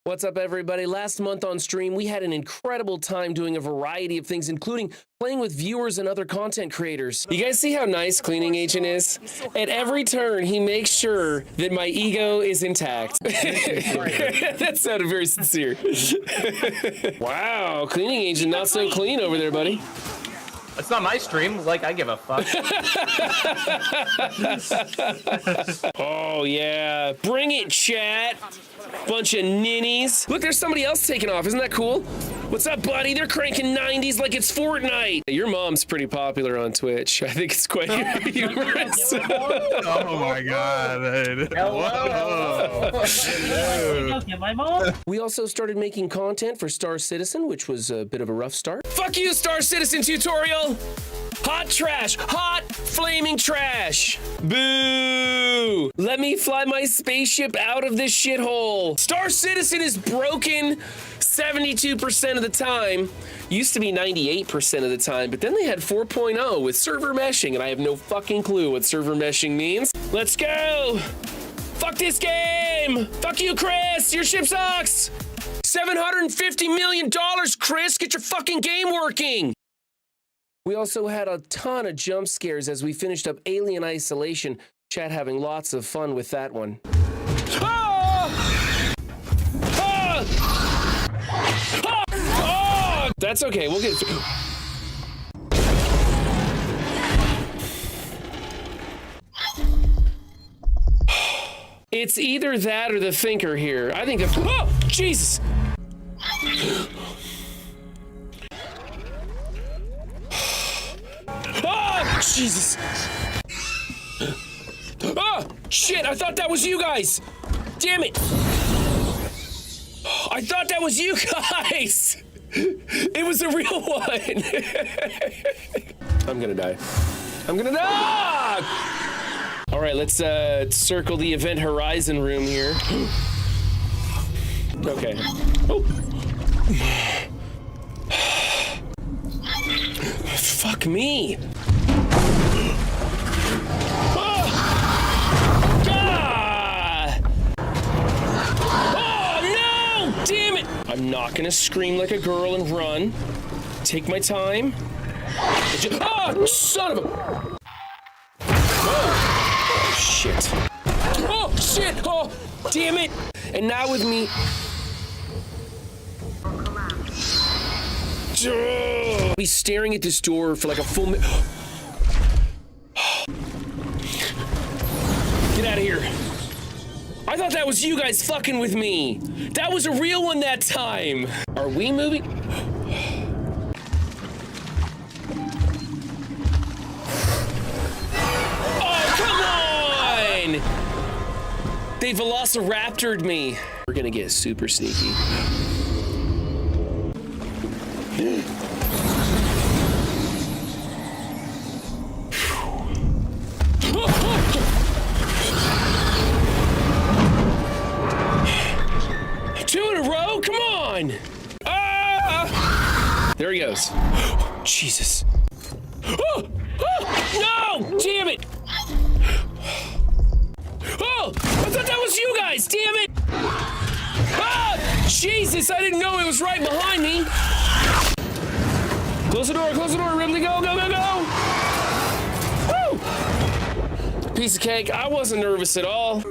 What's up, everybody? Last month on stream, we had an incredible time doing a variety of things, including playing with viewers and other content creators. You guys see how nice Cleaning Agent is? At every turn, he makes sure that my ego is intact. That sounded very sincere. Wow, Cleaning Agent not so clean over there, buddy. It's not my stream. Like, I give a fuck. Oh, yeah. Bring it, chat. Bunch of ninnies. Look, there's somebody else taking off. Isn't that cool? What's up, buddy? They're cranking 90s like it's Fortnite. Your mom's pretty popular on Twitch. I think it's quite humorous. Oh, my God. Hello. My mom? We also started making content for Star Citizen, which was a bit of a rough start. Fuck you, Star Citizen tutorial! Hot trash! Hot flaming trash! Boo! Let me fly my spaceship out of this shithole. Star Citizen is broken 72% of the time. Used to be 98% of the time, but then they had 4.0 with server meshing, and I have no fucking clue what server meshing means. Let's go! Fuck this game! Fuck you, Chris! Your ship sucks! $750 million, Chris! Get your fucking game working! We also had a ton of jump scares as we finished up Alien Isolation. Chat having lots of fun with that one. Ah! Ah! Ah! Ah! That's okay, we'll get it through. It's either that or the thinker here. I think it's... Oh! Jesus! Oh, Jesus! Oh, shit! I thought that was you guys! Damn it! I thought that was you guys! It was a real one! I'm gonna die. I'm gonna die! All right, let's circle the Event Horizon room here. Okay. Oh. Fuck me. Oh. Ah. Oh, no! Damn it! I'm not gonna scream like a girl and run. Take my time. Oh, son of a... Oh, shit. Oh, shit! Oh, damn it! And now with me... I'll be staring at this door for like a full minute. Get out of here. I thought that was you guys fucking with me. That was a real one that time. Are we moving? Oh, come on! They velociraptored me. We're gonna get super sneaky. Two in a row? Come on! Ah! There he goes. Jesus. Oh! Oh! No! Damn it! Oh! I thought that was you guys! Damn it! Ah! Jesus! I didn't know it was right behind me! Close the door, Rimley, go, go, go, go! Woo! Piece of cake, I wasn't nervous at all.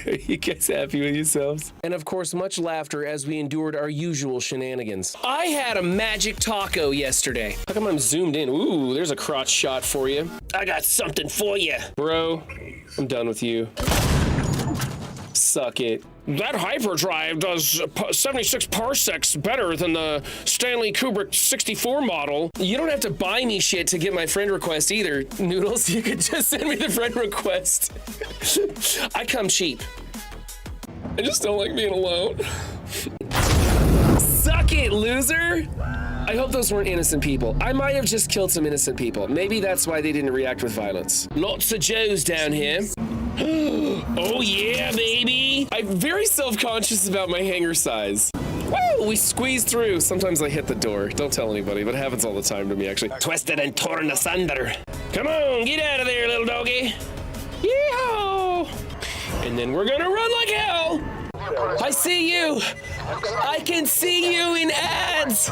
Are you guys happy with yourselves? And of course, much laughter as we endured our usual shenanigans. I had a magic taco yesterday. How come I'm zoomed in? Ooh, there's a crotch shot for you. I got something for you. Bro, I'm done with you. Suck it. That hyperdrive does 76 parsecs better than the Stanley Kubrick 64 model. You don't have to buy me shit to get my friend request either, Noodles. You could just send me the friend request. I come cheap. I just don't like being alone. Suck it, loser! I hope those weren't innocent people. I might have just killed some innocent people. Maybe that's why they didn't react with violence. Lots of Joes down here. Oh yeah, baby! I'm very self-conscious about my hanger size. Woo! We squeeze through. Sometimes I hit the door. Don't tell anybody, but it happens all the time to me, actually. Twisted and torn asunder. Come on, get out of there, little doggy. Yeehaw! And then we're gonna run like hell. I see you. I can see you in ads.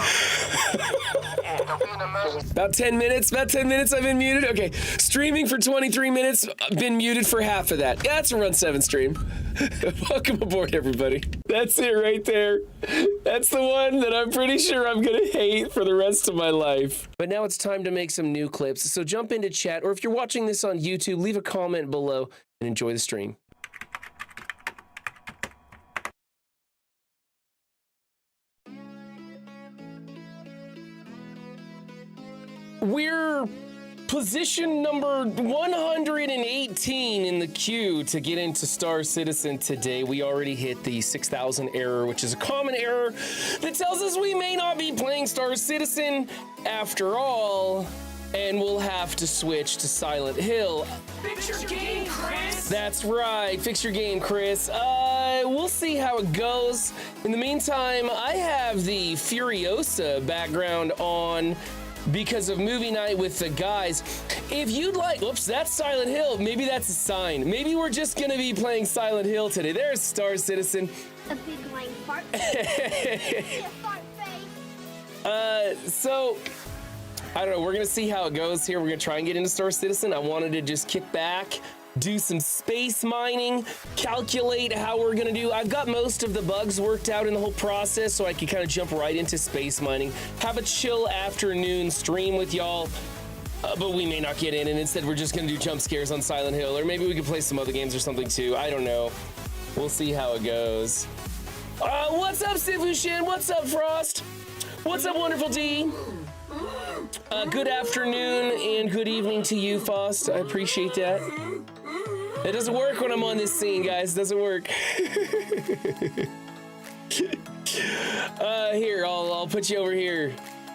About 10 minutes I've been muted. Okay, streaming for 23 minutes, been muted for half of that. Yeah, that's a Run 7 stream. Welcome aboard, everybody. That's it right there. That's the one that I'm pretty sure I'm gonna hate for the rest of my life. But now it's time to make some new clips. So jump into chat, or if you're watching this on YouTube, leave a comment below and enjoy the stream. We're position number 118 in the queue to get into Star Citizen today. We already hit the 6,000 error, which is a common error that tells us we may not be playing Star Citizen after all, and we'll have to switch to Silent Hill. Fix your game, Chris! That's right, fix your game, Chris. We'll see how it goes. In the meantime, I have the Furiosa background on because of movie night with the guys. If you'd like, oops, that's Silent Hill. Maybe that's a sign. Maybe we're just gonna be playing Silent Hill today. There's Star Citizen. A big lame fart. Fart face. So, I don't know, we're gonna see how it goes here. We're gonna try and get into Star Citizen. I wanted to just kick back, do some space mining, calculate how we're gonna do. I've got most of the bugs worked out in the whole process, so I can kind of jump right into space mining, have a chill afternoon stream with y'all, but we may not get in, and instead we're just gonna do jump scares on Silent Hill, or maybe we could play some other games or something too. I don't know. We'll see how it goes. What's up, Sivushin? What's up, Frost? What's up, Wonderful D? Good afternoon and good evening to you, Faust. I appreciate that. It doesn't work when I'm on this scene, guys. It doesn't work. Here, I'll put you over here.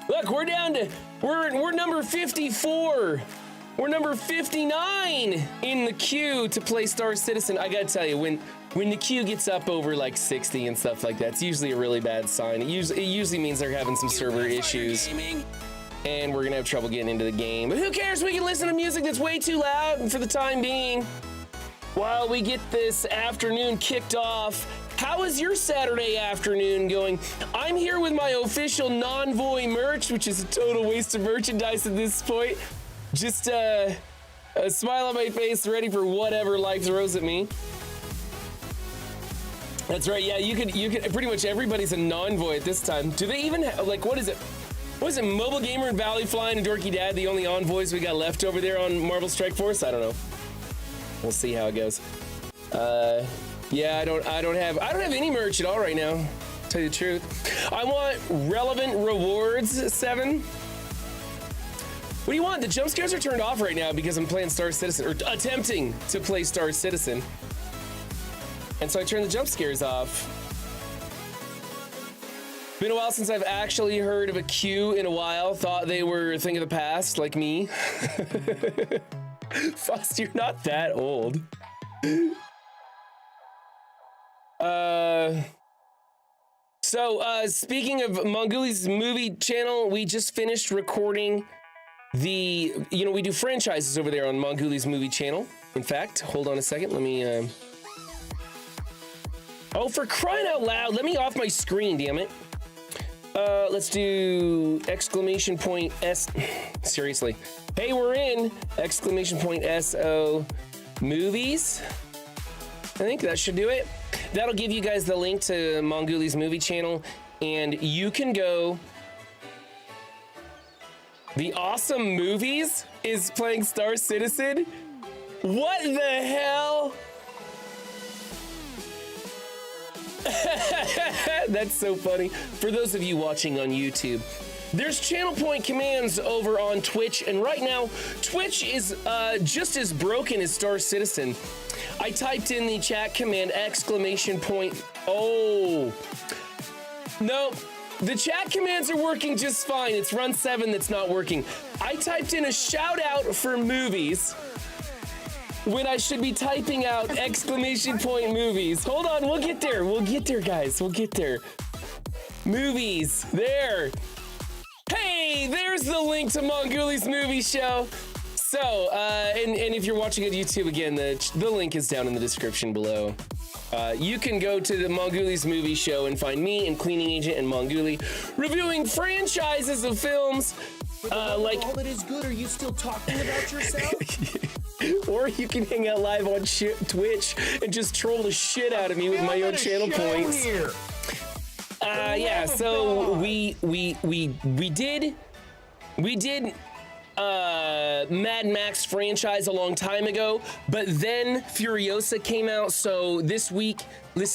Look, we're down to we're number 54. We're number 59 in the queue to play Star Citizen. I gotta tell you, when the queue gets up over like 60 and stuff like that, it's usually a really bad sign. It usually means they're having some server issues, and we're gonna have trouble getting into the game. But who cares? We can listen to music that's way too loud for the time being while we get this afternoon kicked off. How is your Saturday afternoon going? I'm here with my official non-voy merch, which is a total waste of merchandise at this point. Just a smile on my face, ready for whatever life throws at me. That's right. Yeah, you could pretty much everybody's a non-voy at this time. Do they even have, like, what is it? What is it? Mobile Gamer and Valley Flying and Dorky Dad, the only envoys we got left over there on Marvel Strike Force? I don't know. We'll see how it goes. Yeah, I don't have any merch at all right now, to tell you the truth. I want relevant rewards, 7. What do you want? The jump scares are turned off right now because I'm playing Star Citizen, or attempting to play Star Citizen. And so I turned the jump scares off. Been a while since I've actually heard of a queue in a while. Thought they were a thing of the past, like me. Foss, you're not that old. So speaking of Mongooli's movie channel, we just finished recording the, we do franchises over there on Mongooli's movie channel. In fact, hold on a second, let me, oh, for crying out loud, let me off my screen, damn it. Let's do exclamation point S, seriously. Hey, we're in exclamation point SO movies. I think that should do it. That'll give you guys the link to Mongooli's movie channel, and you can go. The Awesome Movies is playing Star Citizen. What the hell? That's so funny. For those of you watching on YouTube, there's channel point commands over on Twitch, and right now Twitch is just as broken as Star Citizen. I typed in the chat command exclamation point. Oh no, the chat commands are working just fine. It's Run 7 that's not working. I typed in a shout out for movies when I should be typing out exclamation point movies. Hold on, we'll get there. We'll get there, guys. We'll get there. Movies, there. Hey, there's the link to Mongooli's movie show. So, and if you're watching on YouTube, again, the link is down in the description below. You can go to the Mongooli's movie show and find me and Cleaning Agent and Mongooli reviewing franchises of films. Like all that is good, are you still talking about yourself? Or you can hang out live on Twitch and just troll the shit out of me with my own channel points. Yeah, so we did Mad Max franchise a long time ago, but then Furiosa came out. So this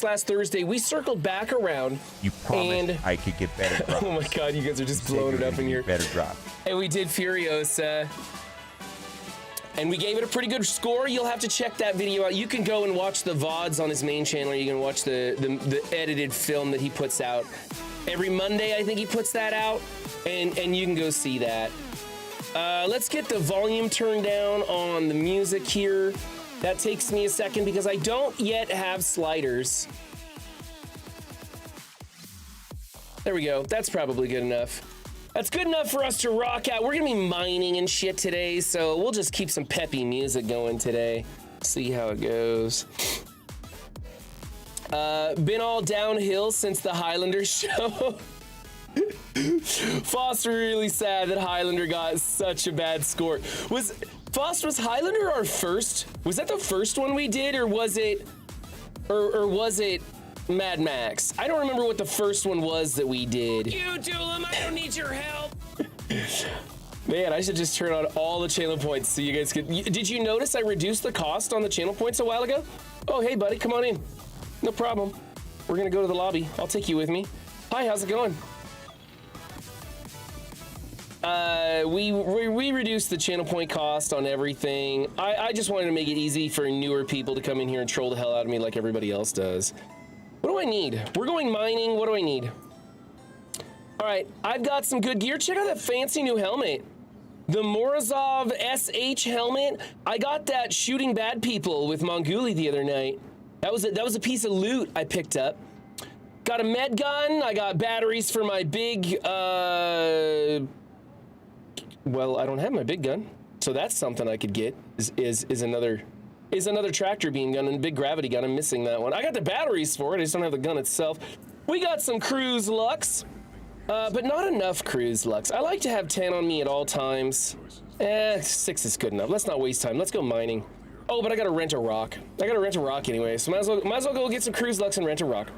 last Thursday, we circled back around. You promised I could get better drops. Oh my God, you guys are just blowing it up in here. Better drop. And we did Furiosa. And we gave it a pretty good score. You'll have to check that video out. You can go and watch the VODs on his main channel. You can watch the edited film that he puts out. Every Monday, I think he puts that out. And you can go see that. Let's get the volume turned down on the music here. That takes me a second because I don't yet have sliders. There we go. That's probably good enough. That's good enough for us to rock out. We're gonna be mining and shit today, so we'll just keep some peppy music going today. See how it goes. Been all downhill since the Highlander show. Foster really sad that Highlander got such a bad score. Was Highlander our first? Was that the first one we did, or was it Mad Max? I don't remember what the first one was that we did. You, Doolum, I don't need your help. Man, I should just turn on all the channel points so you guys can. Did you notice I reduced the cost on the channel points a while ago? Oh, hey, buddy, come on in. No problem. We're gonna go to the lobby. I'll take you with me. Hi, how's it going? We reduced the channel point cost on everything. I just wanted to make it easy for newer people to come in here and troll the hell out of me like everybody else does. What do I need? We're going mining. What do I need? All right, I've got some good gear. Check out that fancy new helmet. The Morozov SH helmet. I got that shooting bad people with Mongooli the other night. That was a piece of loot I picked up. Got a med gun. I got batteries for my big, well, I don't have my big gun, so that's something I could get. Is another tractor beam gun and a big gravity gun. I'm missing that one. I got the batteries for it. I just don't have the gun itself. We got some cruise lux, but not enough cruise lux. I like to have 10 on me at all times. 6 is good enough. Let's not waste time. Let's go mining. Oh, but I gotta rent a rock. I gotta rent a rock anyway, so might as well go get some cruise lux and rent a rock.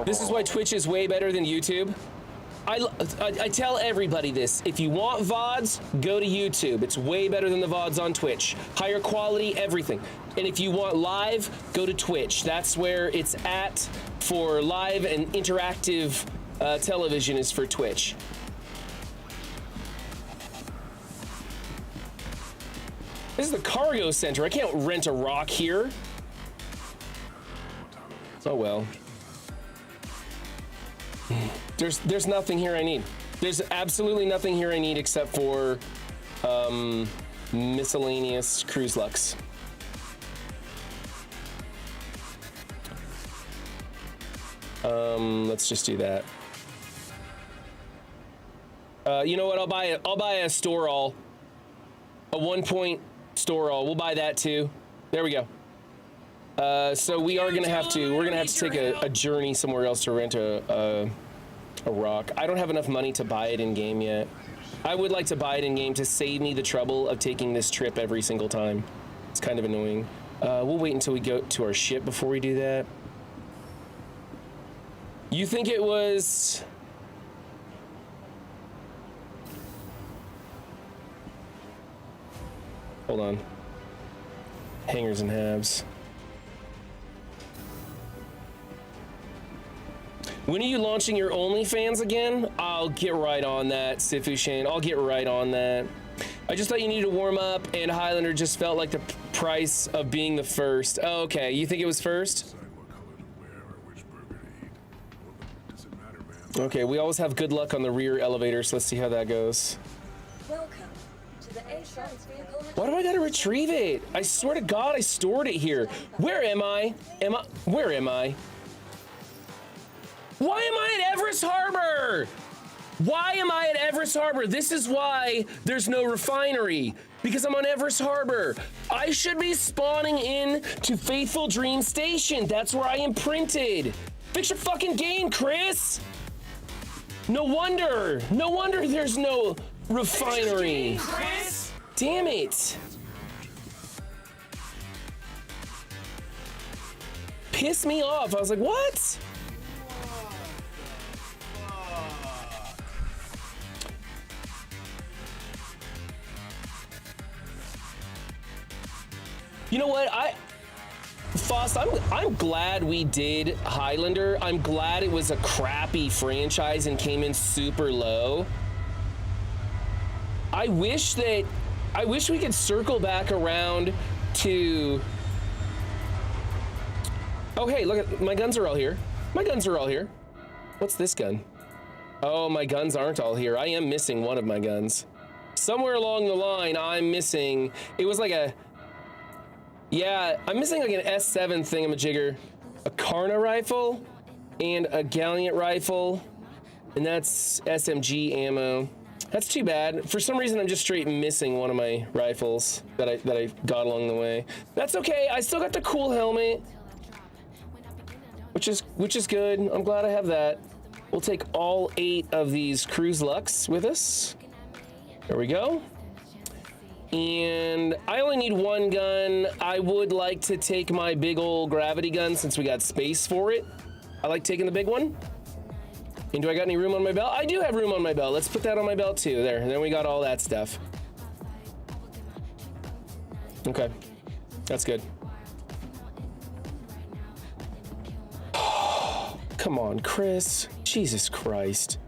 This is why Twitch is way better than YouTube. I tell everybody this. If you want VODs, go to YouTube. It's way better than the VODs on Twitch. Higher quality, everything. And if you want live, go to Twitch. That's where it's at for live and interactive television is for Twitch. This is the cargo center. I can't rent a rock here. Oh well. There's nothing here I need. There's absolutely nothing here I need except for miscellaneous cruise lux. Let's just do that. You know what? I'll buy a store all. A 1-point store all. We'll buy that too. There we go. So we're gonna have to take a journey somewhere else to rent a rock. I don't have enough money to buy it in game yet. I would like to buy it in game to save me the trouble of taking this trip every single time. It's kind of annoying. We'll wait until we go to our ship before we do that. You think it was... Hold on. Hangers and halves. When are you launching your OnlyFans again? I'll get right on that, Sifu Shane. I'll get right on that. I just thought you needed to warm up, and Highlander just felt like the price of being the first. Oh, okay, you think it was first? Okay, we always have good luck on the rear elevator, so let's see how that goes. Welcome to Why do I gotta retrieve it? I swear to God, I stored it here. Where am I? Where am I? Why am I at Everest Harbor? Why am I at Everest Harbor? This is why there's no refinery, because I'm on Everest Harbor. I should be spawning in to Faithful Dream Station. That's where I imprinted. Fix your fucking game, Chris. No wonder there's no refinery. Chris. Damn it. Pissed me off. I was like, what? You know what? Foss, I'm glad we did Highlander. I'm glad it was a crappy franchise and came in super low. I wish we could circle back around to... Oh, hey, look at, my guns are all here. My guns are all here. What's this gun? Oh, my guns aren't all here. I am missing one of my guns. Somewhere along the line, I'm missing, it was like a, yeah, I'm missing like an S7 thingamajigger, a Karna rifle, and a Gallant rifle, and that's SMG ammo. That's too bad. For some reason, I'm just straight missing one of my rifles that I got along the way. That's okay. I still got the cool helmet, which is good. I'm glad I have that. We'll take all 8 of these Cruise Lux with us. There we go. And I only need 1 gun. I would like to take my big old gravity gun since we got space for it. I like taking the big one. And do I got any room on my belt? I do have room on my belt. Let's put that on my belt too. There, and then we got all that stuff. Okay, that's good. Come on, Chris. Jesus Christ.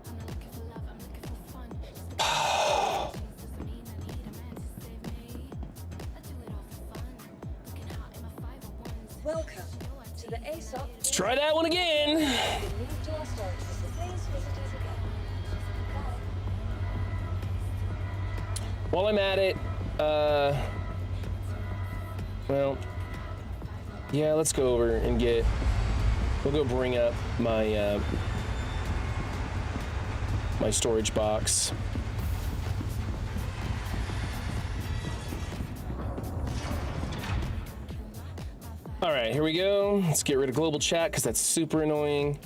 Welcome to the ASOP. Let's try that one again. While I'm at it, well, yeah, let's go over and we'll go bring up my, my storage box. All right, here we go. Let's get rid of global chat because that's super annoying.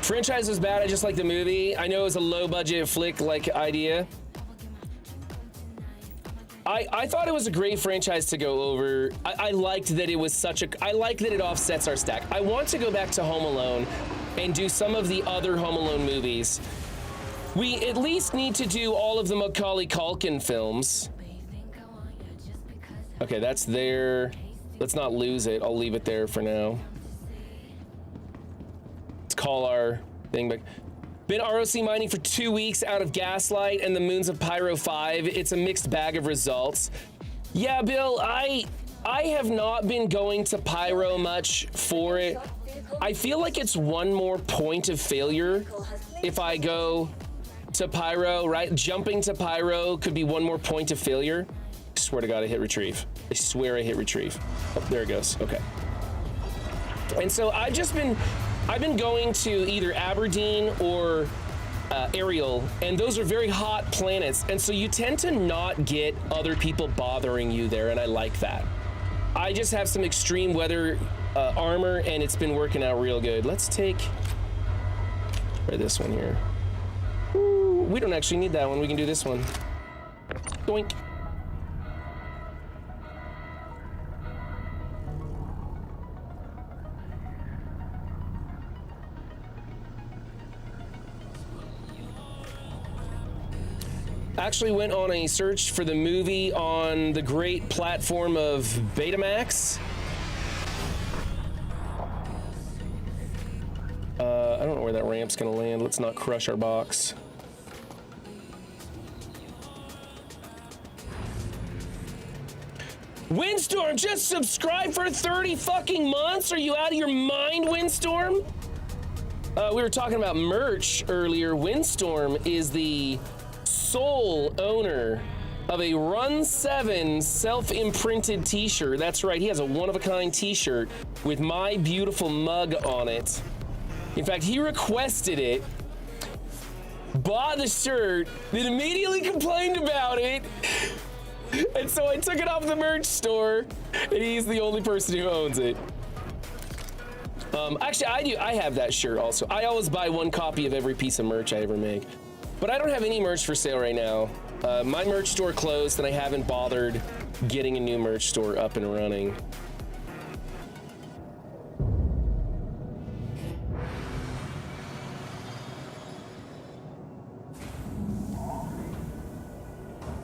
Franchise was bad. I just like the movie. I know it was a low budget flick like idea. I thought it was a great franchise to go over. I liked that it was I like that it offsets our stack. I want to go back to Home Alone and do some of the other Home Alone movies. We at least need to do all of the Macaulay Culkin films. Okay, that's there. Let's not lose it. I'll leave it there for now. Let's call our thing back. Been ROC mining for 2 weeks out of Gaslight and the Moons of Pyro 5. It's a mixed bag of results. Yeah, Bill, I have not been going to Pyro much for it. I feel like it's one more point of failure if I go to Pyro, right? Jumping to Pyro could be one more point of failure. I swear to God, I hit retrieve. I swear I hit retrieve. Oh, there it goes. Okay. And so I've been going to either Aberdeen or Arial, and those are very hot planets. And so you tend to not get other people bothering you there, and I like that. I just have some extreme weather armor, and it's been working out real good. Let's try this one here. Ooh, we don't actually need that one. We can do this one. Doink. Actually went on a search for the movie on the great platform of Betamax. I don't know where that ramp's gonna land. Let's not crush our box. Windstorm, just subscribe for 30 fucking months? Are you out of your mind, Windstorm? We were talking about merch earlier. Windstorm is the sole owner of a Run 7 self-imprinted t-shirt. That's right, he has a one-of-a-kind t-shirt with my beautiful mug on it. In fact, he requested it, bought the shirt, then immediately complained about it. And so I took it off the merch store, and he's the only person who owns it. Actually, I have that shirt also. I always buy one copy of every piece of merch I ever make. But I don't have any merch for sale right now. My merch store closed, and I haven't bothered getting a new merch store up and running.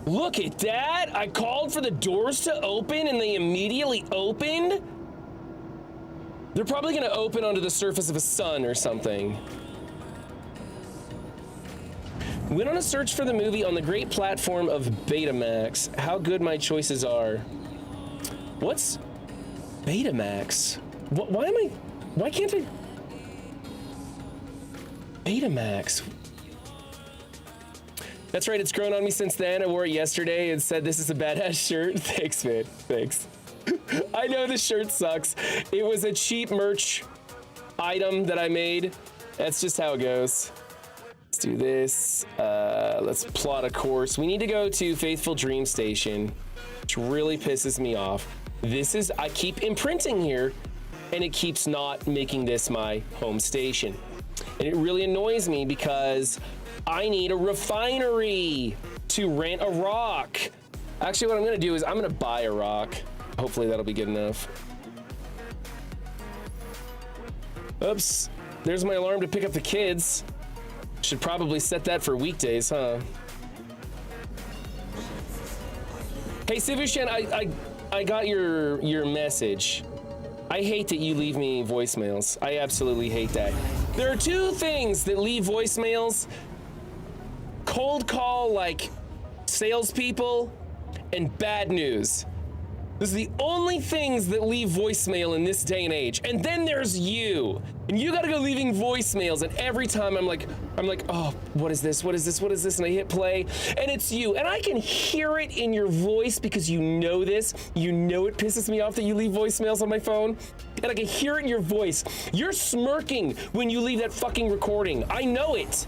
Look at that! I called for the doors to open, and they immediately opened? They're probably gonna open onto the surface of a sun or something. Went on a search for the movie on the great platform of Betamax. How good my choices are. What's Betamax? Why can't I? Betamax. That's right, it's grown on me since then. I wore it yesterday and said this is a badass shirt. Thanks, man, thanks. I know this shirt sucks. It was a cheap merch item that I made. That's just how it goes. Let's do this. Let's plot a course. We need to go to Faithful Dream Station, which really pisses me off. I keep imprinting here, and it keeps not making this my home station. And it really annoys me because I need a refinery to rent a rock. Actually, what I'm gonna do is I'm gonna buy a rock. Hopefully that'll be good enough. Oops, there's my alarm to pick up the kids. Should probably set that for weekdays, huh? Hey, Sivushan, I got your message. I hate that you leave me voicemails. I absolutely hate that. There are two things that leave voicemails: cold call like salespeople and bad news. Those are the only things that leave voicemail in this day and age. And then there's you. And you gotta go leaving voicemails, and every time I'm like, oh, what is this? What is this? What is this? And I hit play, and it's you. And I can hear it in your voice because you know this. You know it pisses me off that you leave voicemails on my phone. And I can hear it in your voice. You're smirking when you leave that fucking recording. I know it.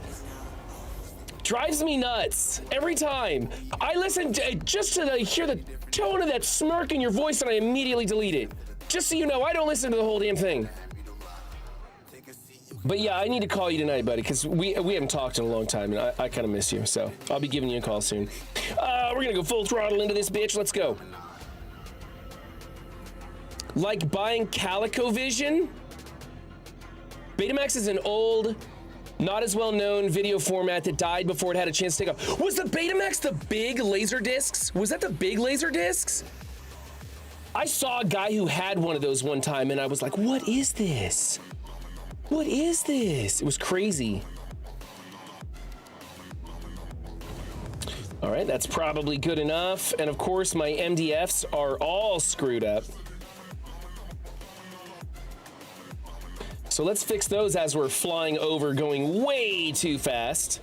Drives me nuts every time. I listen just to hear the tone of that smirk in your voice, and I immediately delete it. Just so you know, I don't listen to the whole damn thing. But yeah, I need to call you tonight, buddy, because we haven't talked in a long time, and I kind of miss you, so I'll be giving you a call soon. We're gonna go full throttle into this bitch. Let's go. Like buying CalicoVision? Betamax is an old, not as well known video format that died before it had a chance to take off. Was the Betamax the big laser discs? Was that the big laser discs? I saw a guy who had one of those one time, and I was like, what is this? What is this? It was crazy. All right, that's probably good enough. And of course, my MDFs are all screwed up. So let's fix those as we're flying over, going way too fast.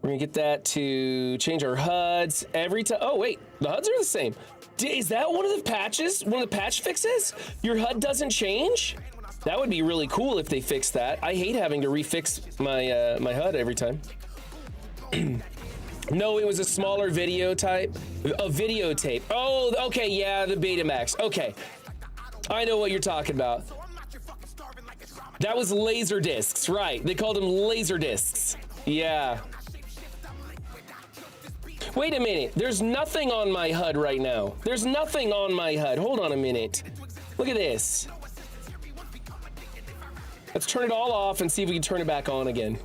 We're gonna get that to change our HUDs every time. Oh wait, the HUDs are the same. Is that one of the patches? One of the patch fixes? Your HUD doesn't change? That would be really cool if they fixed that. I hate having to refix my my HUD every time. No, it was a smaller video type. A videotape. Oh, okay, yeah, the Betamax. Okay, I know what you're talking about. That was laser discs, right? They called them laser discs. Yeah. Wait a minute. There's nothing on my HUD right now. There's nothing on my HUD. Hold on a minute. Look at this. Let's turn it all off and see if we can turn it back on again.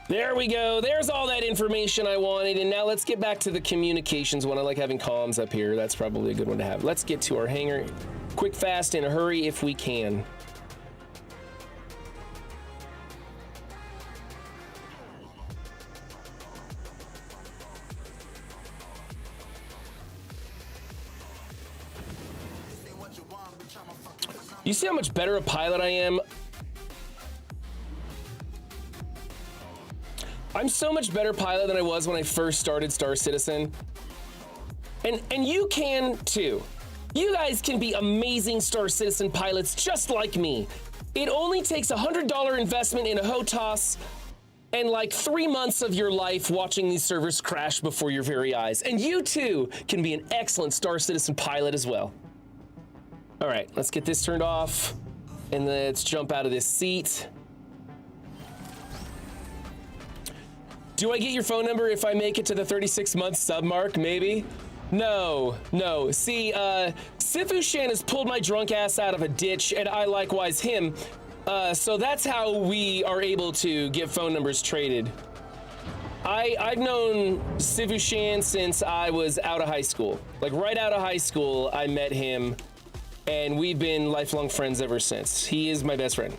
There we go. There's all that information I wanted. And now let's get back to the communications one. I like having comms up here. That's probably a good one to have. Let's get to our hangar quick, fast, in a hurry if we can. You see how much better a pilot I am? I'm so much better pilot than I was when I first started Star Citizen. And you can too. You guys can be amazing Star Citizen pilots just like me. It only takes $100 investment in a HOTAS and like 3 months of your life watching these servers crash before your very eyes. And you too can be an excellent Star Citizen pilot as well. All right, let's get this turned off and let's jump out of this seat. Do I get your phone number if I make it to the 36-month sub mark? Maybe. No. See, Sifu Shan has pulled my drunk ass out of a ditch, and I likewise him. So that's how we are able to get phone numbers traded. I've known Sifu Shan since I was out of high school. Like right out of high school, I met him, and we've been lifelong friends ever since. He is my best friend.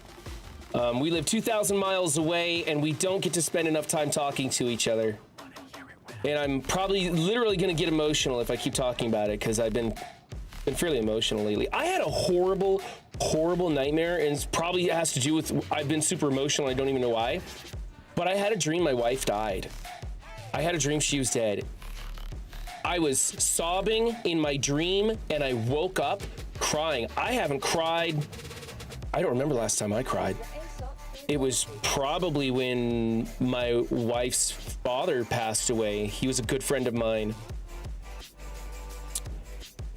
We live 2,000 miles away, and we don't get to spend enough time talking to each other. And I'm probably literally gonna get emotional if I keep talking about it, because I've been fairly emotional lately. I had a horrible nightmare, and it probably has to do with I've been super emotional. I don't even know why, but I had a dream my wife died. I had a dream she was dead. I was sobbing in my dream, and I woke up crying. I haven't cried. I don't remember the last time I cried. It was probably when my wife's father passed away. He was a good friend of mine.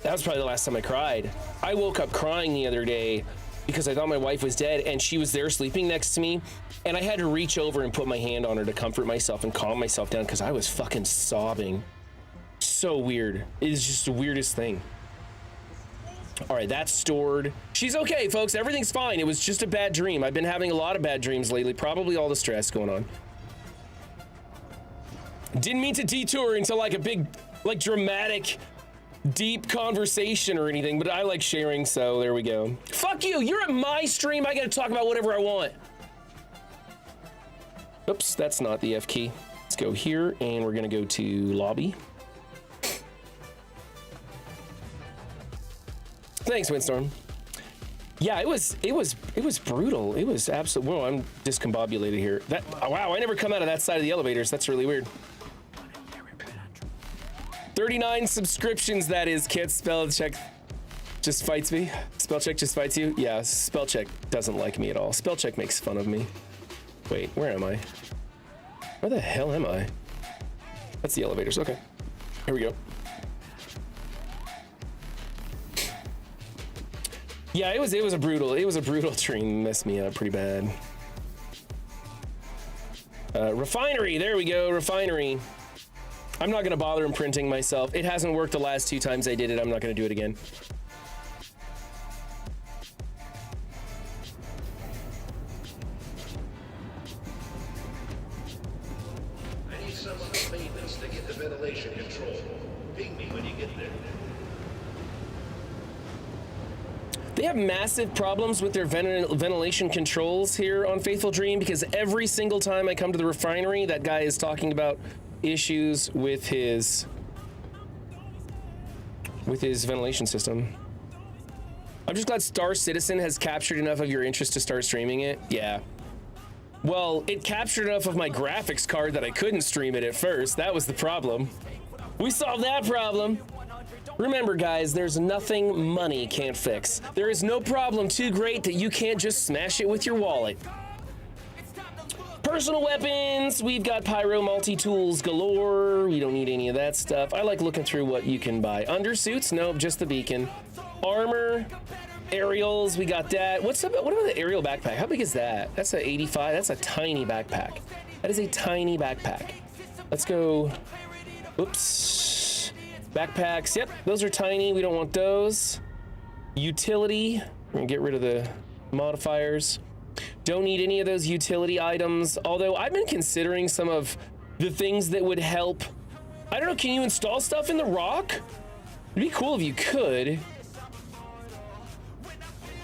That was probably the last time I cried. I woke up crying the other day because I thought my wife was dead, and she was there sleeping next to me, and I had to reach over and put my hand on her to comfort myself and calm myself down because I was fucking sobbing. So weird. It is just the weirdest thing. All right, that's stored. She's okay, folks. Everything's fine. It was just a bad dream. I've been having a lot of bad dreams lately. Probably all the stress going on. Didn't mean to detour into like a big, like dramatic, deep conversation or anything, but I like sharing, so there we go. Fuck you. You're at my stream. I gotta talk about whatever I want. Oops, that's not the F key. Let's go here, and we're gonna go to lobby. Thanks, Windstorm. Yeah, it was brutal. It was absolutely. Whoa, I'm discombobulated here. That wow, I never come out of that side of the elevators. That's really weird. 39 subscriptions. That is. Can't spell check. Just fights me. Spell check just fights you. Yeah, spell check doesn't like me at all. Spell check makes fun of me. Wait, where am I? Where the hell am I? That's the elevators. Okay, here we go. Yeah, it was a brutal dream. Messed me up pretty bad. Refinery, there we go, refinery. I'm not gonna bother imprinting myself. It hasn't worked the last 2 times I did it. I'm not gonna do it again. I need someone on maintenance to get the ventilation control. Ping me when you get there. They have massive problems with their ventilation controls here on Faithful Dream, because every single time I come to the refinery, that guy is talking about issues with his ventilation system. I'm just glad Star Citizen has captured enough of your interest to start streaming it. Yeah. Well, it captured enough of my graphics card that I couldn't stream it at first. That was the problem. We solved that problem. Remember, guys, there's nothing money can't fix. There is no problem too great that you can't just smash it with your wallet. Personal weapons, we've got pyro multi-tools galore. We don't need any of that stuff. I like looking through what you can buy. Undersuits, nope, just the beacon. Armor, aerials, we got that. What about the aerial backpack? How big is that? That's a 85, that's a tiny backpack. That is a tiny backpack. Let's go, oops. Backpacks, yep, those are tiny, we don't want those. Utility, we're gonna get rid of the modifiers. Don't need any of those utility items, although I've been considering some of the things that would help. I don't know, can you install stuff in the rock? It'd be cool if you could.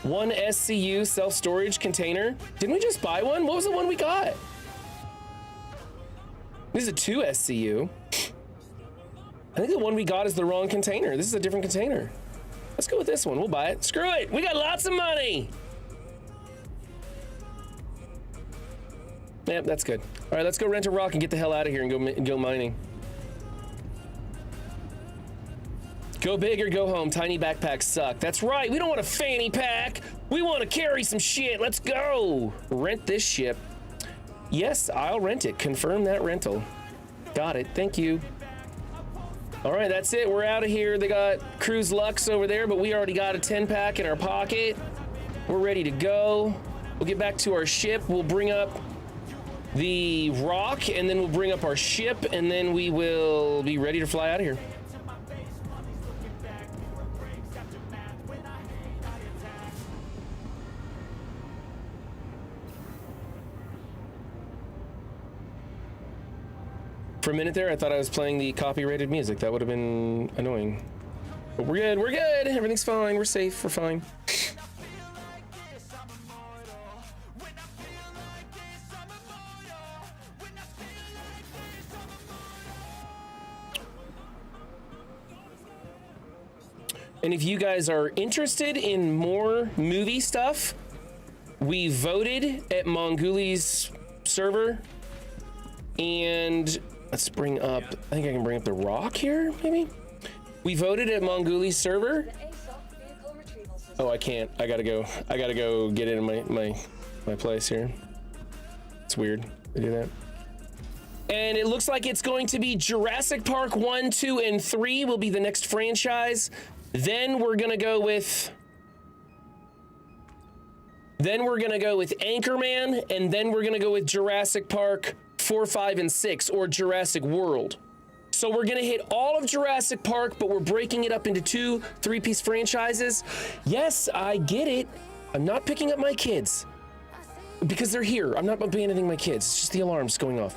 1 SCU self-storage container. Didn't we just buy one? What was the one we got? This is a 2 SCU. I think the one we got is the wrong container. This is a different container. Let's go with this one. We'll buy it. Screw it. We got lots of money. Yep, that's good. All right, let's go rent a rock and get the hell out of here and go mining. Go big or go home. Tiny backpacks suck. That's right. We don't want a fanny pack. We want to carry some shit. Let's go. Rent this ship. Yes, I'll rent it. Confirm that rental. Got it. Thank you. All right, that's it. We're out of here. They got Cruise Lux over there, but we already got a 10-pack in our pocket. We're ready to go. We'll get back to our ship. We'll bring up the rock, and then we'll bring up our ship, and then we will be ready to fly out of here. For a minute there, I thought I was playing the copyrighted music. That would have been annoying. But we're good, we're good. Everything's fine, we're safe, we're fine. And if you guys are interested in more movie stuff, we voted at Mongooli's server, and let's bring up, I think I can bring up the rock here, maybe? We voted at Mongooli's server. Oh, I can't. I gotta go get it in my place here. It's weird to do that. And it looks like it's going to be Jurassic Park 1, 2, and 3 will be the next franchise. Then we're gonna go with Anchorman, and then we're gonna go with Jurassic Park 4, 5, and 6, or Jurassic World. So we're gonna hit all of Jurassic Park, but we're breaking it up into 2 3-piece franchises. Yes, I get it. I'm not picking up my kids because they're here. I'm not abandoning my kids. It's just the alarms going off.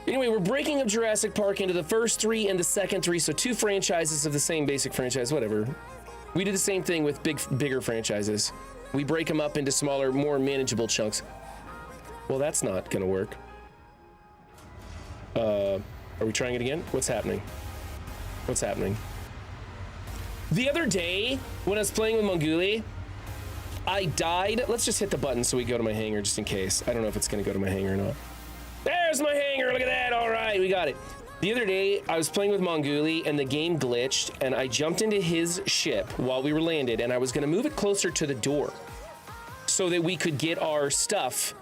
Anyway, we're breaking up Jurassic Park into the first 3 and the second 3, so 2 franchises of the same basic franchise, whatever. We do the same thing with bigger franchises. We break them up into smaller, more manageable chunks. Well, that's not gonna work. Are we trying it again? What's happening? What's happening? The other day, when I was playing with Mongooli, I died. Let's just hit the button so we go to my hangar just in case. I don't know if it's gonna go to my hangar or not. There's my hangar, look at that, all right, we got it. The other day, I was playing with Mongooli and the game glitched, and I jumped into his ship while we were landed, and I was gonna move it closer to the door so that we could get our stuff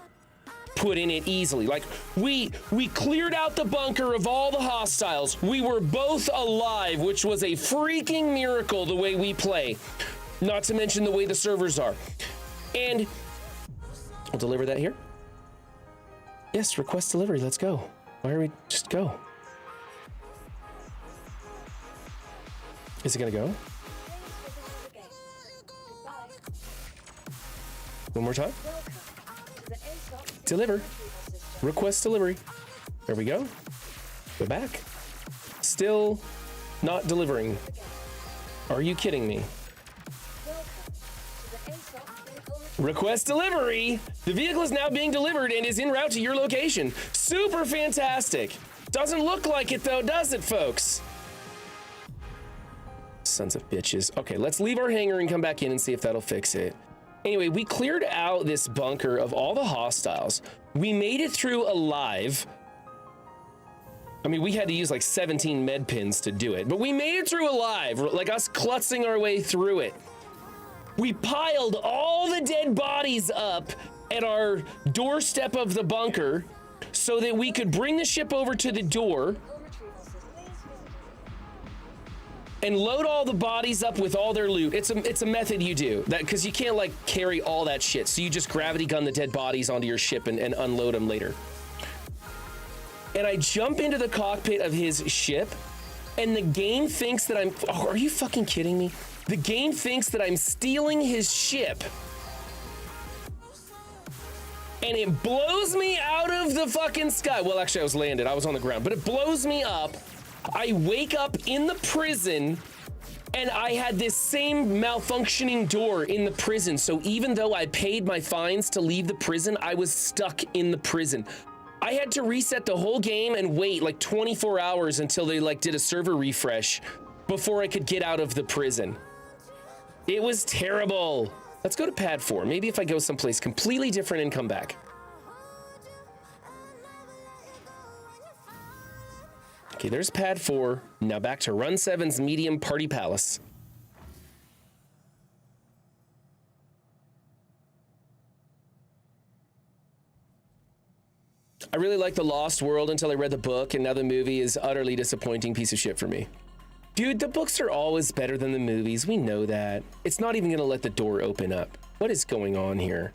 put in it easily. Like, we cleared out the bunker of all the hostiles. We were both alive, which was a freaking miracle the way we play. Not to mention the way the servers are. And we'll deliver that here. Yes, request delivery, let's go. Why are we, just go. Is it gonna go? One more time. Deliver. Request delivery. There we go. Go back. Still not delivering. Are you kidding me? Request delivery. The vehicle is now being delivered and is en route to your location. Super fantastic. Doesn't look like it though, does it, folks? Sons of bitches. Okay, let's leave our hangar and come back in and see if that'll fix it. Anyway, we cleared out this bunker of all the hostiles. We made it through alive. I mean, we had to use like 17 med pins to do it, but we made it through alive, like us klutzing our way through it. We piled all the dead bodies up at our doorstep of the bunker so that we could bring the ship over to the door and load all the bodies up with all their loot. It's a method you do that because you can't like carry all that shit. So you just gravity gun the dead bodies onto your ship and unload them later. And I jump into the cockpit of his ship and the game thinks that oh, are you fucking kidding me? The game thinks that I'm stealing his ship. And it blows me out of the fucking sky. Well, actually I was landed, I was on the ground, but it blows me up. I wake up in the prison and I had this same malfunctioning door in the prison. So even though I paid my fines to leave the prison, I was stuck in the prison. I had to reset the whole game and wait like 24 hours until they like did a server refresh before I could get out of the prison. It was terrible. Let's go to pad 4. Maybe if I go someplace completely different and come back. Okay, there's pad 4. Now back to Run 7's medium party palace. I really liked The Lost World until I read the book, and now the movie is utterly disappointing piece of shit for me. Dude, the books are always better than the movies. We know that. It's not even gonna let the door open up. What is going on here?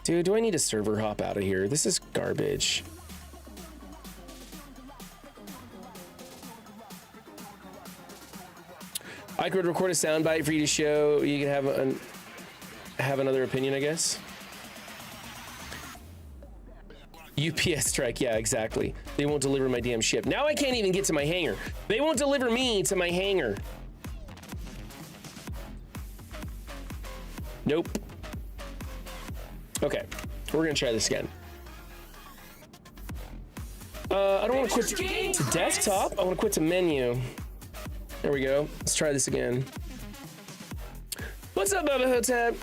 Dude, do I need a server hop out of here? This is garbage. I could record a soundbite for you to show. You can have another opinion, I guess. UPS strike, yeah, exactly. They won't deliver my damn ship. Now I can't even get to my hangar. They won't deliver me to my hangar. Nope. Okay, we're gonna try this again. I don't want to quit to desktop. I want to quit to menu. There we go. Let's try this again. What's up, Bubba Hotep?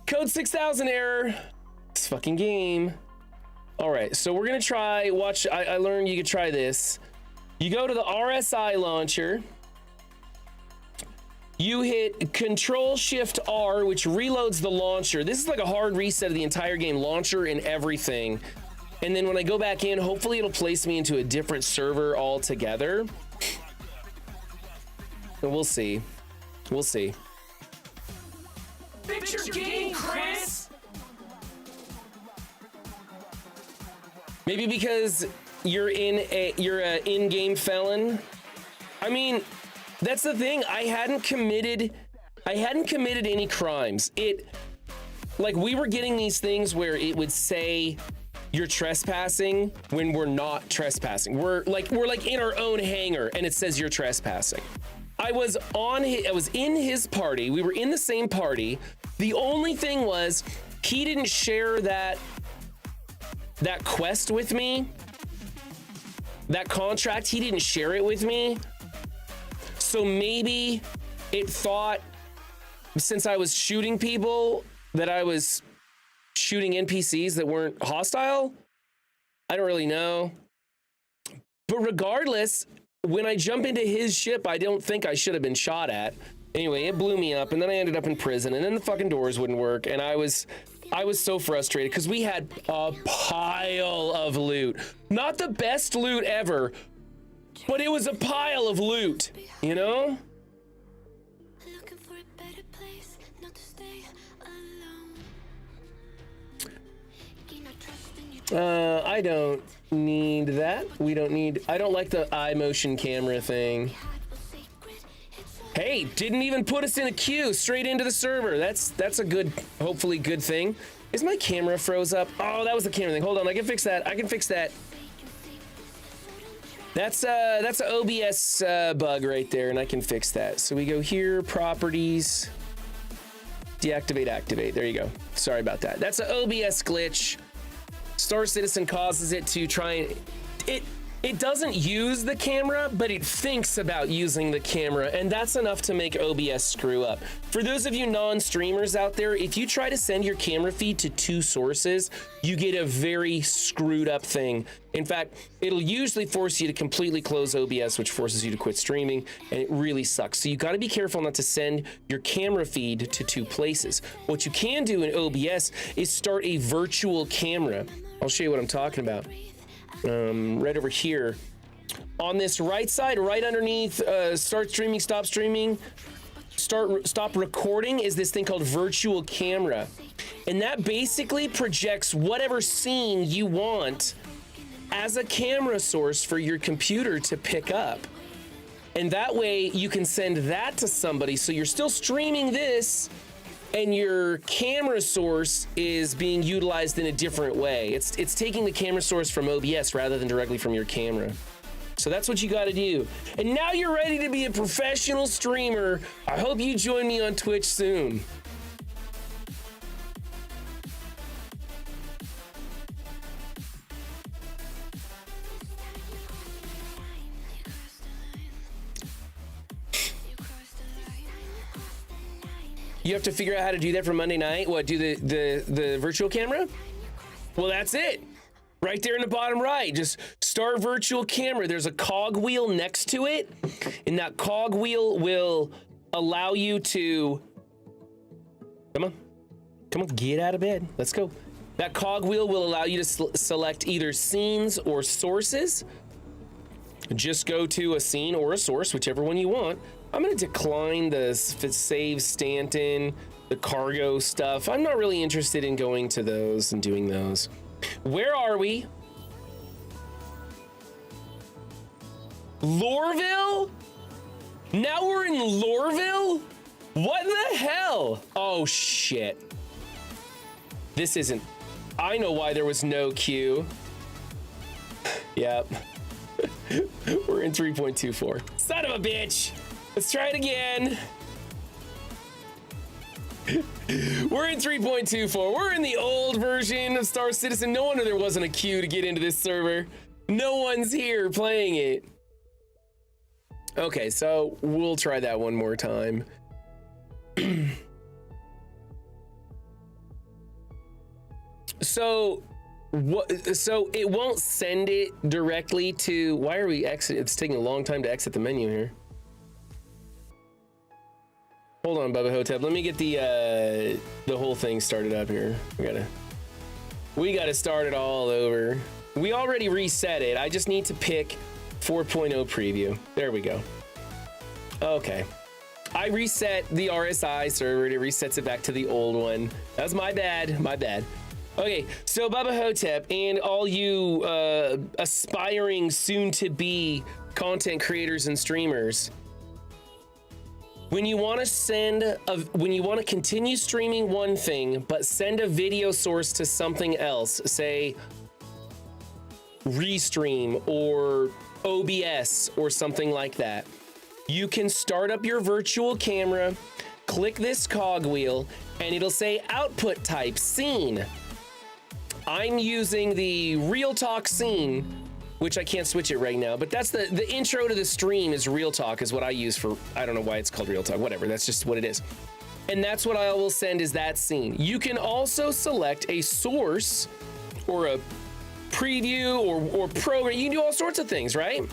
Code 6000 error. This fucking game. All right, so we're gonna try. Watch. I learned you could try this. You go to the RSI launcher. You hit Control-Shift-R, which reloads the launcher. This is like a hard reset of the entire game, launcher and everything. And then when I go back in, hopefully it'll place me into a different server altogether. But we'll see. We'll see. Fix your game, Chris! Maybe because you're an in-game felon. I mean, that's the thing. I hadn't committed any crimes. Like, we were getting these things where it would say you're trespassing when we're not trespassing. We're like in our own hangar and it says you're trespassing. I was in his party. We were in the same party. The only thing was he didn't share that quest with me. That contract, he didn't share it with me. So maybe it thought, since I was shooting people, that I was shooting NPCs that weren't hostile. I don't really know. But regardless, when I jump into his ship, I don't think I should have been shot at. Anyway, it blew me up, and then I ended up in prison, and then the fucking doors wouldn't work, and I was so frustrated because we had a pile of loot. Not the best loot ever, but it was a pile of loot, you know? I don't need that. I don't like the eye motion camera thing. Hey, didn't even put us in a queue, straight into the server. That's a good, hopefully good thing. Is my camera froze up? Oh, that was the camera thing. Hold on, I can fix that. That's an OBS bug right there, and I can fix that. So we go here, properties, deactivate, activate. There you go. Sorry about that. That's an OBS glitch. Star Citizen causes it to try and it doesn't use the camera, but it thinks about using the camera, and that's enough to make OBS screw up. For those of you non-streamers out there, if you try to send your camera feed to 2 sources, you get a very screwed up thing. In fact, it'll usually force you to completely close OBS, which forces you to quit streaming, and it really sucks. So you gotta be careful not to send your camera feed to 2 places. What you can do in OBS is start a virtual camera. I'll show you what I'm talking about. Right over here on this right side, right underneath start streaming, stop streaming, stop recording, is this thing called virtual camera, and that basically projects whatever scene you want as a camera source for your computer to pick up, and that way you can send that to somebody, so you're still streaming this and your camera source is being utilized in a different way. It's taking the camera source from OBS rather than directly from your camera. So that's what you got to do. And now you're ready to be a professional streamer. I hope you join me on Twitch soon. You have to figure out how to do that for Monday night. What, do the virtual camera? Well, that's it. Right there in the bottom right, just start virtual camera. There's a cog wheel next to it, and that cog wheel will allow you to, come on, get out of bed. Let's go. That cog wheel will allow you to select either scenes or sources. Just go to a scene or a source, whichever one you want. I'm gonna decline the save Stanton, the cargo stuff. I'm not really interested in going to those and doing those. Where are we? Lorville? Now we're in Lorville? What the hell? Oh shit. This isn't, I know why there was no queue. Yep. We're in 3.24. Son of a bitch. Let's try it again. We're in 3.24. We're in the old version of Star Citizen. No wonder there wasn't a queue to get into this server. No one's here playing it. Okay, so we'll try that one more time. So it won't send it directly to, why are we exit? It's taking a long time to exit the menu here. Hold on, Bubba Hotep. Let me get the whole thing started up here. We gotta start it all over. We already reset it. I just need to pick 4.0 preview. There we go. Okay. I reset the RSI server. It resets it back to the old one. That was my bad. My bad. Okay, so Bubba Hotep and all you aspiring soon-to-be content creators and streamers, when you want to continue streaming one thing but send a video source to something else, say Restream or OBS or something like that, you can start up your virtual camera, click this cogwheel, and it'll say output type scene. I'm using the Real Talk scene, which I can't switch it right now, but that's the intro to the stream is Real Talk is what I use for, I don't know why it's called Real Talk, whatever, that's just what it is. And that's what I will send is that scene. You can also select a source or a preview or program. You can do all sorts of things, right?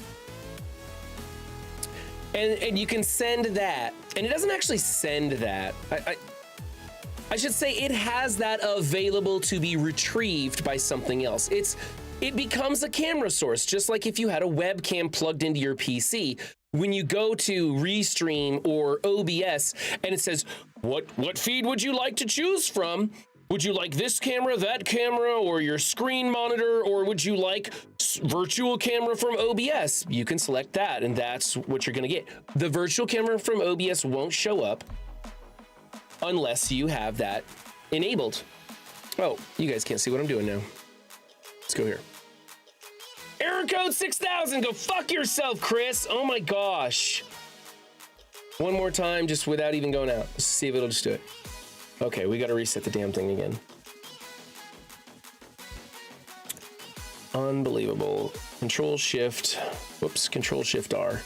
And you can send that, and it doesn't actually send that. I should say it has that available to be retrieved by something else. It becomes a camera source, just like if you had a webcam plugged into your PC. When you go to Restream or OBS and it says, what feed would you like to choose from? Would you like this camera, that camera, or your screen monitor, or would you like virtual camera from OBS? You can select that, and that's what you're gonna get. The virtual camera from OBS won't show up unless you have that enabled. Oh, you guys can't see what I'm doing now. Let's go here. Error code 6000, go fuck yourself, Chris. Oh my gosh. One more time, just without even going out. Let's see if it'll just do it. Okay, we gotta reset the damn thing again. Unbelievable. Control Shift, whoops, Control Shift R.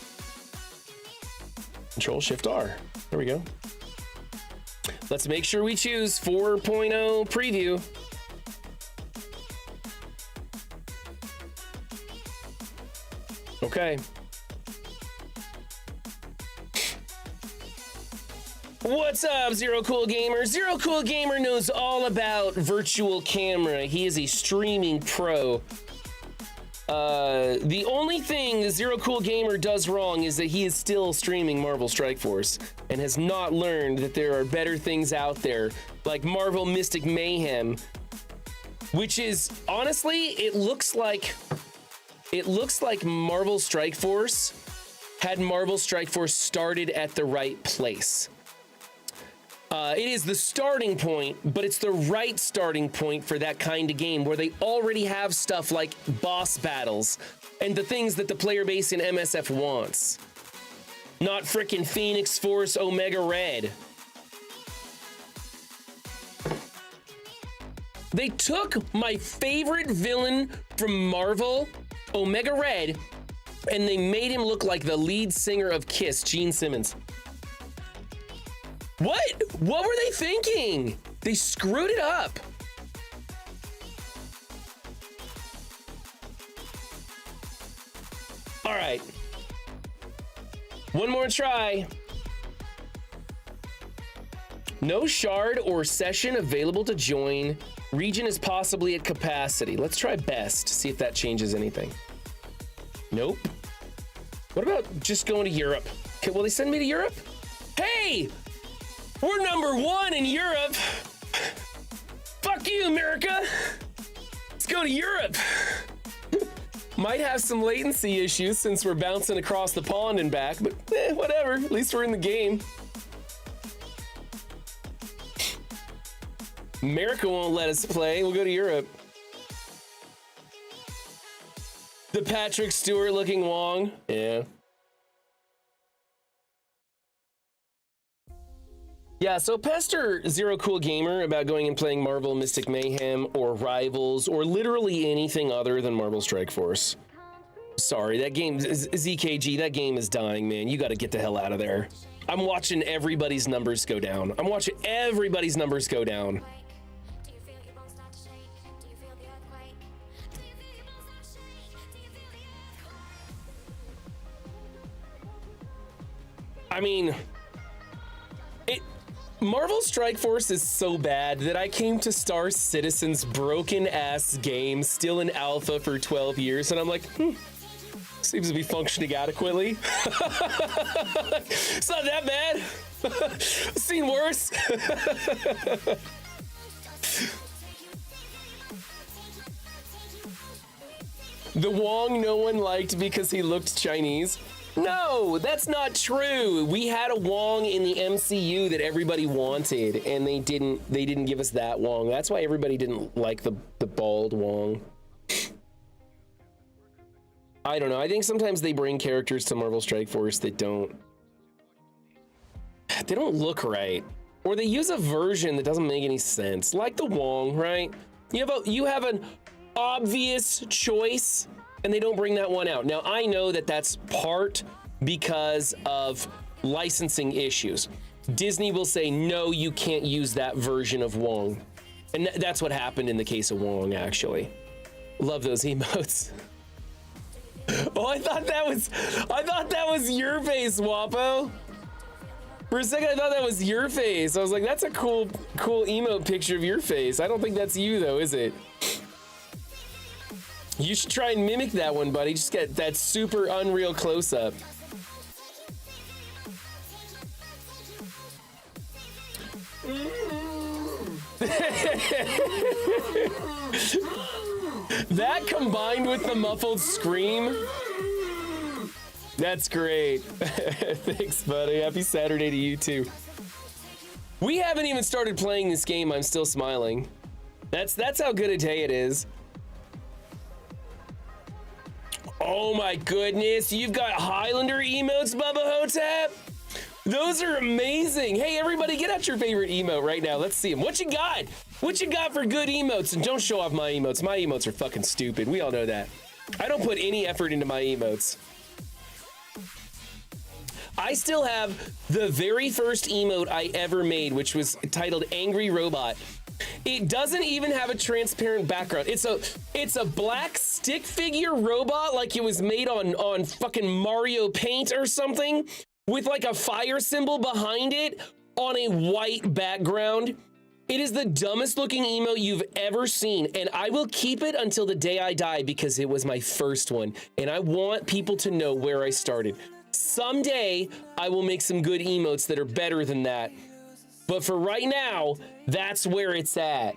Control Shift R, there we go. Let's make sure we choose 4.0 preview. Okay. What's up, Zero Cool Gamer? Zero Cool Gamer knows all about virtual camera. He is a streaming pro. The only thing the Zero Cool Gamer does wrong is that he is still streaming Marvel Strike Force and has not learned that there are better things out there, like Marvel Mystic Mayhem, which is, honestly, it looks like Marvel Strike Force had Marvel Strike Force started at the right place. It is the starting point, but it's the right starting point for that kind of game where they already have stuff like boss battles and the things that the player base in MSF wants. Not frickin' Phoenix Force Omega Red. They took my favorite villain from Marvel, Omega Red, and they made him look like the lead singer of Kiss, Gene Simmons. What? What were they thinking? They screwed it up. All right. One more try. No shard or session available to join. Region is possibly at capacity. Let's try best, see if that changes anything. Nope. What about just going to Europe? Okay, will they send me to Europe? Hey, we're #1 in Europe. Fuck you, America. Let's go to Europe. Might have some latency issues since we're bouncing across the pond and back, but whatever. At least we're in the game. America won't let us play. We'll go to Europe. The Patrick Stewart looking Wong. Yeah. Yeah, so pester Zero Cool Gamer about going and playing Marvel Mystic Mayhem or Rivals or literally anything other than Marvel Strike Force. Sorry, that game, ZKG, that game is dying, man. You got to get the hell out of there. I'm watching everybody's numbers go down. I'm watching everybody's numbers go down. I mean, Marvel Strike Force is so bad that I came to Star Citizen's broken ass game, still in alpha for 12 years, and I'm like, seems to be functioning adequately. It's not that bad. I've seen worse. The Wong no one liked because he looked Chinese. No, that's not true. We had a Wong in the MCU that everybody wanted, and they didn't give us that Wong. That's why everybody didn't like the bald Wong. I don't know. I think sometimes they bring characters to Marvel Strike Force that don't look right, or they use a version that doesn't make any sense, like the Wong, right? You have an obvious choice, and they don't bring that one out. Now, I know that that's part because of licensing issues. Disney will say, no, you can't use that version of Wong. And that's what happened in the case of Wong, actually. Love those emotes. Oh, I thought that was your face, Wapo. For a second, I thought that was your face. I was like, that's a cool emote picture of your face. I don't think that's you, though, is it? You should try and mimic that one, buddy. Just get that super unreal close-up. That combined with the muffled scream. That's great. Thanks, buddy. Happy Saturday to you, too. We haven't even started playing this game. I'm still smiling. That's how good a day it is. Oh my goodness, you've got Highlander emotes, Bubba Hotep? Those are amazing. Hey, everybody, get out your favorite emote right now. Let's see them. What you got? What you got for good emotes? And don't show off my emotes. My emotes are fucking stupid. We all know that. I don't put any effort into my emotes. I still have the very first emote I ever made, which was titled Angry Robot. It doesn't even have a transparent background. It's a black stick figure robot, like it was made on fucking Mario Paint or something, with like a fire symbol behind it on a white background. It is the dumbest looking emote you've ever seen, and I will keep it until the day I die because it was my first one, and I want people to know where I started. Someday, I will make some good emotes that are better than that. But for right now, that's where it's at.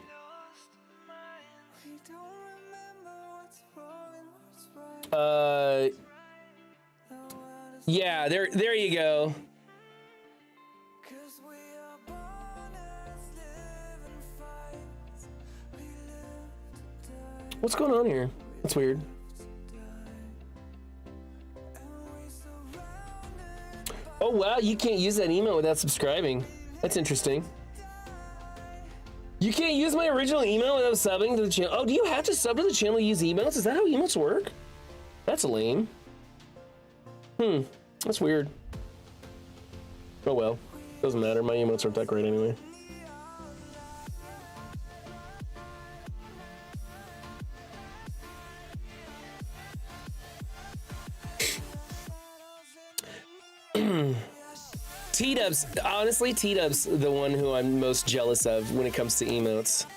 Yeah, there you go. What's going on here? That's weird. Oh wow, you can't use that email without subscribing. That's interesting. You can't use my original email without subbing to the channel. Oh, do you have to sub to the channel to use emails? Is that how emotes work? That's lame. That's weird. Oh well, doesn't matter. My emotes aren't that great anyway. T-Dub's, honestly, T-Dub's the one who I'm most jealous of when it comes to emotes.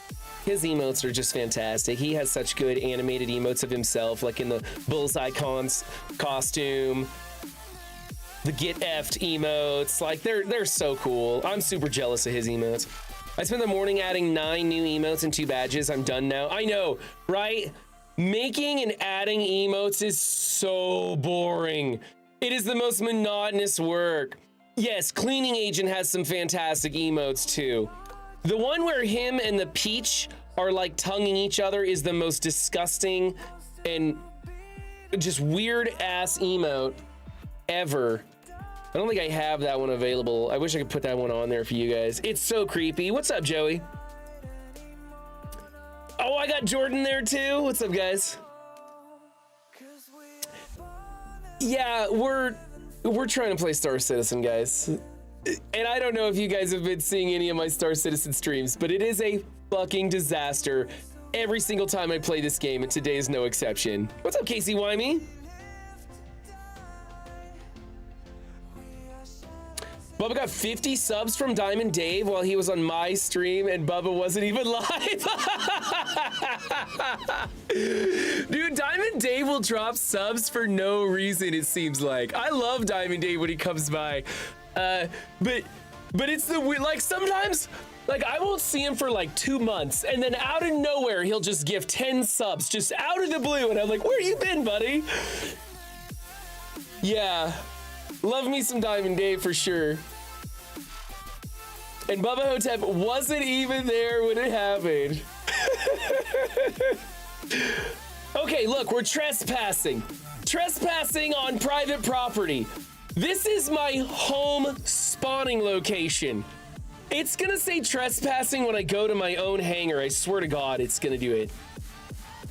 His emotes are just fantastic. He has such good animated emotes of himself, like in the Bullseye Cons costume, the Get Effed emotes. Like, they're so cool. I'm super jealous of his emotes. I spent the morning adding 9 new emotes and 2 badges. I'm done now. I know, right? Making and adding emotes is so boring. It is the most monotonous work. Yes, Cleaning Agent has some fantastic emotes too. The one where him and the Peach are like tonguing each other is the most disgusting and just weird ass emote ever. I don't think I have that one available. I wish I could put that one on there for you guys. It's so creepy. What's up, Joey? Oh, I got Jordan there too. What's up, guys? Yeah, we're trying to play Star Citizen, guys. And I don't know if you guys have been seeing any of my Star Citizen streams, but it is a fucking disaster every single time I play this game, and today is no exception. What's up, Casey Wymie? Bubba got 50 subs from Diamond Dave while he was on my stream, and Bubba wasn't even live. Dude, Diamond Dave will drop subs for no reason, it seems like. I love Diamond Dave when he comes by. But it's the weird, like sometimes, like I won't see him for like 2 months, and then out of nowhere, he'll just give 10 subs just out of the blue. And I'm like, where you been, buddy? Yeah. Love me some Diamond Dave for sure. And Bubba Hotep wasn't even there when it happened. Okay, look, we're trespassing. Trespassing on private property. This is my home spawning location. It's gonna say trespassing when I go to my own hangar. I swear to God, it's gonna do it.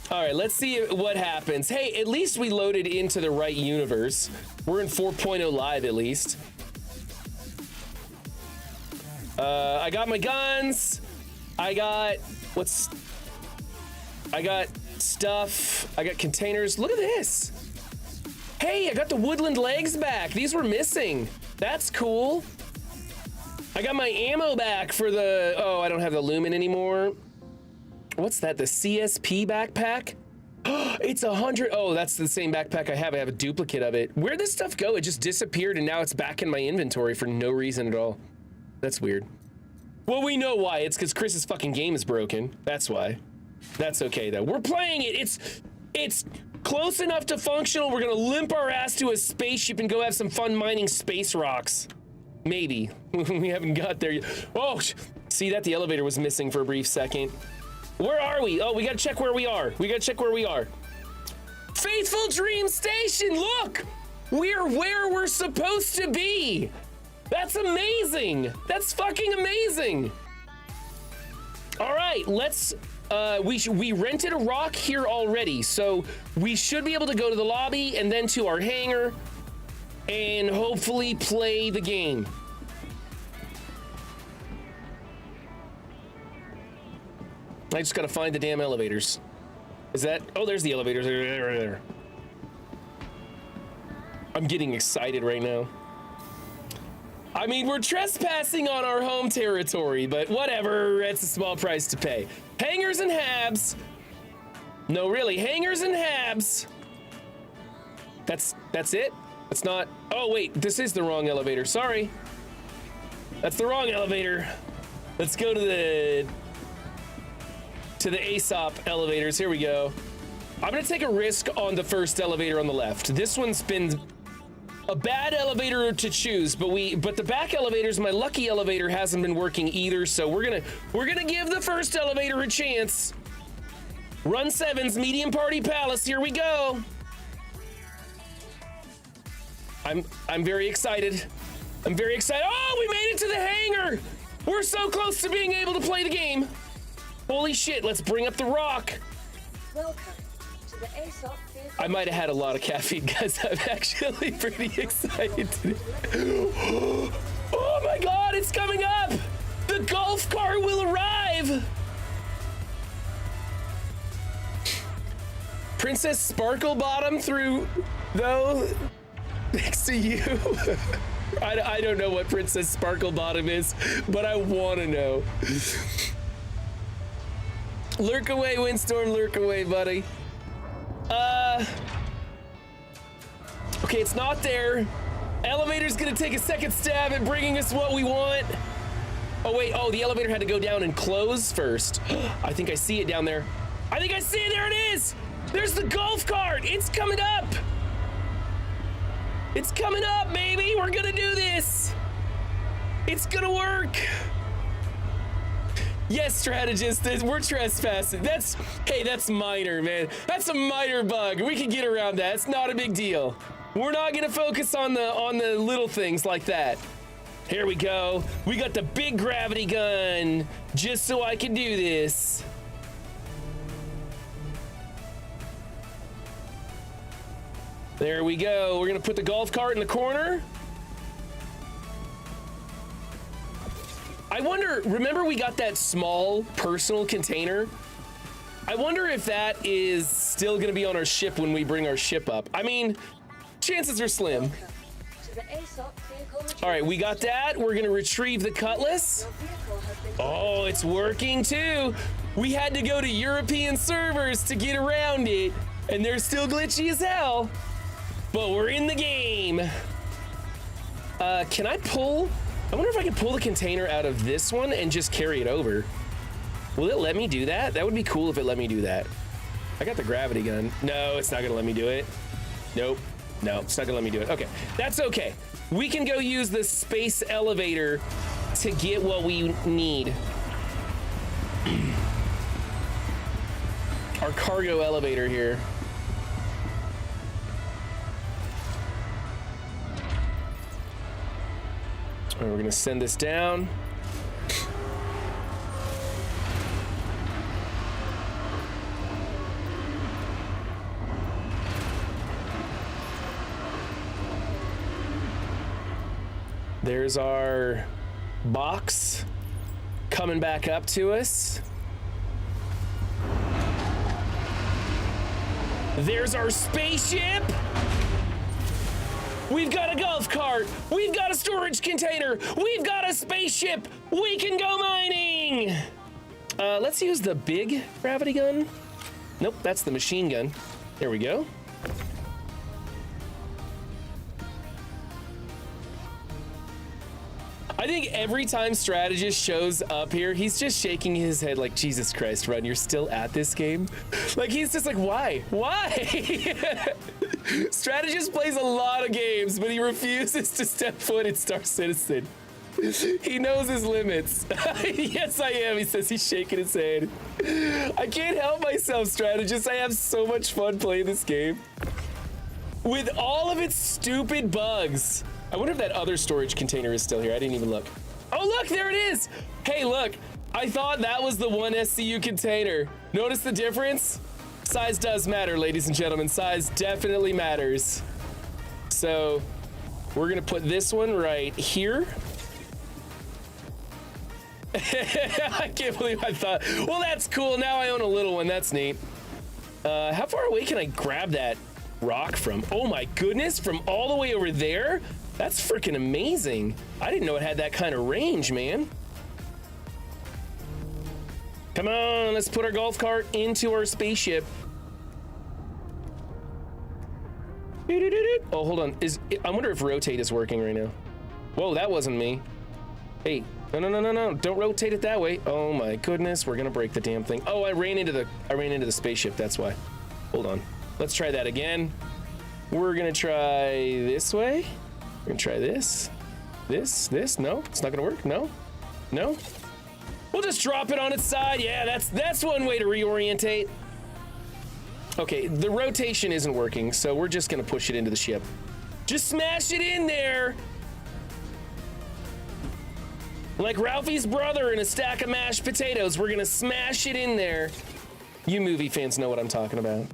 All right, let's see what happens. Hey, at least we loaded into the right universe. We're in 4.0 live at least. I got my guns. I got stuff. I got containers. Look at this. Hey, I got the woodland legs back. These were missing. That's cool. I got my ammo back for the, oh, I don't have the Lumen anymore. What's that? The CSP backpack? It's 100. Oh, that's the same backpack I have. I have a duplicate of it. Where'd this stuff go? It just disappeared and now it's back in my inventory for no reason at all. That's weird. Well, we know why. It's because Chris's fucking game is broken. That's why. That's okay though. We're playing it. It's close enough to functional. We're gonna limp our ass to a spaceship and go have some fun mining space rocks. Maybe. We haven't got there yet. Oh, see that? The elevator was missing for a brief second. Where are we? Oh, we gotta check where we are. We gotta check where we are. Faithful Dream Station, look! We're where we're supposed to be. That's amazing. That's fucking amazing. All right, let's, we rented a rock here already, so we should be able to go to the lobby and then to our hangar and hopefully play the game. I just gotta find the damn elevators. Is that, oh, there's the elevators, there. I'm getting excited right now. I mean, we're trespassing on our home territory, but whatever, it's a small price to pay. Hangars and habs. No, really, hangars and habs. That's it? That's not, oh wait, this is the wrong elevator, sorry. That's the wrong elevator. Let's go to the ASOP elevators, here we go. I'm gonna take a risk on the first elevator on the left. This one's been a bad elevator to choose, but the back elevators, my lucky elevator hasn't been working either, so we're gonna give the first elevator a chance. Run 7's Medium Party Palace, here we go. I'm very excited. I'm very excited. Oh, we made it to the hangar. We're so close to being able to play the game. Holy shit, let's bring up the rock. Welcome to the ASOP vehicle. I might have had a lot of caffeine, guys. I'm actually pretty excited today. Oh my God, it's coming up. The golf cart will arrive. Princess Sparkle Bottom through, though, next to you. I don't know what Princess Sparkle Bottom is, but I want to know. Lurk away, Windstorm, lurk away, buddy. Okay, it's not there. Elevator's gonna take a second stab at bringing us what we want. Oh wait, oh, the elevator had to go down and close first. I think I see it down there. I think I see it, there it is! There's the golf cart, it's coming up! It's coming up, baby, we're gonna do this! It's gonna work! Yes, strategist, we're trespassing. Hey, that's minor, man. That's a minor bug. We can get around that. It's not a big deal. We're not gonna focus on the little things like that. Here we go. We got the big gravity gun, just so I can do this. There we go. We're gonna put the golf cart in the corner. I wonder, remember we got that small personal container? I wonder if that is still gonna be on our ship when we bring our ship up. I mean, chances are slim. All right, we got that. We're gonna retrieve the cutlass. Oh, it's working too. We had to go to European servers to get around it, and they're still glitchy as hell, but we're in the game. Can I pull? I wonder if I can pull the container out of this one and just carry it over. Will it let me do that? That would be cool if it let me do that. I got the gravity gun. No, it's not gonna let me do it. Nope. No, it's not gonna let me do it. Okay, that's okay. We can go use the space elevator to get what we need. Our cargo elevator here. All right, we're gonna send this down. There's our box coming back up to us. There's our spaceship. We've got a golf cart. We've got a storage container. We've got a spaceship. We can go mining. Let's use the big gravity gun. Nope, that's the machine gun. There we go. I think every time Strategist shows up here, he's just shaking his head like, Jesus Christ, Run, you're still at this game? Like, he's just like, why? Why? Strategist plays a lot of games, but he refuses to step foot in Star Citizen. He knows his limits. Yes, I am, he says, he's shaking his head. I can't help myself, Strategist. I have so much fun playing this game. With all of its stupid bugs. I wonder if that other storage container is still here. I didn't even look. Oh, look, there it is. Hey, look, I thought that was the one SCU container. Notice the difference? Size does matter, ladies and gentlemen. Size definitely matters. So we're gonna put this one right here. I can't believe I thought, well, that's cool. Now I own a little one. That's neat. How far away can I grab that rock from? Oh my goodness, from all the way over there? That's freaking amazing. I didn't know it had that kind of range, man. Come on, let's put our golf cart into our spaceship. Oh, hold on. I wonder if rotate is working right now. Whoa, that wasn't me. Hey, no. Don't rotate it that way. Oh my goodness, we're gonna break the damn thing. Oh, I ran into the spaceship, that's why. Hold on. Let's try that again. We're gonna try this way. We're gonna try this. This. No, it's not gonna work. No. We'll just drop it on its side. Yeah, that's one way to reorientate. Okay, the rotation isn't working, so we're just gonna push it into the ship. Just smash it in there. Like Ralphie's brother in a stack of mashed potatoes. We're gonna smash it in there. You movie fans know what I'm talking about.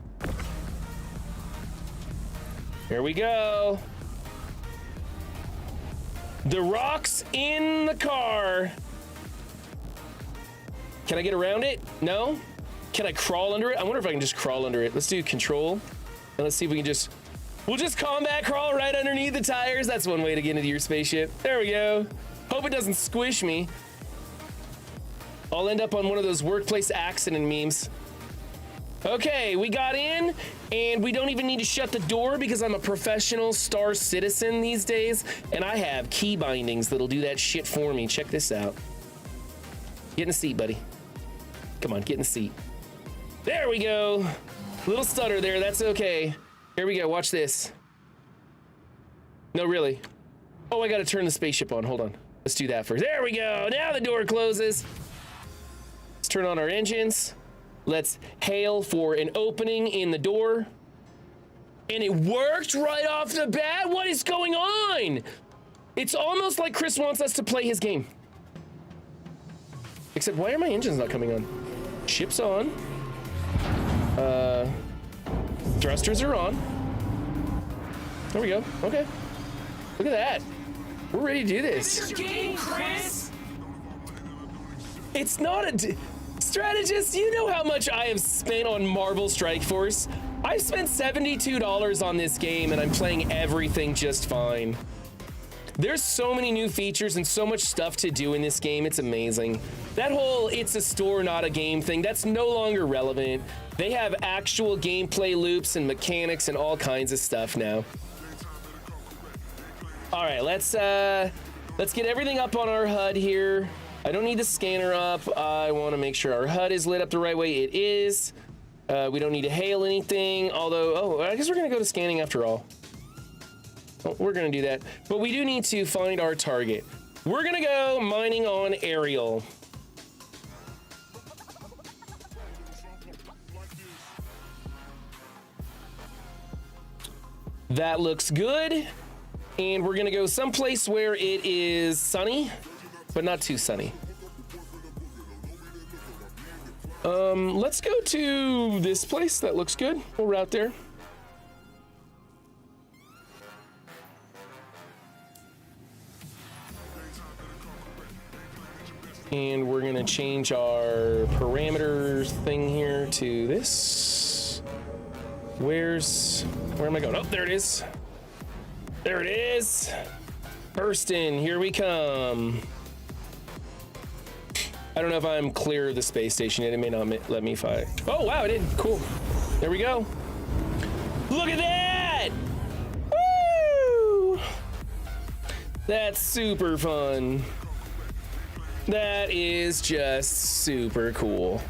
Here we go. The Rock's in the car. Can I get around it? No? Can I crawl under it? I wonder if I can just crawl under it. Let's do control. And let's see if we can just... We'll just combat crawl right underneath the tires. That's one way to get into your spaceship. There we go. Hope it doesn't squish me. I'll end up on one of those workplace accident memes. Okay, we got in, and we don't even need to shut the door because I'm a professional Star Citizen these days, and I have key bindings that'll do that shit for me. Check this out. Get in the seat, buddy. Come on, get in the seat. There we go. Little stutter there, that's okay. Here we go, watch this. No, really. Oh, I gotta turn the spaceship on, hold on. Let's do that first. There we go, now the door closes. Let's turn on our engines. Let's hail for an opening in the door. And it worked right off the bat? What is going on? It's almost like Chris wants us to play his game. Except, why are my engines not coming on? Ship's on. Thrusters are on. There we go, okay. Look at that. We're ready to do this. Game, Chris. It's not a... Strategist, you know how much I have spent on Marvel Strike Force? I've spent $72 on this game and I'm playing everything just fine. There's so many new features and so much stuff to do in this game, it's amazing. That whole it's a store, not a game thing, that's no longer relevant. They have actual gameplay loops and mechanics and all kinds of stuff now. All right, let's get everything up on our HUD here. I don't need the scanner up. I want to make sure our HUD is lit up the right way. It is. We don't need to hail anything, although, I guess we're going to go to scanning after all. Oh, we're going to do that. But we do need to find our target. We're going to go mining on Arial. That looks good. And we're going to go someplace where it is sunny, but not too sunny. Let's go to this place. That looks good. We'll route there. And we're gonna change our parameters thing here to this. Where am I going? Oh, there it is. There it is. Bursting, here we come. I don't know if I'm clear of the space station yet. It may not let me fly. Oh, wow, it did. Cool. There we go. Look at that! Woo! That's super fun. That is just super cool.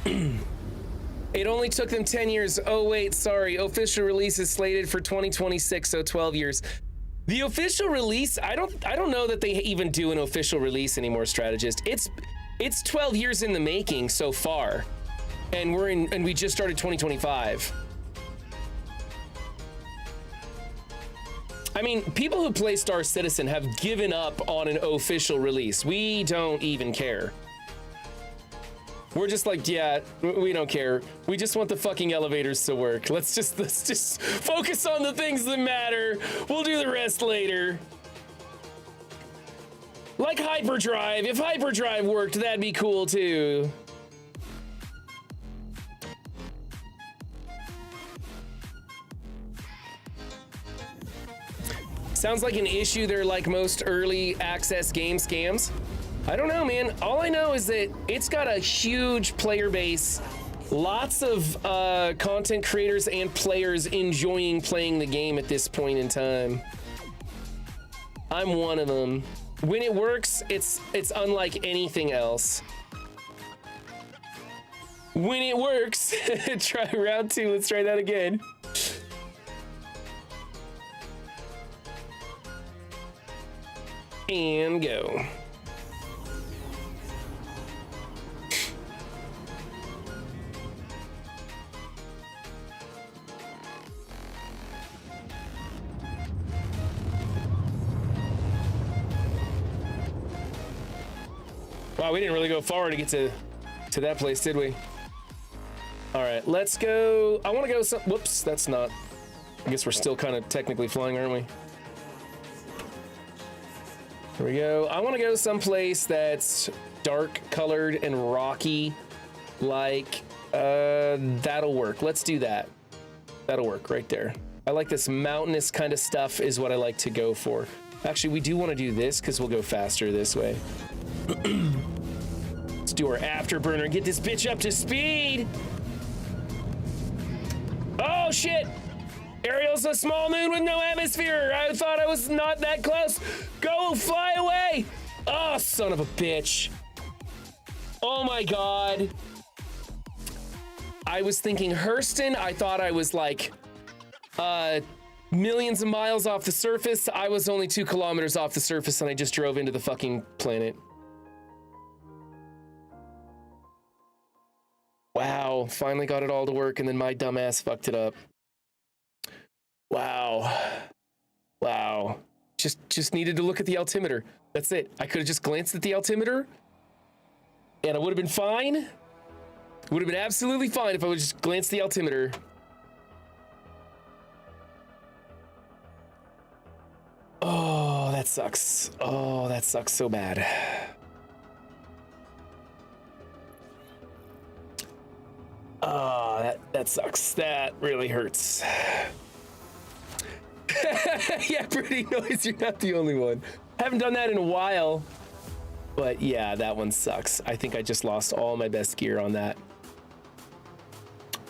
It only took them 10 years. Oh, wait, sorry. Official release is slated for 2026, so 12 years. The official release, I don't know that they even do an official release anymore, Strategist. It's 12 years in the making so far. And we just started 2025. I mean, people who play Star Citizen have given up on an official release. We don't even care. We're just like, yeah, we don't care. We just want the fucking elevators to work. Let's just focus on the things that matter. We'll do the rest later. Like hyperdrive. If hyperdrive worked, that'd be cool too. Sounds like an issue there, like most early access game scams. I don't know, man. All I know is that it's got a huge player base, lots of content creators and players enjoying playing the game at this point in time. I'm one of them. When it works, it's unlike anything else. When it works, try round 2. Let's try that again. And go. Wow, we didn't really go far to get to that place, did we? All right, let's go. I want to go some. Whoops, that's not. I guess we're still kind of technically flying, aren't we? Here we go. I want to go someplace that's dark colored and rocky, like that'll work. Let's do that. That'll work right there. I like this mountainous kind of stuff is what I like to go for. Actually, we do want to do this because we'll go faster this way. Let's do our afterburner and get this bitch up to speed. Oh shit! Ariel's a small moon with no atmosphere. I thought I was not that close. Go fly away! Oh, son of a bitch. Oh my god. I was thinking Hurston. I thought I was like millions of miles off the surface. I was only 2 kilometers off the surface and I just drove into the fucking planet. Wow, finally got it all to work and then my dumbass fucked it up. Wow. Wow. Just needed to look at the altimeter. That's it. I could have just glanced at the altimeter and I would have been fine. Would have been absolutely fine if I would just glance the altimeter. Oh, that sucks. Oh, that sucks so bad. Oh, that sucks. That really hurts. Yeah, pretty noise. You're not the only one. Haven't done that in a while. But yeah, that one sucks. I think I just lost all my best gear on that.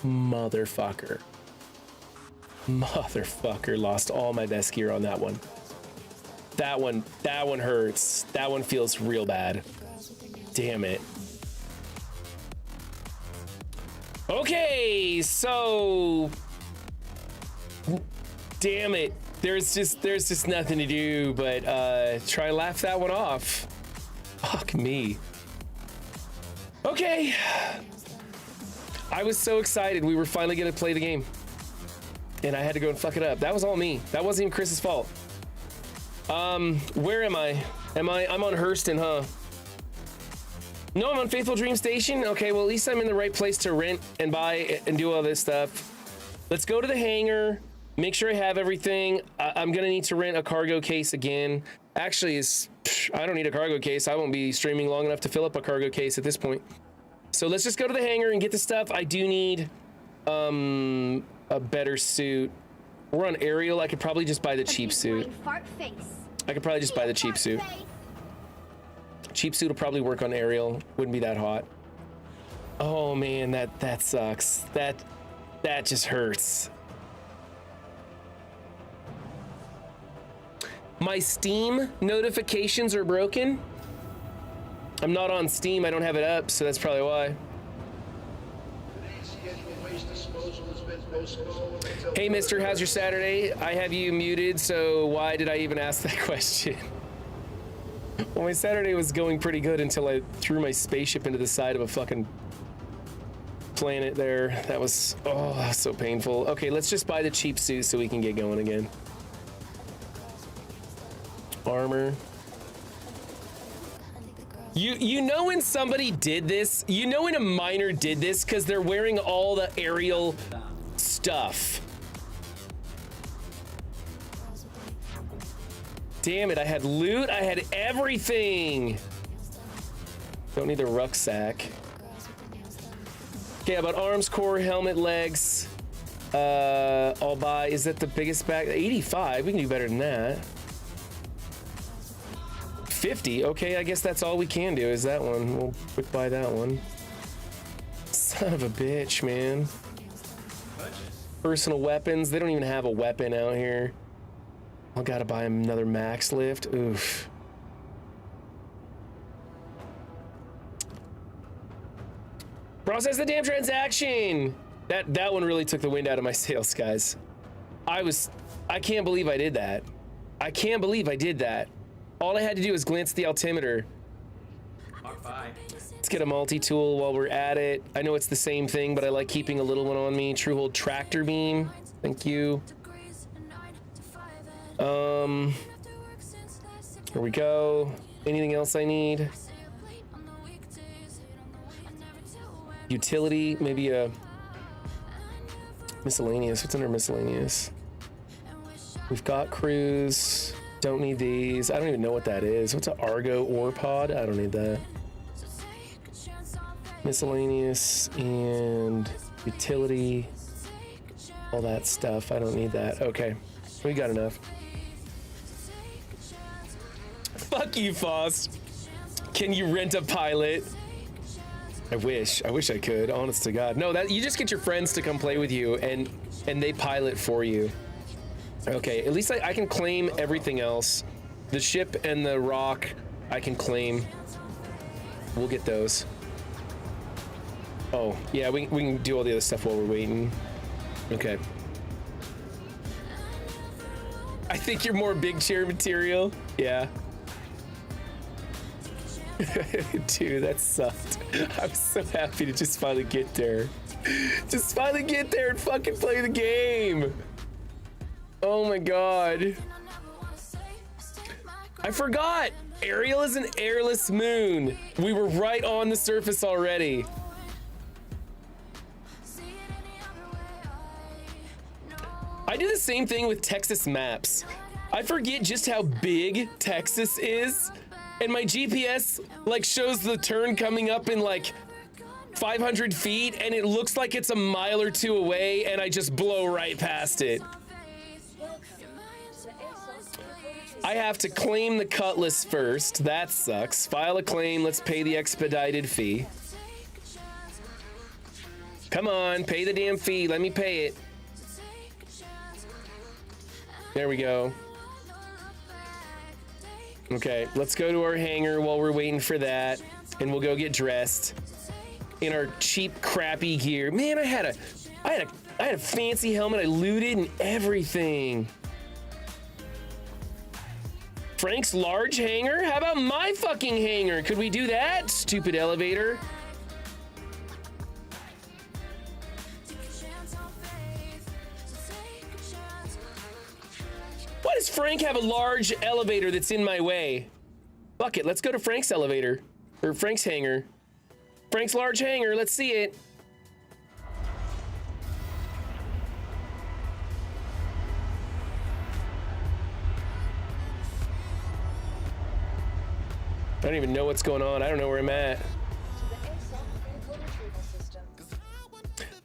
Motherfucker. Motherfucker, lost all my best gear on that one. That one hurts. That one feels real bad. Damn it. Okay, so damn it. There's just nothing to do but try to laugh that one off. Fuck me. Okay. I was so excited we were finally gonna play the game. And I had to go and fuck it up. That was all me. That wasn't even Chris's fault. Where am I? I'm on Hurston, huh? No, I'm on Faithful Dream Station. Okay, well, at least I'm in the right place to rent and buy and do all this stuff. Let's go to the hangar. Make sure I have everything. I'm gonna need to rent a cargo case again. Actually, I don't need a cargo case. I won't be streaming long enough to fill up a cargo case at this point. So let's just go to the hangar and get the stuff. I do need a better suit. We're on Arial. I could probably just buy the cheap suit. I could probably just buy the cheap suit. Cheap suit will probably work on Arial. Wouldn't be that hot. Oh man, that sucks. That just hurts. My Steam notifications are broken. I'm not on Steam. I don't have it up, so that's probably why. Hey, mister, how's your Saturday? I have you muted, so why did I even ask that question? Well, my Saturday was going pretty good until I threw my spaceship into the side of a fucking planet there. That was, oh, so painful. Okay, let's just buy the cheap suit so we can get going again. Armor. You know when somebody did this? You know when a miner did this? Because they're wearing all the Arial stuff. Damn it, I had loot, I had everything. Don't need a rucksack. Okay, about arms, core, helmet, legs. I'll buy, is that the biggest bag? 85, we can do better than that. 50, okay, I guess that's all we can do is that one. We'll quick buy that one. Son of a bitch, man. Personal weapons, they don't even have a weapon out here. I gotta buy him another max lift. Oof. Process the damn transaction. That one really took the wind out of my sails, guys. I can't believe I did that. I can't believe I did that. All I had to do was glance at the altimeter. Let's get a multi-tool while we're at it. I know it's the same thing, but I like keeping a little one on me. True Hold Tractor Beam. Thank you. Here we go. Anything else I need? Utility, maybe a miscellaneous. What's under miscellaneous? We've got cruise. Don't need these. I don't even know what that is. What's an Argo ore pod? I don't need that. Miscellaneous and utility. All that stuff. I don't need that. Okay. We got enough. Fuck you, Foss. Can you rent a pilot? I wish I could, honest to God. No, that you just get your friends to come play with you and they pilot for you. Okay, at least I can claim everything else. The ship and the rock, I can claim. We'll get those. Oh, yeah, we can do all the other stuff while we're waiting. Okay. I think you're more big chair material. Yeah. Dude, that sucked. I'm so happy to just finally get there. Just finally get there and fucking play the game. Oh my God. I forgot. Arial is an airless moon. We were right on the surface already. I do the same thing with Texas maps. I forget just how big Texas is. And my GPS like shows the turn coming up in like 500 feet and it looks like it's a mile or two away and I just blow right past it. I have to claim the Cutlass first. That sucks. File a claim. Let's pay the expedited fee. Come on, pay the damn fee. Let me pay it. There we go. Okay, let's go to our hangar while we're waiting for that, and we'll go get dressed in our cheap, crappy gear. Man, I had a fancy helmet. I looted and everything. Frank's large hangar? How about my fucking hangar? Could we do that? Stupid elevator. Why does Frank have a large elevator that's in my way? Fuck it, let's go to Frank's elevator. Or Frank's hangar. Frank's large hangar, let's see it. I don't even know what's going on. I don't know where I'm at.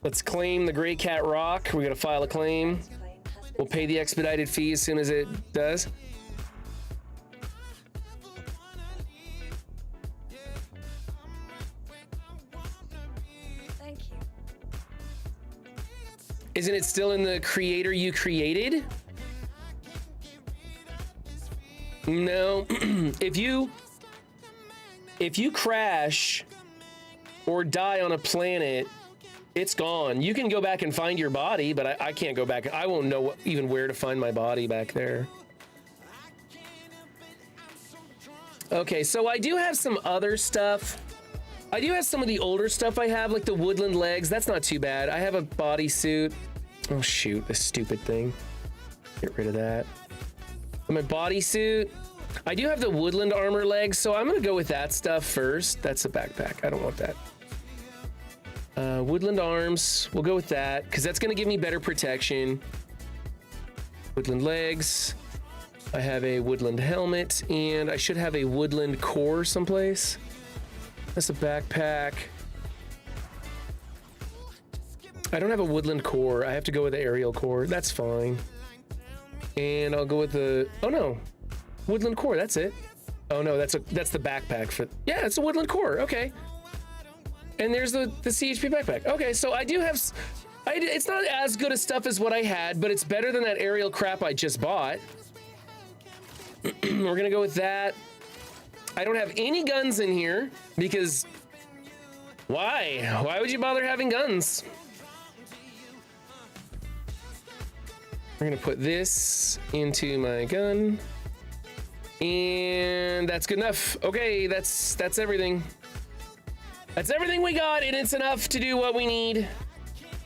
Let's claim the Gray Cat Rock. We're gonna file a claim. We'll pay the expedited fee as soon as it does. Thank you. Isn't it still in the creator you created? No. If you crash or die on a planet, it's gone. You can go back and find your body, but I can't go back. I won't know even where to find my body back there. Okay, so I do have some other stuff. I do have some of the older stuff I have, like the woodland legs. That's not too bad. I have a bodysuit. Oh shoot, this stupid thing. Get rid of that. My bodysuit. I do have the woodland armor legs, so I'm gonna go with that stuff first. That's a backpack. I don't want that. Woodland arms, we'll go with that because that's going to give me better protection. Woodland legs, I have a woodland helmet, and I should have a woodland core someplace. That's a backpack. I don't have a woodland core. I have to go with the aerial core. That's fine. And I'll go with the, oh no, woodland core, that's it. Oh no, that's the backpack for, yeah, it's a woodland core, okay. And there's the CHP backpack. Okay, so I do have, it's not as good a stuff as what I had, but it's better than that aerial crap I just bought. We're gonna go with that. I don't have any guns in here because why? Why would you bother having guns? We're gonna put this into my gun. And that's good enough. Okay, that's everything. That's everything we got, and it's enough to do what we need.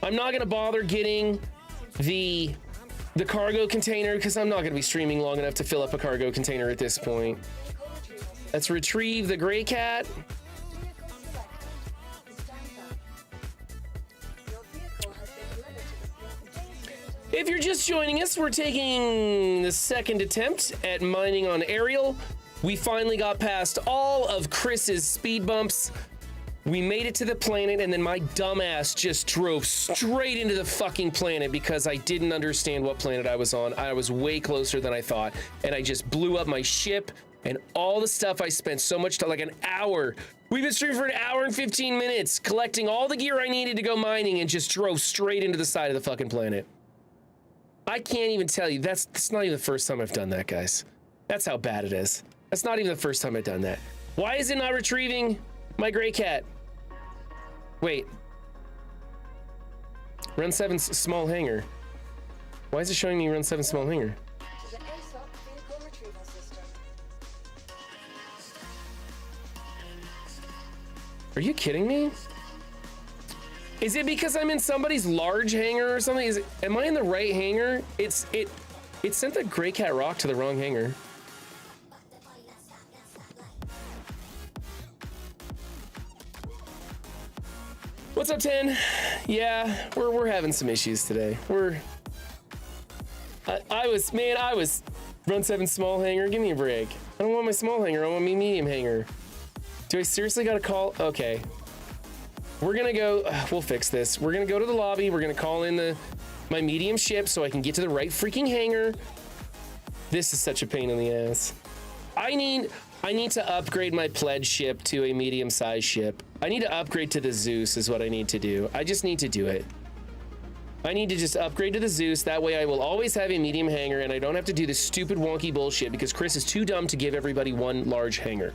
I'm not gonna bother getting the cargo container because I'm not gonna be streaming long enough to fill up a cargo container at this point. Let's retrieve the Gray Cat. If you're just joining us, we're taking the second attempt at mining on Arial. We finally got past all of Chris's speed bumps. We made it to the planet, and then my dumbass just drove straight into the fucking planet because I didn't understand what planet I was on. I was way closer than I thought, and I just blew up my ship and all the stuff I spent so much time, like an hour. We've been streaming for an hour and 15 minutes, collecting all the gear I needed to go mining, and just drove straight into the side of the fucking planet. I can't even tell you, that's not even the first time I've done that, guys. That's how bad it is. That's not even the first time I've done that. Why is it not retrieving my gray cat? Wait. Run 7's small hangar. Why is it showing me Run 7 small hangar? The ASOP vehicle retrieval system. Are you kidding me? Is it because I'm in somebody's large hangar or something? Am I in the right hangar? It sent the gray cat rock to the wrong hangar. What's up, 10? Yeah, we're having some issues today. I was Run 7 small hangar. Give me a break. I don't want my small hangar. I want my medium hangar. Do I seriously gotta call? Okay. We're gonna go, we'll fix this. We're gonna go to the lobby. We're gonna call in my medium ship so I can get to the right freaking hangar. This is such a pain in the ass. I need to upgrade my pledge ship to a medium-sized ship. I need to upgrade to the Zeus is what I need to do. I just need to do it. I need to just upgrade to the Zeus. That way I will always have a medium hangar and I don't have to do this stupid wonky bullshit because Chris is too dumb to give everybody one large hangar.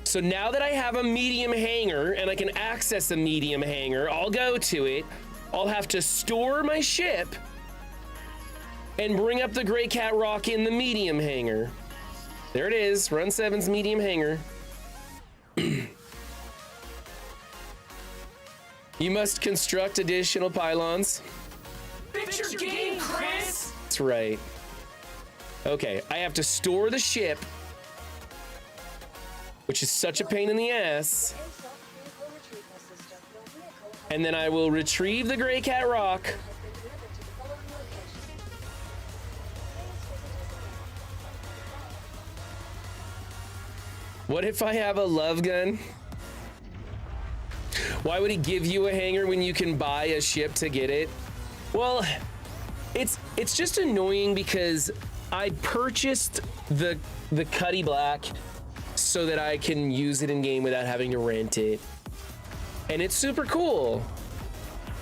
So now that I have a medium hangar and I can access a medium hangar, I'll go to it. I'll have to store my ship and bring up the gray cat rock in the medium hangar. There it is, Run 7's medium hangar. You must construct additional pylons. Fix your game, Chris! That's right. Okay, I have to store the ship, which is such a pain in the ass. And then I will retrieve the gray cat rock. What if I have a love gun? Why would he give you a hangar when you can buy a ship to get it? Well, it's just annoying because I purchased the Cuddy Black so that I can use it in game without having to rent it. And it's super cool.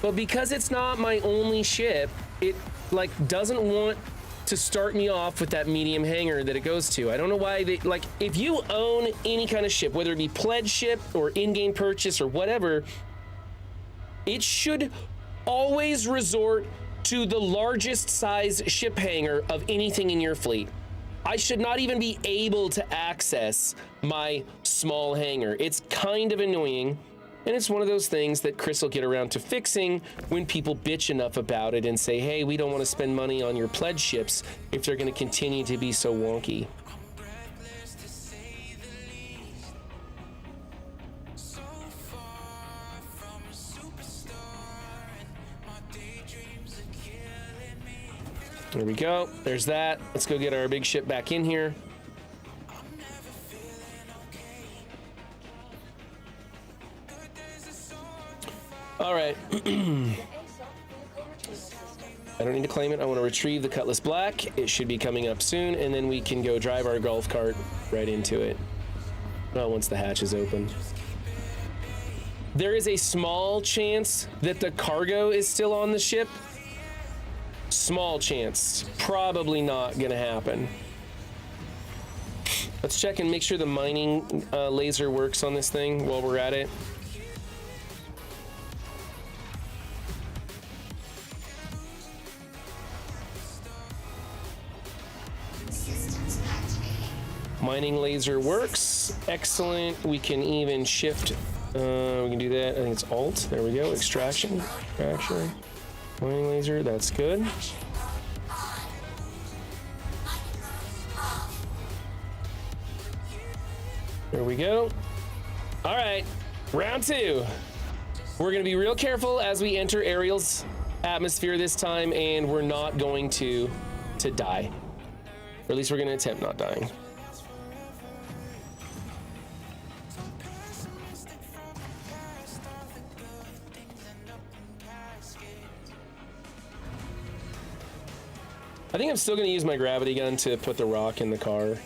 But because it's not my only ship, it like doesn't want to start me off with that medium hangar that it goes to. I don't know why they, like, if you own any kind of ship, whether it be pledge ship or in-game purchase or whatever, it should always resort to the largest size ship hangar of anything in your fleet. I should not even be able to access my small hangar. It's kind of annoying. And it's one of those things that Chris will get around to fixing when people bitch enough about it and say, hey, we don't want to spend money on your pledge ships if they're going to continue to be so wonky. There we go. There's that. Let's go get our big ship back in here. All right. I don't need to claim it. I want to retrieve the Cutlass Black. It should be coming up soon, and then we can go drive our golf cart right into it. Well, once the hatch is open. There is a small chance that the cargo is still on the ship. Small chance. Probably not going to happen. Let's check and make sure the mining laser works on this thing while we're at it. Mining laser works. Excellent. We can even shift. We can do that. I think it's Alt. There we go. Extraction. Extraction. Mining laser. That's good. There we go. All right. Round two. We're going to be real careful as we enter Arial's atmosphere this time, and we're not going to die. Or at least we're going to attempt not dying. I think I'm still going to use my gravity gun to put the rock in the car.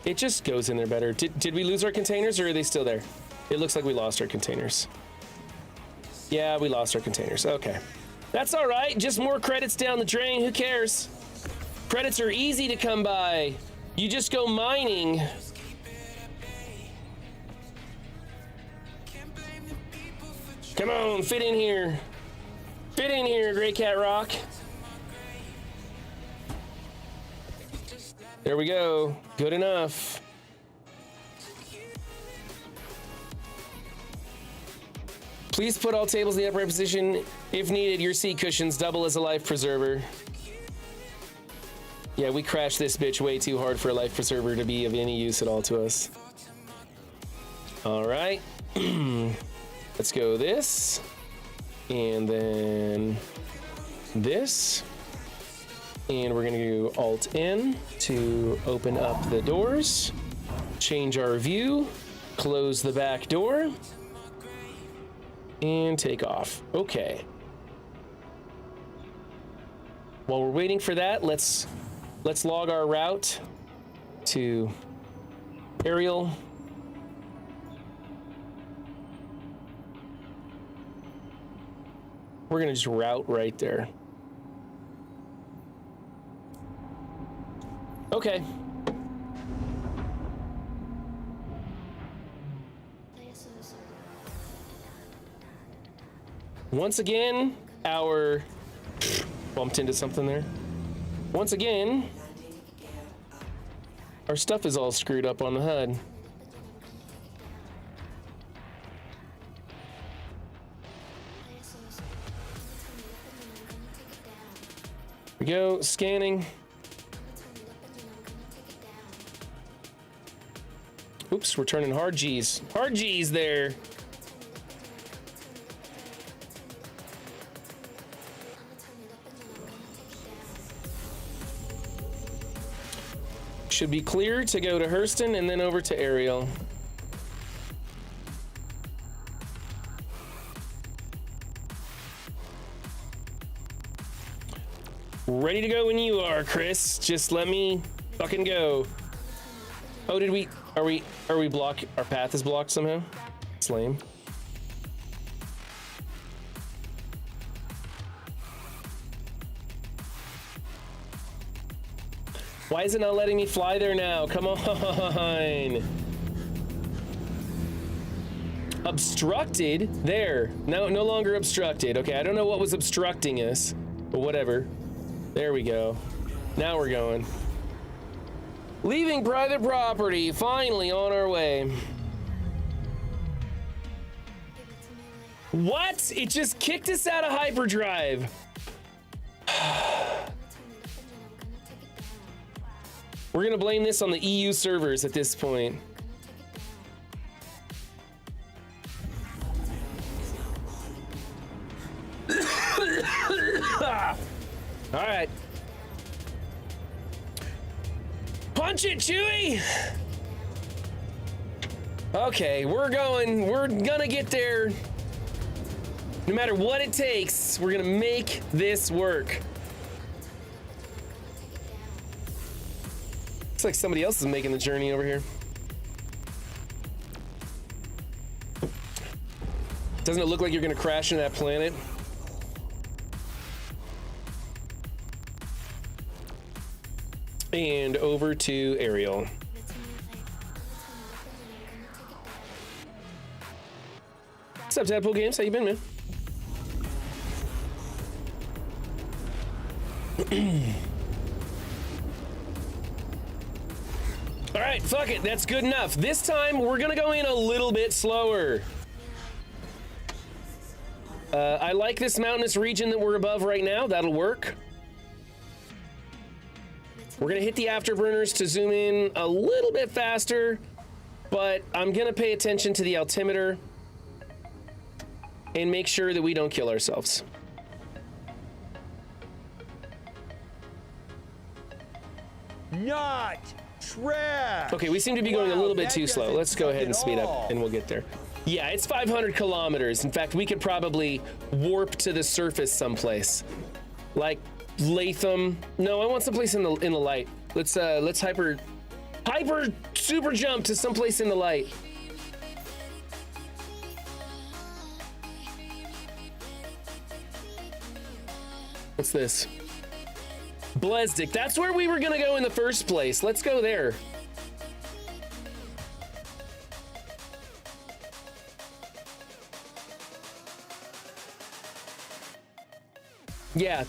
It just goes in there better. Did we lose our containers, or are they still there? It looks like we lost our containers. Yeah, we lost our containers. Okay. That's all right. Just more credits down the drain. Who cares? Credits are easy to come by. You just go mining. Come on, fit in here. Fit in here, Grey Cat Rock. There we go. Good enough. Please put all tables in the upright position. If needed, your seat cushions double as a life preserver. Yeah, we crashed this bitch way too hard for a life preserver to be of any use at all to us. All right. Let's go this. And then this. And we're gonna do Alt-N to open up the doors. Change our view. Close the back door. And take off. Okay. While we're waiting for that, let's log our route to Arial. We're gonna just route right there. Okay. Once again, our bumped into something there. Once again, our stuff is all screwed up on the HUD. Here we go, scanning. Oops, we're turning hard G's. Hard G's there. Should be clear to go to Hurston and then over to Arial. Ready to go when you are, Chris. Just let me fucking go. Oh, are we blocked? Our path is blocked somehow? It's lame. Why is it not letting me fly there now? Come on. Obstructed? There. No longer obstructed. Okay, I don't know what was obstructing us, but whatever. There we go. Now we're going. Leaving private property. Finally on our way. What? It just kicked us out of hyperdrive. We're gonna blame this on the EU servers at this point. All right. Punch it, Chewie! Okay, we're gonna get there. No matter what it takes, we're gonna make this work. Looks like somebody else is making the journey over here. Doesn't it look like you're gonna crash into that planet? And over to Arial. What's up, Deadpool Games? How you been, man? All right, fuck it. That's good enough. This time, we're gonna go in a little bit slower. I like this mountainous region that we're above right now. That'll work. We're gonna hit the afterburners to zoom in a little bit faster, but I'm gonna pay attention to the altimeter and make sure that we don't kill ourselves. not trash. Okay, we seem to be going a Wow, little bit that too slow. doesn't Let's go ahead and suck speed at up all. and we'll get there. Yeah, it's 500 kilometers. In fact, we could probably warp to the surface someplace. Like Latham. No, I want someplace in the light. Let's hyper super jump to someplace in the light. What's this? Blesdik. That's where we were gonna go in the first place. Let's go there. Yeah,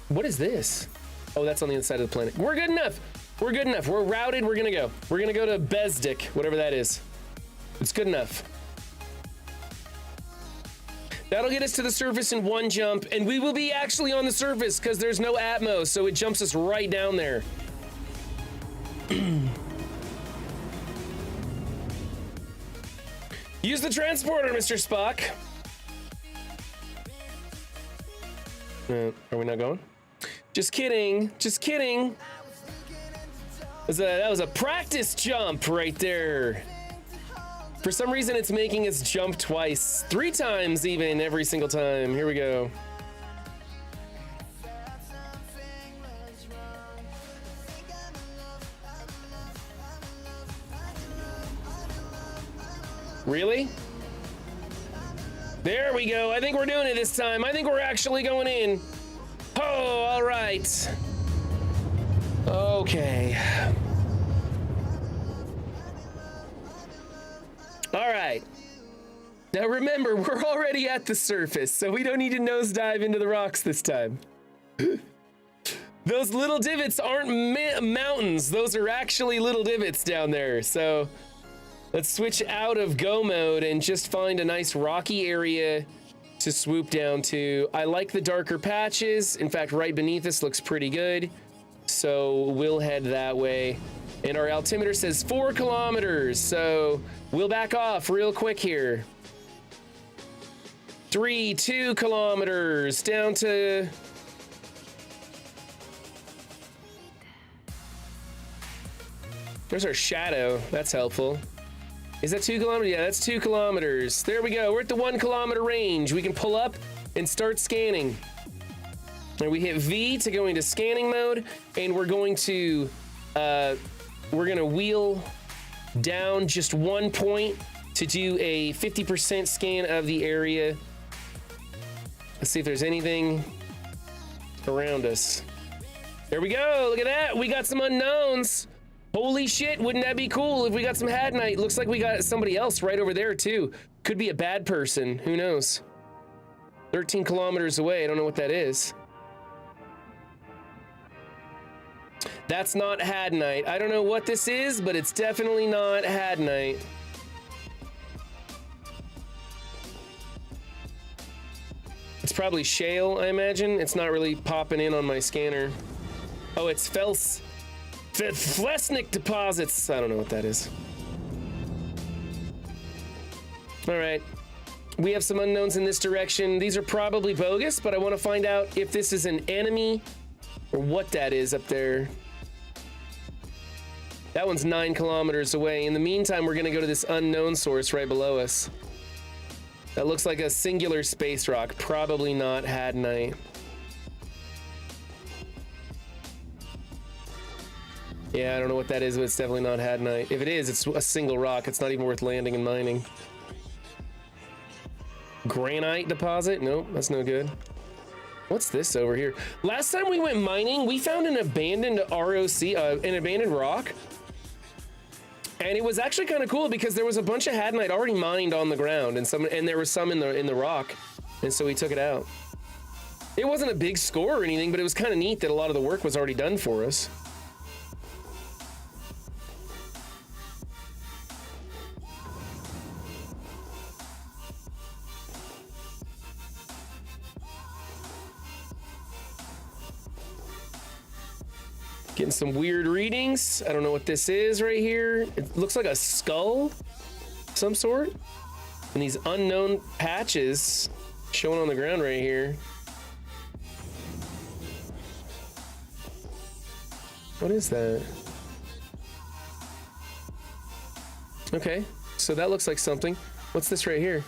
what is this? Oh, that's on the inside of the planet. We're good enough. We're good enough. We're routed. We're gonna go. We're gonna go to Bezdik, whatever that is. It's good enough. That'll get us to the surface in one jump, and we will be actually on the surface because there's no Atmos, so it jumps us right down there. Use the transporter, Mr. Spock. Are we not going? Just kidding. Just kidding. That was a practice jump right there. For some reason, it's making us jump twice. 3 times even, every single time. Here we go. Really? There we go. I think we're doing it this time. I think we're actually going in. Oh, all right. Okay. All right. Now remember, we're already at the surface, so we don't need to nosedive into the rocks this time. Those little divots aren't mountains. Those are actually little divots down there. So let's switch out of go mode and just find a nice rocky area to swoop down to. I like the darker patches. In fact, right beneath us looks pretty good. So we'll head that way. And our altimeter says 4 kilometers. So we'll back off real quick here. 2 kilometers down to. There's our shadow. That's helpful. Is that 2 kilometers? Yeah, that's 2 kilometers. There we go. We're at the 1 kilometer range. We can pull up and start scanning. And we hit V to go into scanning mode, and we're going to wheel down just 1 point to do a 50% scan of the area. Let's see if there's anything around us. There we go. Look at that. We got some unknowns. Holy shit, wouldn't that be cool if we got some Hadnite? Looks like we got somebody else right over there too. Could be a bad person, who knows? 13 kilometers away, I don't know what that is. That's not Hadnite. I don't know what this is, but it's definitely not Hadnite. It's probably shale, I imagine. It's not really popping in on my scanner. Oh, it's Flesnik deposits. I don't know what that is. All right. We have some unknowns in this direction. These are probably bogus, but I want to find out if this is an enemy or what that is up there. That one's 9 kilometers away. In the meantime, we're going to go to this unknown source right below us. That looks like a singular space rock. Probably not Hadnite. Yeah, I don't know what that is, but it's definitely not Hadnite. If it is, it's a single rock. It's not even worth landing and mining. Granite deposit? Nope, that's no good. What's this over here? Last time we went mining, we found an abandoned ROC, an abandoned rock. And it was actually kind of cool because there was a bunch of Hadnite already mined on the ground, and there was some in the rock, and so we took it out. It wasn't a big score or anything, but it was kind of neat that a lot of the work was already done for us. Getting some weird readings. I don't know what this is right here. It looks like a skull of some sort. And these unknown patches showing on the ground right here. What is that? Okay, so that looks like something. What's this right here?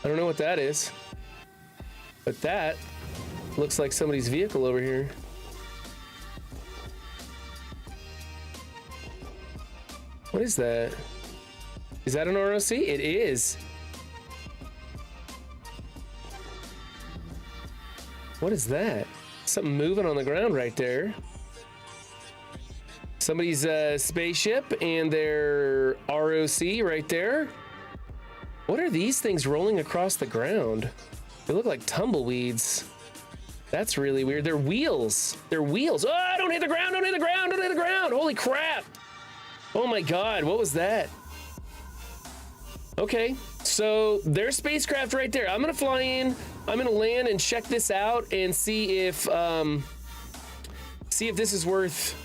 I don't know what that is, but that looks like somebody's vehicle over here. What is that? Is that an ROC? It is. What is that? Something moving on the ground right there. Somebody's spaceship and their ROC right there. What are these things rolling across the ground? They look like tumbleweeds. That's really weird. They're wheels. They're wheels. Oh, don't hit the ground, don't hit the ground, don't hit the ground. Holy crap. Oh my God, what was that? Okay, so there's spacecraft right there. I'm gonna fly in, I'm gonna land and check this out and see if this is worth,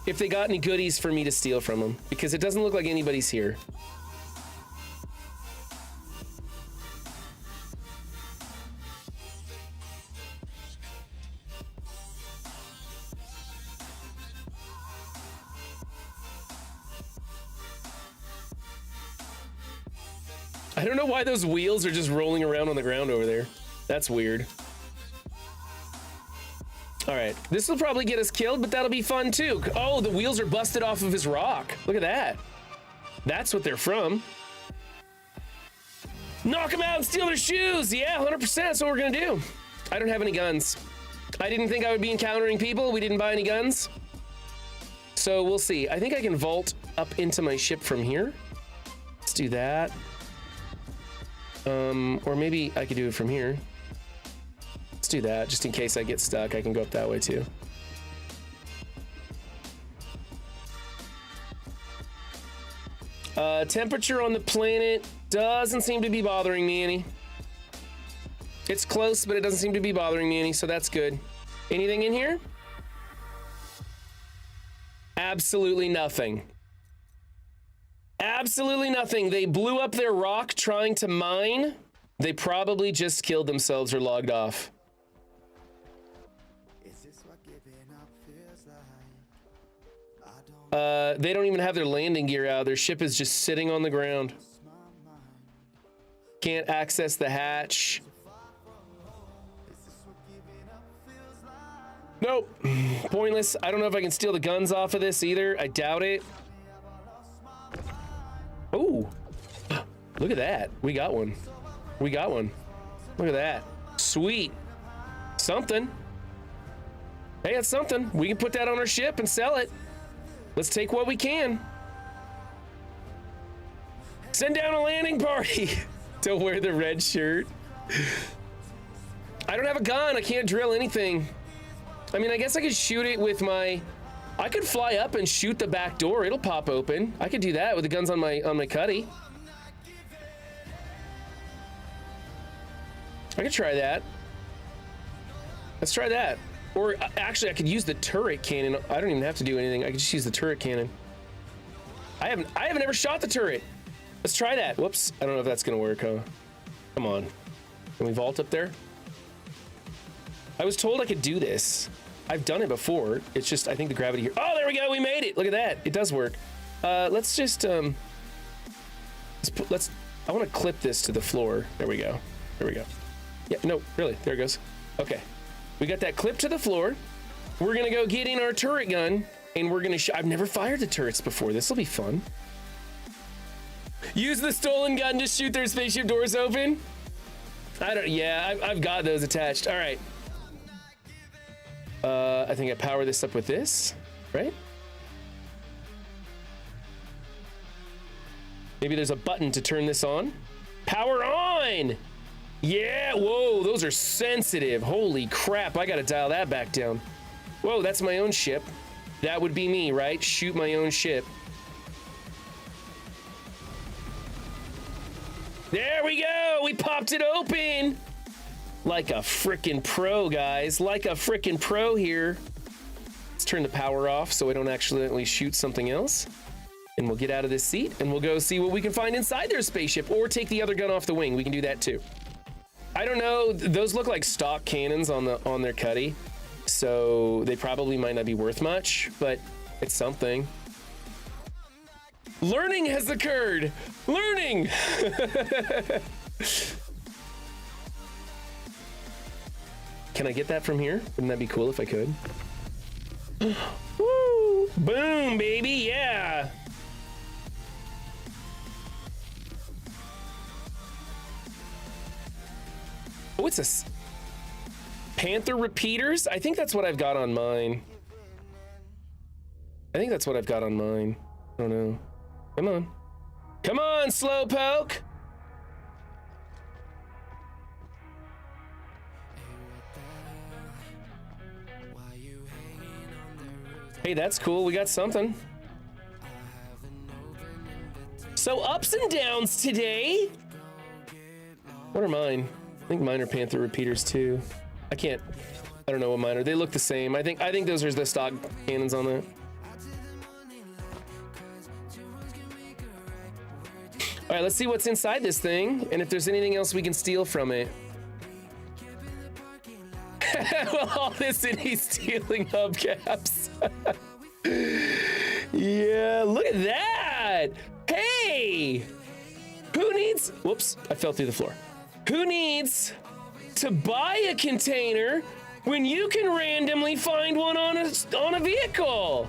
if they got any goodies for me to steal from them, because it doesn't look like anybody's here. I don't know why those wheels are just rolling around on the ground over there. That's weird. All right, this will probably get us killed, but that'll be fun too. Oh, the wheels are busted off of his rock. Look at that. That's what they're from. Knock them out and steal their shoes. Yeah, 100%, that's what we're gonna do. I don't have any guns. I didn't think I would be encountering people. We didn't buy any guns. So we'll see. I think I can vault up into my ship from here. Let's do that. Or maybe I could do it from here. Let's do that, just in case I get stuck. I can go up that way too. Temperature on the planet doesn't seem to be bothering me any. It's close, but it doesn't seem to be bothering me any, so that's good. Anything in here? Absolutely nothing. Absolutely nothing. They blew up their rock trying to mine. They probably just killed themselves or logged off. They don't even have their landing gear out. Their ship is just sitting on the ground. Can't access the hatch. Nope. Pointless. I don't know if I can steal the guns off of this either. I doubt it. Oh, look at that. We got one. We got one. Look at that. Sweet. Something. Hey, that's something. We can put that on our ship and sell it. Let's take what we can. Send down a landing party. Don't wear the red shirt. I don't have a gun. I can't drill anything. I mean, I guess I could shoot it with my... I could fly up and shoot the back door. It'll pop open. I could do that with the guns on my cuddy. I could try that. Let's try that. Or actually, I could use the turret cannon. I don't even have to do anything. I could just use the turret cannon. I haven't ever shot the turret. Let's try that. Whoops. I don't know if that's gonna work, huh? Come on. Can we vault up there? I was told I could do this. I've done it before. It's just, I think the gravity here. Oh, there we go. We made it. Look at that. It does work. Let's just, I want to clip this to the floor. There we go. There we go. Yeah, no, really. There it goes. Okay. We got that clip to the floor. We're going to go get in our turret gun and we're going to, I've never fired the turrets before. This will be fun. Use the stolen gun to shoot their spaceship doors open. I've got those attached. All right. I think I power this up with this, right? Maybe there's a button to turn this on. Power on! Yeah, whoa, those are sensitive. Holy crap, I gotta dial that back down. Whoa, that's my own ship. That would be me, right? Shoot my own ship. There we go, we popped it open. Like a frickin' pro, guys. Like a frickin' pro here. Let's turn the power off so I don't accidentally shoot something else. And we'll get out of this seat and we'll go see what we can find inside their spaceship or take the other gun off the wing. We can do that too. I don't know. Those look like stock cannons on their cuddy. So they probably might not be worth much, but it's something. Learning has occurred. Learning. Can I get that from here? Wouldn't that be cool if I could? Woo! Boom, baby, yeah. Oh, it's a Panther repeaters? I think that's what I've got on mine. I think that's what I've got on mine. I don't know. Come on. Come on, Slowpoke! Hey, that's cool. We got something. So ups and downs today. What are mine? I think mine are Panther repeaters too. I don't know what mine are. They look the same. I think those are the stock cannons on that. All right, let's see what's inside this thing and if there's anything else we can steal from it. Well, all this and he's stealing hubcaps. Yeah, look at that. Hey, who needs, whoops, I fell through the floor. Who needs to buy a container when you can randomly find one on a vehicle?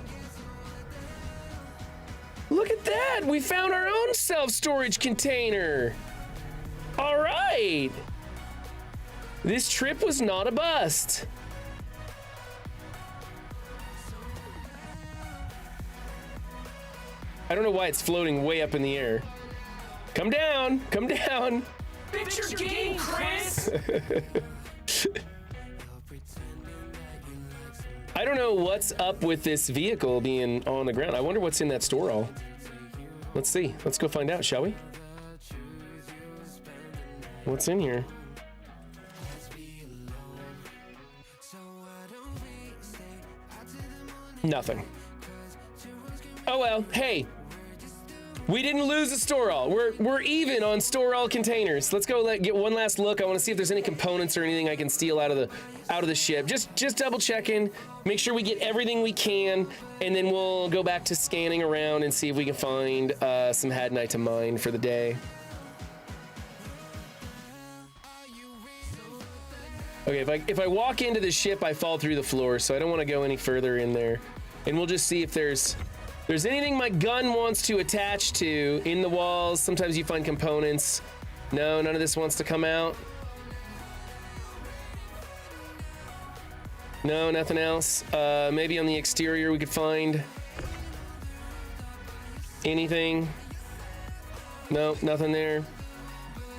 Look at that, we found our own self-storage container. All right. This trip was not a bust. I don't know why it's floating way up in the air. Come down, come down. Fix your game, Chris! I don't know what's up with this vehicle being on the ground. I wonder what's in that store all. Let's see, let's go find out, shall we? What's in here? Nothing. Oh well, hey. We didn't lose a store all. We're even on store all containers. Let's go get one last look. I want to see if there's any components or anything I can steal out of the ship. Just double checking, make sure we get everything we can, and then we'll go back to scanning around and see if we can find some Hadnite to mine for the day. Okay, if I walk into the ship, I fall through the floor, so I don't want to go any further in there. And we'll just see if there's anything my gun wants to attach to in the walls. Sometimes you find components. No, none of this wants to come out. No, nothing else. Maybe on the exterior we could find anything. No, nothing there.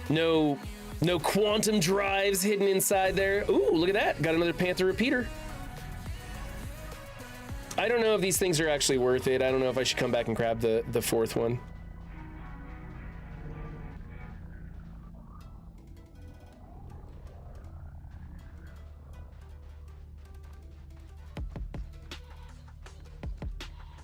No quantum drives hidden inside there. Ooh, look at that. Got another Panther repeater. I don't know if these things are actually worth it. I don't know if I should come back and grab the fourth one.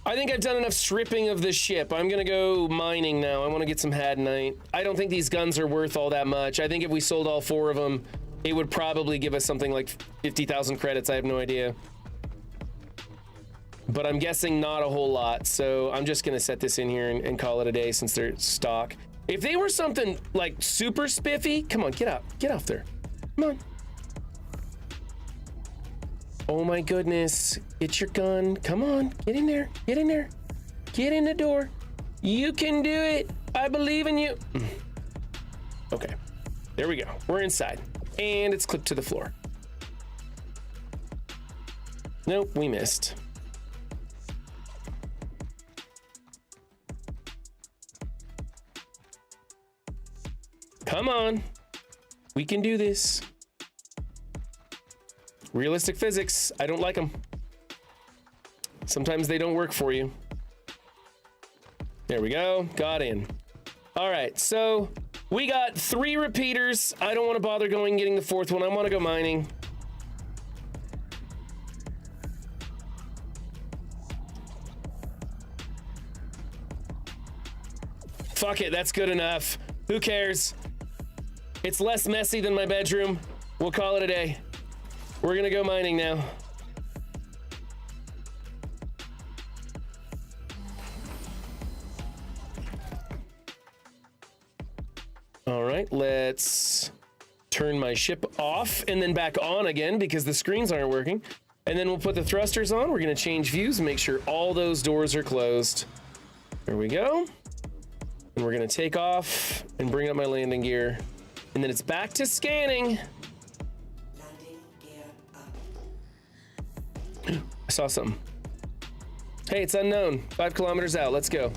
I think I've done enough stripping of the ship. I'm gonna go mining now. I want to get some Hadnite. I don't think these guns are worth all that much. I think if we sold all 4 of them, it would probably give us something like 50,000 credits. I have no idea. But I'm guessing not a whole lot. So I'm just gonna set this in here and call it a day since they're stock. If they were something like super spiffy, come on, get off there. Come on. Oh my goodness, get your gun. Come on, get in there, get in there. Get in the door. You can do it. I believe in you. Okay, there we go. We're inside and it's clipped to the floor. Nope, we missed. Come on, we can do this. Realistic physics, I don't like them. Sometimes they don't work for you. There we go, got in. All right, so we got 3 repeaters. I don't want to bother going and getting the 4th one. I want to go mining. Fuck it, that's good enough. Who cares? It's less messy than my bedroom. We'll call it a day. We're gonna go mining now. All right, let's turn my ship off and then back on again because the screens aren't working. And then we'll put the thrusters on. We're gonna change views and make sure all those doors are closed. There we go. And we're gonna take off and bring up my landing gear. And then it's back to scanning. Landing gear up. I saw something. Hey, it's unknown. 5 kilometers out, let's go.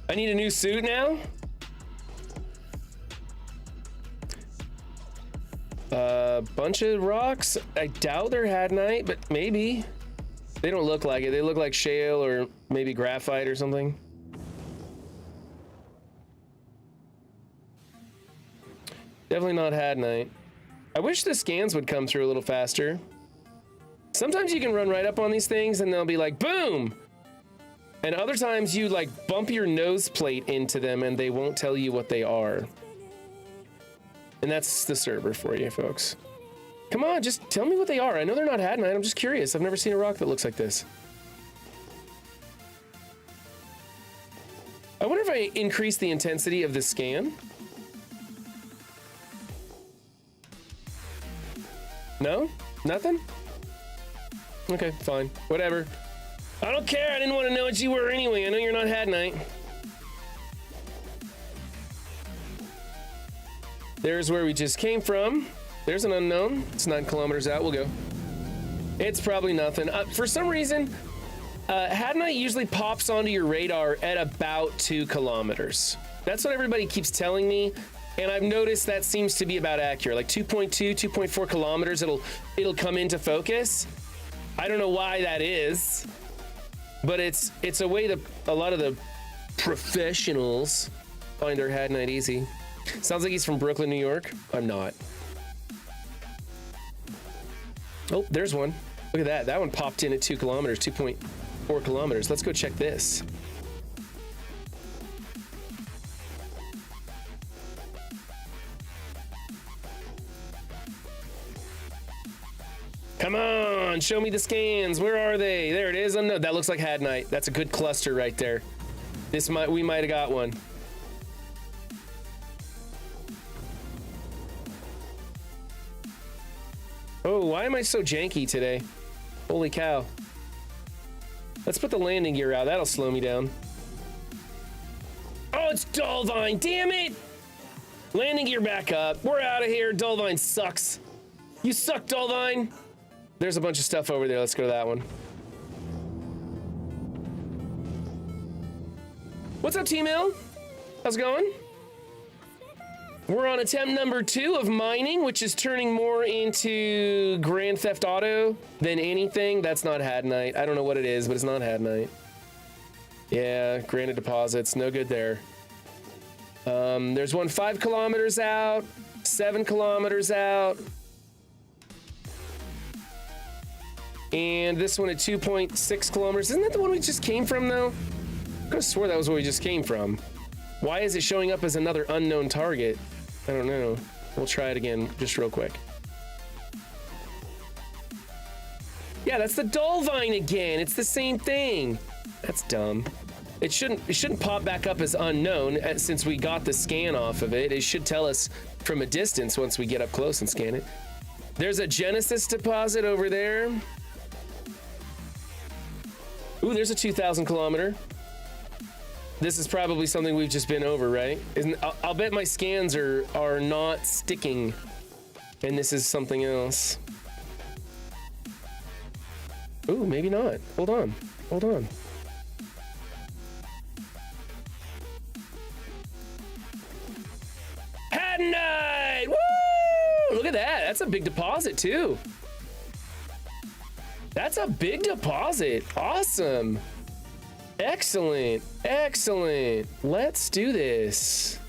I need a new suit now? Bunch of rocks. I doubt they're hadnite, but maybe. They don't look like it. They look like shale or maybe graphite or something. Definitely not hadnite. I wish the scans would come through a little faster. Sometimes you can run right up on these things and they'll be like, boom! And other times you like bump your nose plate into them and they won't tell you what they are. And that's the server for you, folks. Come on, just tell me what they are. I know they're not hadnite. I'm just curious. I've never seen a rock that looks like this. I wonder if I increase the intensity of the scan. No? Nothing? Okay, fine. Whatever. I don't care. I didn't want to know what you were anyway. I know you're not hadnite. There's where we just came from. There's an unknown. It's 9 kilometers out. We'll go. It's probably nothing. For some reason, hadnite usually pops onto your radar at about 2 kilometers. That's what everybody keeps telling me. And I've noticed that seems to be about accurate. Like 2.2, 2.4 kilometers, it'll come into focus. I don't know why that is, but it's a way that a lot of the professionals find their hadnite easy. Sounds like he's from Brooklyn, New York. I'm not. Oh, there's one. Look at that. That one popped in at 2 kilometers, 2.4 kilometers. Let's go check this. Come on, show me the scans. Where are they? There it is. Unknown. That looks like hadnite. That's a good cluster right there. We might have got one. Oh, why am I so janky today? Holy cow. Let's put the landing gear out. That'll slow me down. Oh, it's Dullvine. Damn it. Landing gear back up. We're out of here. Dullvine sucks. You suck, Dullvine. There's a bunch of stuff over there. Let's go to that one. What's up, T-Mill? How's it going? We're on attempt number 2 of mining, which is turning more into Grand Theft Auto than anything. That's not hadnite. I don't know what it is, but it's not hadnite. Yeah, granite deposits. No good there. There's one 5 kilometers out, 7 kilometers out. And this one at 2.6 kilometers. Isn't that the one we just came from, though? I could have swore that was where we just came from. Why is it showing up as another unknown target? I don't know. We'll try it again, just real quick. Yeah, that's the Dullvine again. It's the same thing. That's dumb. It shouldn't pop back up as unknown since we got the scan off of it. It should tell us from a distance once we get up close and scan it. There's a Genesis deposit over there. Ooh, there's a 2,000 kilometer. This is probably something we've just been over, right? I'll bet my scans are not sticking, and this is something else. Ooh, maybe not. Hold on. Hold on. Hadnite! Woo! Look at that. That's a big deposit, too. That's a big deposit. Awesome. Excellent. Excellent. Let's do this.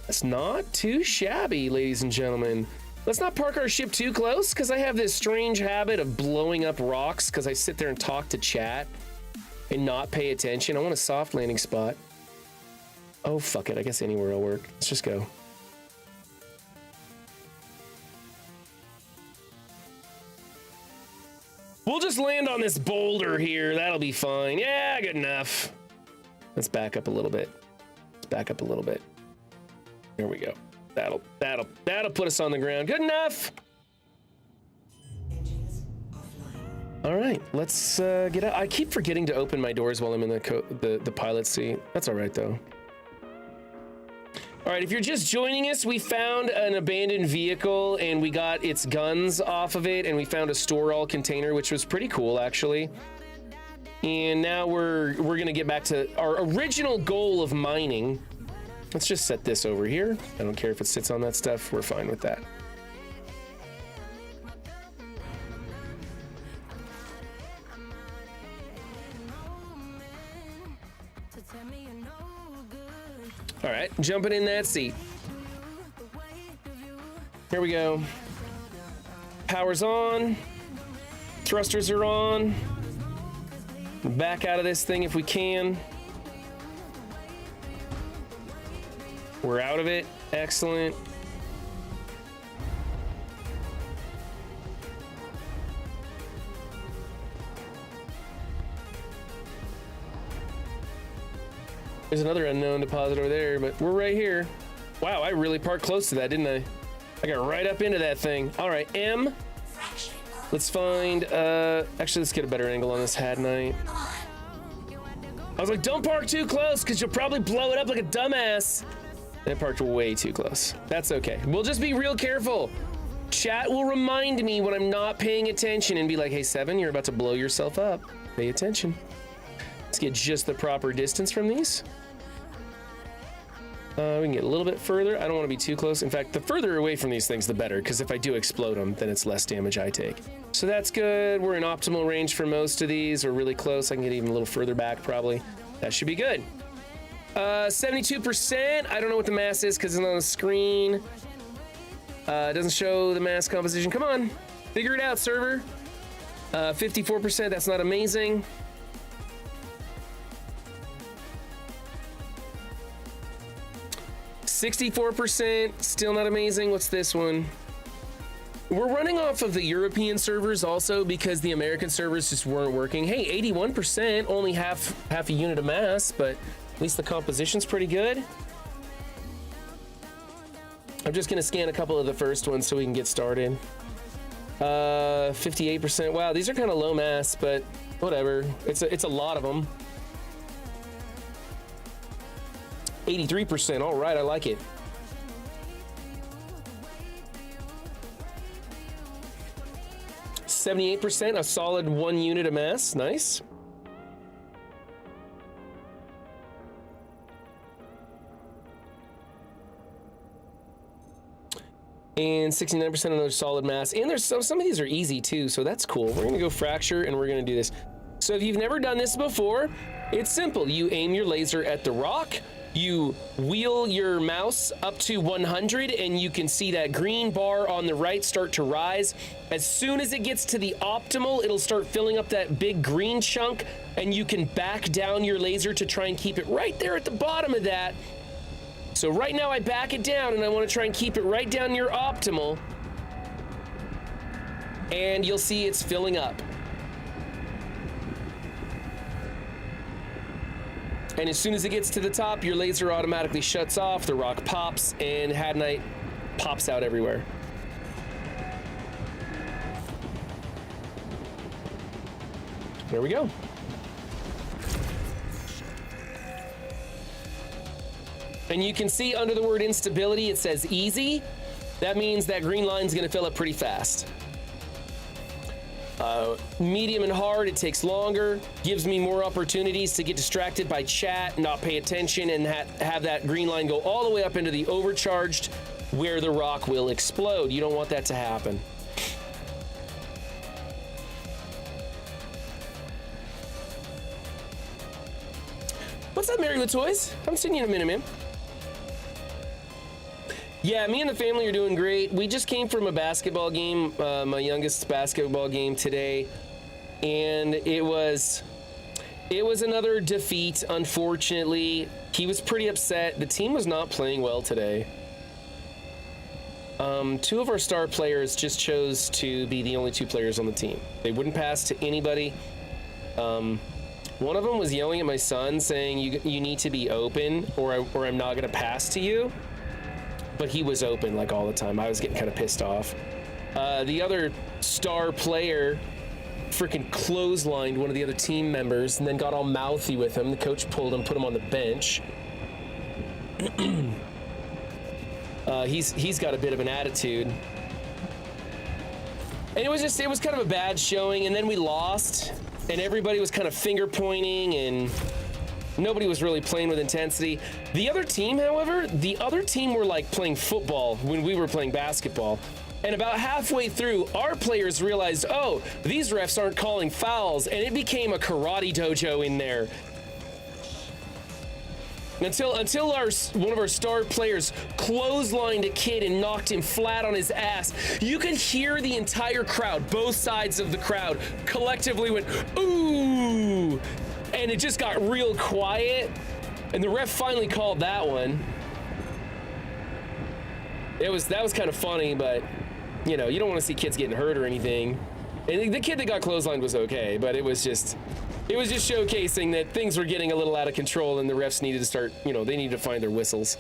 That's not too shabby, ladies and gentlemen. Let's not park our ship too close because I have this strange habit of blowing up rocks because I sit there and talk to chat and not pay attention. I want a soft landing spot. Oh, fuck it. I guess anywhere will work. Let's just go. We'll just land on this boulder here. That'll be fine. Yeah, good enough. Let's back up a little bit. Let's back up a little bit. There we go. That'll put us on the ground. Good enough. All right, let's get out. I keep forgetting to open my doors while I'm in the pilot seat. That's all right though. All right, if you're just joining us, we found an abandoned vehicle and we got its guns off of it, and we found a store all container, which was pretty cool actually. And now we're gonna get back to our original goal of mining. Let's just set this over here. I don't care if it sits on that stuff. We're fine with that. All right, jumping in that seat. Here we go. Power's on. Thrusters are on. Back out of this thing if we can. We're out of it. Excellent. There's another unknown deposit over there, but we're right here. Wow, I really parked close to that, didn't I? I got right up into that thing. All right, M. Let's find, actually, let's get a better angle on this Had Night. I was like, don't park too close because you'll probably blow it up like a dumbass. And I parked way too close. That's okay. We'll just be real careful. Chat will remind me when I'm not paying attention and be like, hey, Seven, you're about to blow yourself up. Pay attention. Let's get just the proper distance from these. We can get a little bit further. I don't want to be too close. In fact, the further away from these things, the better, because if I do explode them, then it's less damage I take. So that's good. We're in optimal range for most of these. We're really close. I can get even a little further back, probably. That should be good. 72%. I don't know what the mass is because it's on the screen. It doesn't show the mass composition. Come on. Figure it out, server. 54%. That's not amazing. %, still not amazing. What's this one? We're running off of the European servers also because the American servers just weren't working. Hey, 81%, only half a unit of mass, but at least the composition's pretty good. I'm just gonna scan a couple of the first ones so we can get started. 58%. Wow, these are kind of low mass, but whatever. It's a lot of them. 83%. All right, I like it. %, a solid 1 unit of mass. Nice. And 69% another solid mass. And there's some of these are easy too, so that's cool. We're gonna go fracture and we're gonna do this. So if you've never done this before, it's simple. You aim your laser at the rock, you wheel your mouse up to 100 and you can see that green bar on the right start to rise. As soon as it gets to the optimal, it'll start filling up that big green chunk and you can back down your laser to try and keep it right there at the bottom of that. So right now I back it down and I want to try and keep it right down near optimal. And you'll see it's filling up. And as soon as it gets to the top, your laser automatically shuts off, the rock pops, and Had Night pops out everywhere. There we go. And you can see under the word instability, it says easy. That means that green line's gonna fill up pretty fast. Medium and hard, it takes longer, gives me more opportunities to get distracted by chat, not pay attention, and have that green line go all the way up into the overcharged where the rock will explode. You don't want that to happen. What's up, Mary with Toys? Haven't seen you in a minute, man. Yeah, me and the family are doing great. We just came from a basketball game, my youngest basketball game today, and it was another defeat, unfortunately. He was pretty upset. The team was not playing well today. Two of our star players just chose to be the only two players on the team. They wouldn't pass to anybody. One of them was yelling at my son saying, you need to be open or I'm not gonna pass to you. But he was open like all the time. I was getting kind of pissed off. The other star player freaking clotheslined one of the other team members and then got all mouthy with him. The coach pulled him, put him on the bench. He's got a bit of an attitude. And it was kind of a bad showing, and then we lost, and everybody was kind of finger pointing, and nobody was really playing with intensity. The other team, however, were like playing football when we were playing basketball. And about halfway through, our players realized, oh, these refs aren't calling fouls, and it became a karate dojo in there. Until one of our star players clotheslined a kid and knocked him flat on his ass. You could hear the entire crowd, both sides of the crowd, collectively went, ooh! And it just got real quiet. And the ref finally called that one. That was kind of funny, but you know, you don't want to see kids getting hurt or anything. And the kid that got clotheslined was okay, but it was just showcasing that things were getting a little out of control and the refs needed to start, you know, they needed to find their whistles.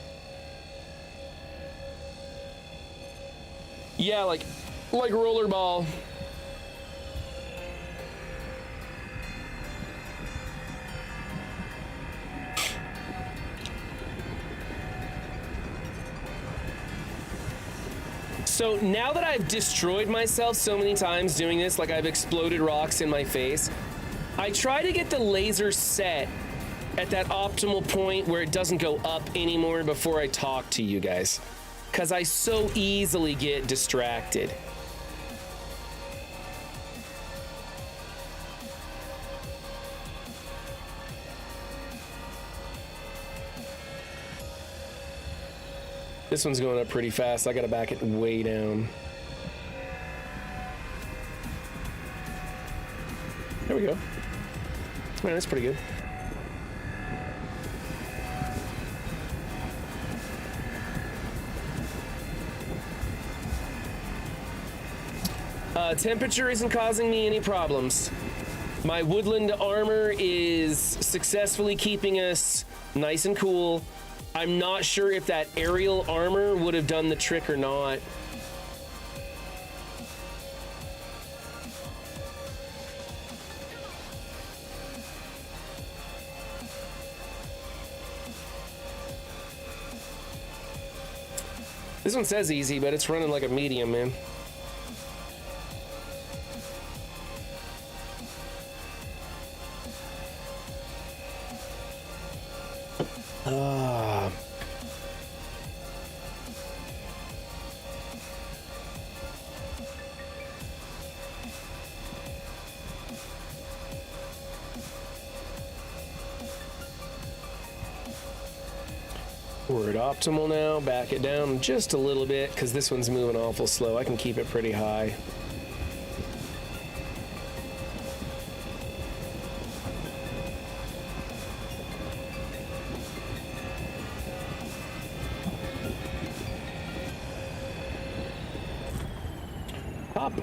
Yeah, like rollerball. So now that I've destroyed myself so many times doing this, like I've exploded rocks in my face, I try to get the laser set at that optimal point where it doesn't go up anymore before I talk to you guys, because I so easily get distracted. This one's going up pretty fast. I gotta back it way down. There we go. Man, that's pretty good. Temperature isn't causing me any problems. My woodland armor is successfully keeping us nice and cool. I'm not sure if that Arial armor would have done the trick or not. This one says easy, but it's running like a medium, man. We're at optimal now. Back it down just a little bit because this one's moving awful slow. I can keep it pretty high. Hop.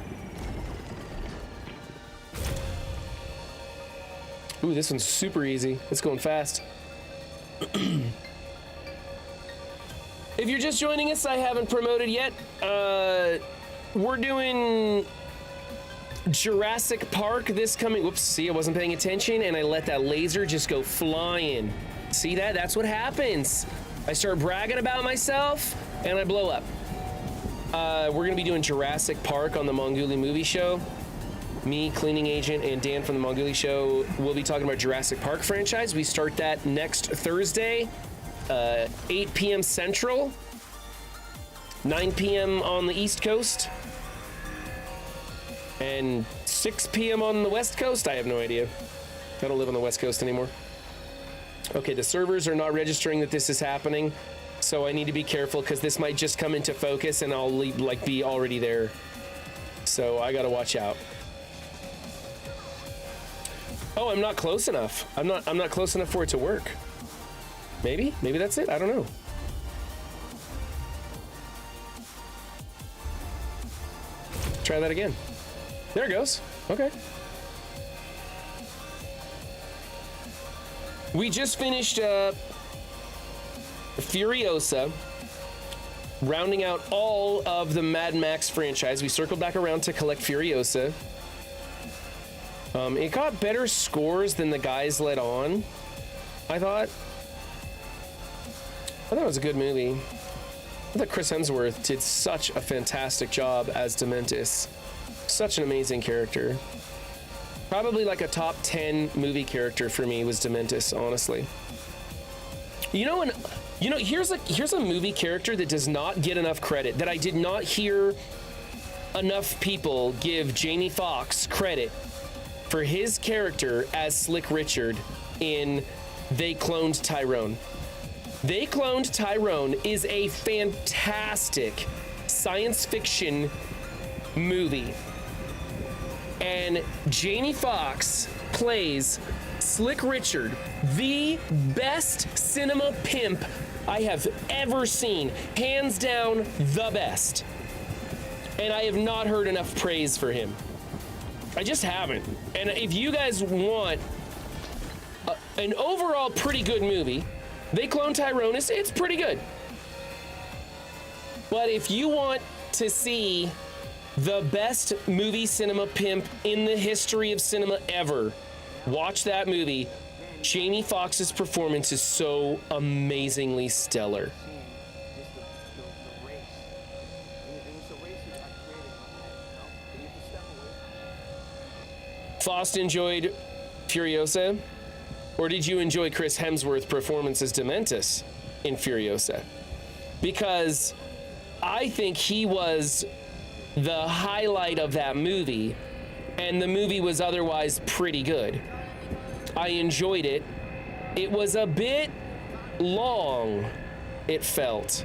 Ooh, this one's super easy. It's going fast. If you're just joining us, I haven't promoted yet. We're doing Jurassic Park this coming. Whoops, see, I wasn't paying attention and I let that laser just go flying. See that? That's what happens. I start bragging about myself and I blow up. We're gonna be doing Jurassic Park on the Mongoolie Movie Show. Me, Cleaning Agent, and Dan from the Mongoolie Show will be talking about Jurassic Park franchise. We start that next Thursday. 8 p.m. Central, 9 p.m. on the East Coast, and 6 p.m. on the West Coast. I have no idea. I don't live on the West Coast anymore. Okay, the servers are not registering that this is happening, so I need to be careful because this might just come into focus and I'll be already there. So I gotta watch out. Oh, I'm not close enough. I'm not close enough for it to work. Maybe that's it. I don't know. try that again. There it goes. Okay. We just finished Furiosa, rounding out all of the Mad Max franchise. We circled back around to collect Furiosa. It got better scores than the guys let on, I thought. I thought it was a good movie. I thought Chris Hemsworth did such a fantastic job as Dementis. Such an amazing character. Probably like a top 10 movie character for me was Dementis, honestly. Here's a movie character that does not get enough credit, that I did not hear enough people give Jamie Foxx credit for his character as Slick Richard in They Cloned Tyrone. They Cloned Tyrone is a fantastic science fiction movie. And Jamie Foxx plays Slick Richard, the best cinema pimp I have ever seen. Hands down, the best. And I have not heard enough praise for him. I just haven't. And if you guys want an overall pretty good movie, They Clone Tyrone, it's pretty good. But if you want to see the best movie cinema pimp in the history of cinema ever, watch that movie. Jamie Foxx's performance is so amazingly stellar. Faust enjoyed Furiosa, or did you enjoy Chris Hemsworth's performance as Dementis in Furiosa? Because I think he was the highlight of that movie, and the movie was otherwise pretty good. I enjoyed it. It was a bit long, it felt.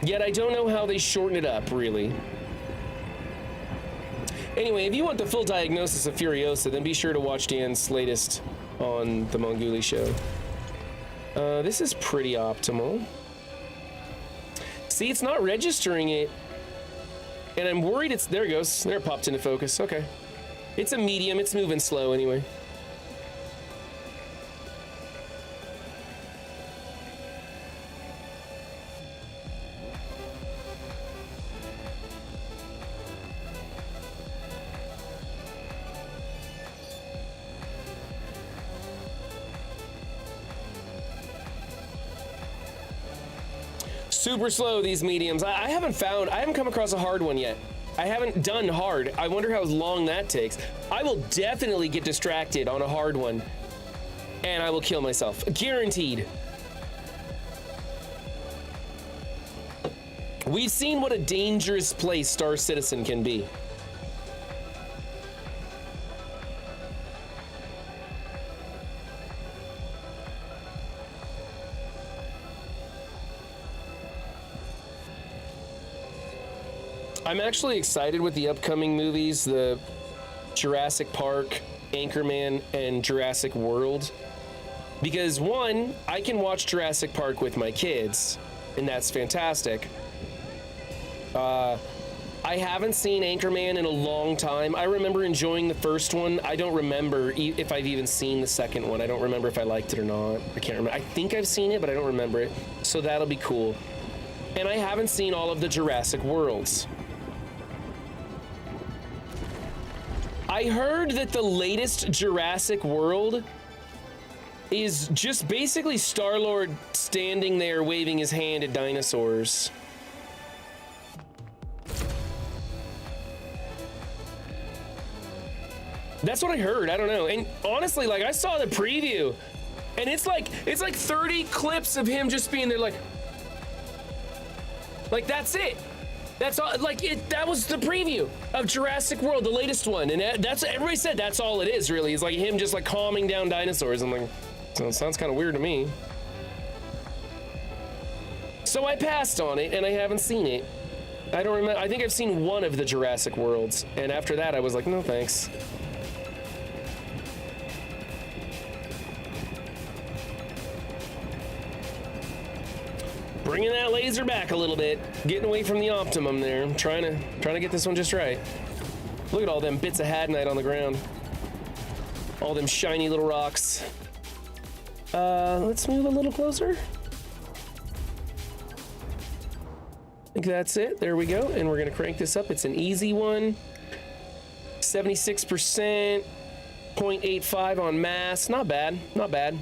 Yet I don't know how they shorten it up, really. Anyway, if you want the full diagnosis of Furiosa, then be sure to watch Dan's latest on the Monguli show. This is pretty optimal. See, it's not registering it. And I'm worried it's, there it goes. There it popped into focus. Okay. It's a medium. It's moving slow anyway. Super slow, these mediums. I haven't come across a hard one yet. I haven't done hard. I wonder how long that takes. I will definitely get distracted on a hard one, and I will kill myself. Guaranteed. We've seen what a dangerous place Star Citizen can be. I'm actually excited with the upcoming movies, the Jurassic Park, Anchorman, and Jurassic World. Because one, I can watch Jurassic Park with my kids, and that's fantastic. I haven't seen Anchorman in a long time. I remember enjoying the first one. I don't remember if I've even seen the second one. I don't remember if I liked it or not. I can't remember. I think I've seen it, but I don't remember it. So that'll be cool. And I haven't seen all of the Jurassic Worlds. I heard that the latest Jurassic World is just basically Star-Lord standing there waving his hand at dinosaurs. That's what I heard. I don't know. And honestly, like, I saw the preview, and it's like 30 clips of him just being there, like that's it. That's all. Like, that was the preview of Jurassic World, the latest one, and that's everybody said that's all it is. Really, is like him just like calming down dinosaurs. I'm like, so it sounds kind of weird to me. So I passed on it, and I haven't seen it. I don't remember. I think I've seen one of the Jurassic Worlds, and after that, I was like, no thanks. Bringing that laser back a little bit, getting away from the optimum there. I'm trying to get this one just right. Look at all them bits of hadnite on the ground. All them shiny little rocks. Let's move a little closer. I think that's it. There we go. And we're gonna crank this up. It's an easy one. 76%, 0.85 on mass. Not bad, not bad.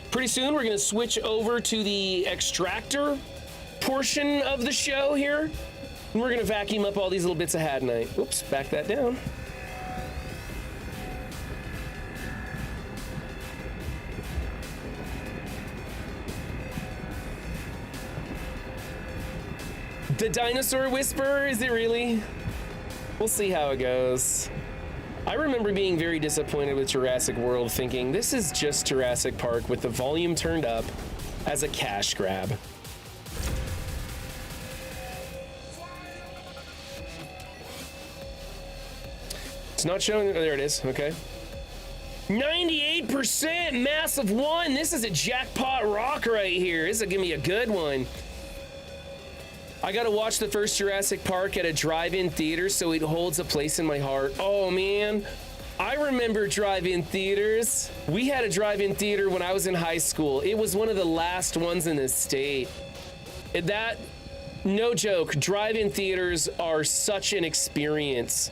Pretty soon we're gonna switch over to the extractor portion of the show here. And we're gonna vacuum up all these little bits of hadnite. Oops, back that down. The dinosaur whisperer, is it really? We'll see how it goes. I remember being very disappointed with Jurassic World, thinking this is just Jurassic Park with the volume turned up as a cash grab. It's not showing, oh, there it is, okay. 98% massive one. This is a jackpot rock right here. This is gonna be a good one. I gotta watch the first Jurassic Park at a drive-in theater so it holds a place in my heart. Oh man, I remember drive-in theaters. We had a drive-in theater when I was in high school. It was one of the last ones in the state. That, no joke, drive-in theaters are such an experience.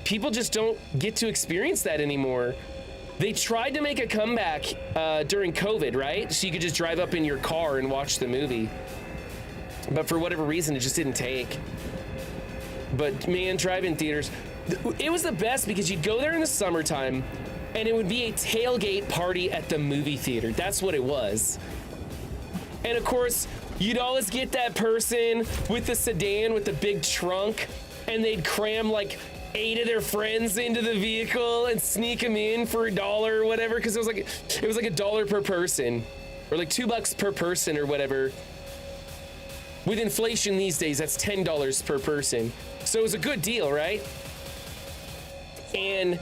People just don't get to experience that anymore. They tried to make a comeback during COVID, right? So you could just drive up in your car and watch the movie. But for whatever reason, it just didn't take. But man, drive-in theaters, it was the best because you'd go there in the summertime and it would be a tailgate party at the movie theater. That's what it was. And of course, you'd always get that person with the sedan with the big trunk and they'd cram like 8 of their friends into the vehicle and sneak them in for $1 or whatever, because it was like $1 per person or like $2 per person or whatever. With inflation these days, that's $10 per person. So it was a good deal, right? And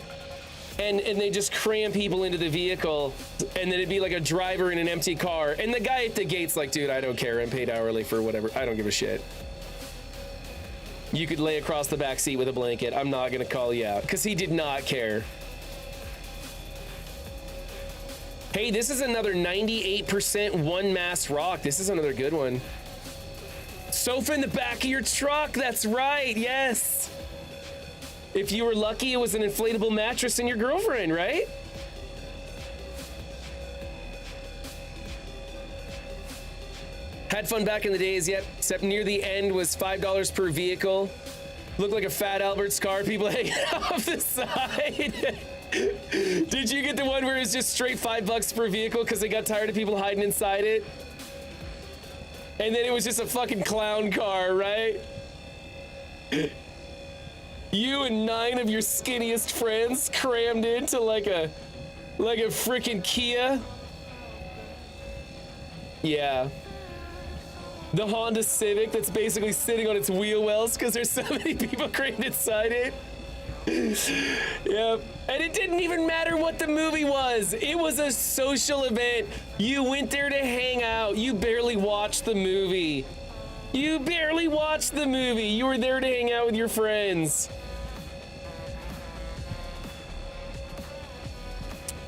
they just cram people into the vehicle, and then it'd be like a driver in an empty car. And the guy at the gate's like, dude, I don't care. I'm paid hourly for whatever. I don't give a shit. You could lay across the back seat with a blanket. I'm not gonna call you out, because he did not care. Hey, this is another 98% one mass rock. This is another good one. Sofa in the back of your truck, that's right, yes. If you were lucky, it was an inflatable mattress in your girlfriend, right? Had fun back in the days, yep, except near the end was $5 per vehicle. Looked like a fat Albert's car, people hanging off the side. Did you get the one where it was just straight $5 per vehicle because they got tired of people hiding inside it? And then it was just a fucking clown car, right? You and 9 of your skinniest friends crammed into like a freaking Kia. Yeah. The Honda Civic that's basically sitting on its wheel wells because there's so many people crammed inside it. Yep. And it didn't even matter what the movie was. It was a social event. You went there to hang out. You barely watched the movie. You barely watched the movie. You were there to hang out with your friends.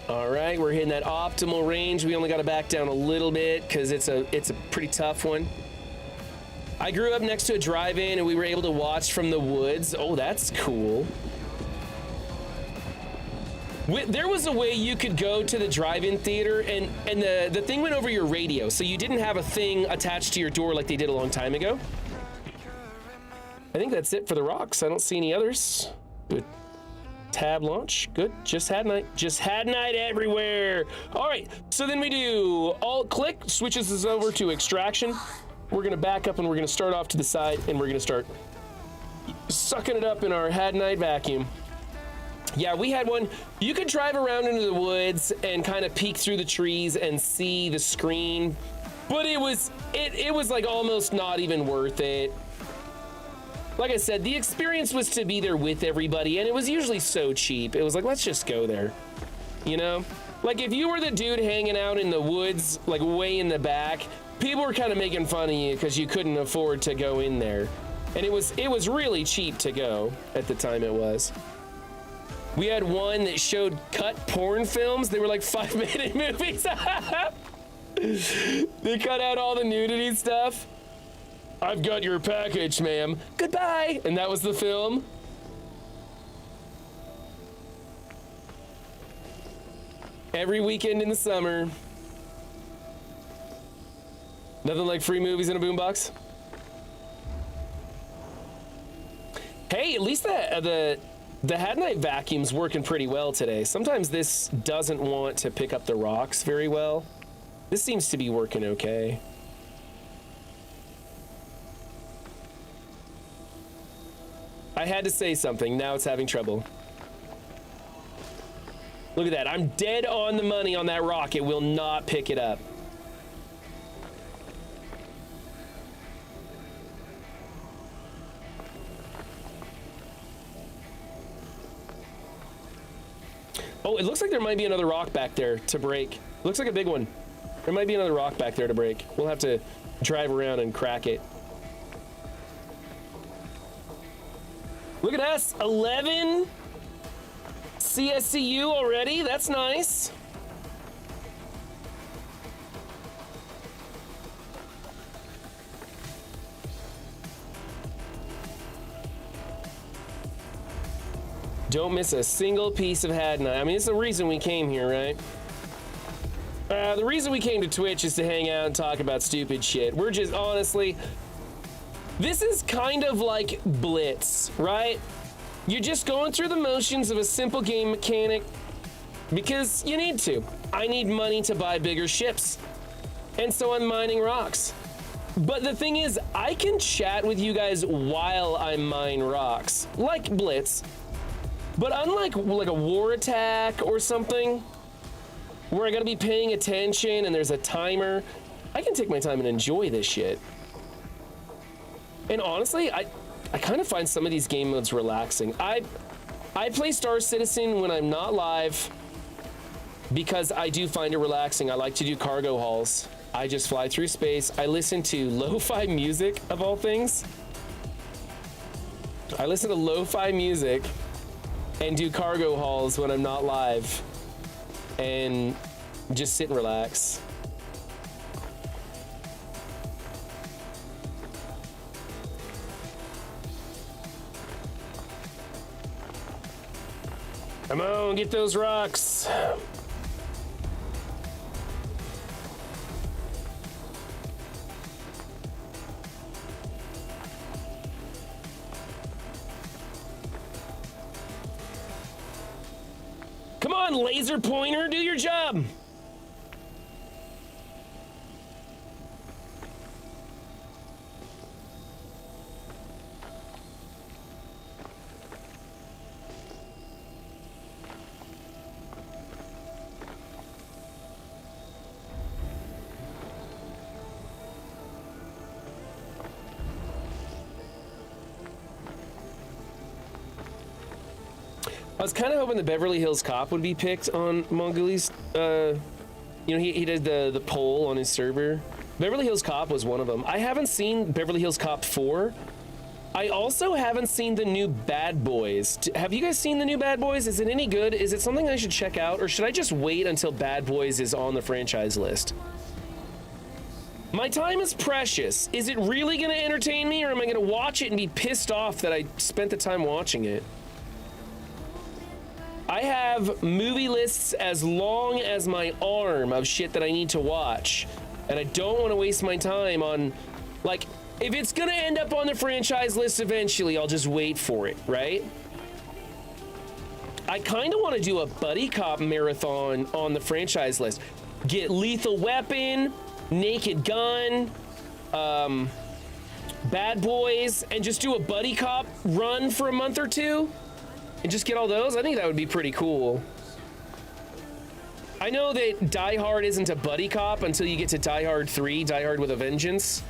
All right, we're hitting that optimal range. We only got to back down a little bit because it's a pretty tough one. I grew up next to a drive-in and we were able to watch from the woods. Oh, that's cool. There was a way you could go to the drive-in theater and the thing went over your radio, so you didn't have a thing attached to your door like they did a long time ago. I think that's it for the rocks. I don't see any others. Good. Tab launch. Good. Just hadnite. Just hadnite everywhere. All right. So then we do Alt-click, switches us over to extraction. We're going to back up and we're going to start off to the side and we're going to start sucking it up in our hadnite vacuum. Yeah, we had one. You could drive around into the woods and kind of peek through the trees and see the screen, but it was like almost not even worth it. like I said, the experience was to be there with everybody, and it was usually so cheap. It was like, let's just go there, you know? Like, if you were the dude hanging out in the woods, like way in the back, people were kind of making fun of you because you couldn't afford to go in there. And it was really cheap to go at the time it was. We had one that showed cut porn films. They were like 5-minute movies. They cut out all the nudity stuff. I've got your package, ma'am. Goodbye. And that was the film. Every weekend in the summer. Nothing like free movies in a boombox. Hey, at least the Had Night vacuum's working pretty well today. Sometimes this doesn't want to pick up the rocks very well. This seems to be working okay. I had to say something. Now it's having trouble. Look at that. I'm dead on the money on that rock. It will not pick it up. Oh, it looks like there might be another rock back there to break. Looks like a big one. There might be another rock back there to break. We'll have to drive around and crack it. Look at us, 11 CSCU already. That's nice. Don't miss a single piece of Had Night. I mean, it's the reason we came here, right? The reason we came to Twitch is to hang out and talk about stupid shit. We're just, honestly, this is kind of like Blitz, right? You're just going through the motions of a simple game mechanic because you need to. I need money to buy bigger ships, and so I'm mining rocks. But the thing is, I can chat with you guys while I mine rocks, like Blitz. But unlike like a war attack or something, where I gotta be paying attention and there's a timer, I can take my time and enjoy this shit. And honestly, I kind of find some of these game modes relaxing. I play Star Citizen when I'm not live because I do find it relaxing. I like to do cargo hauls. I just fly through space. I listen to lo-fi music, of all things. I listen to lo-fi music and do cargo hauls when I'm not live and just sit and relax. Come on, get those rocks. Come on, laser pointer, do your job. I was kind of hoping the Beverly Hills Cop would be picked on Mongoolies. You know, he did the poll on his server. Beverly Hills Cop was one of them. I haven't seen Beverly Hills Cop 4. I also haven't seen the new Bad Boys. Have you guys seen the new Bad Boys? Is it any good? Is it something I should check out? Or should I just wait until Bad Boys is on the franchise list? My time is precious. Is it really going to entertain me, or am I going to watch it and be pissed off that I spent the time watching it? I have movie lists as long as my arm of shit that I need to watch. And I don't want to waste my time on, like, if it's gonna end up on the franchise list eventually, I'll just wait for it, right? I kind of want to do a buddy cop marathon on the franchise list. Get Lethal Weapon, Naked Gun, Bad Boys, and just do a buddy cop run for a month or two. And just get all those? I think that would be pretty cool. I know that Die Hard isn't a buddy cop until you get to Die Hard 3, Die Hard with a Vengeance.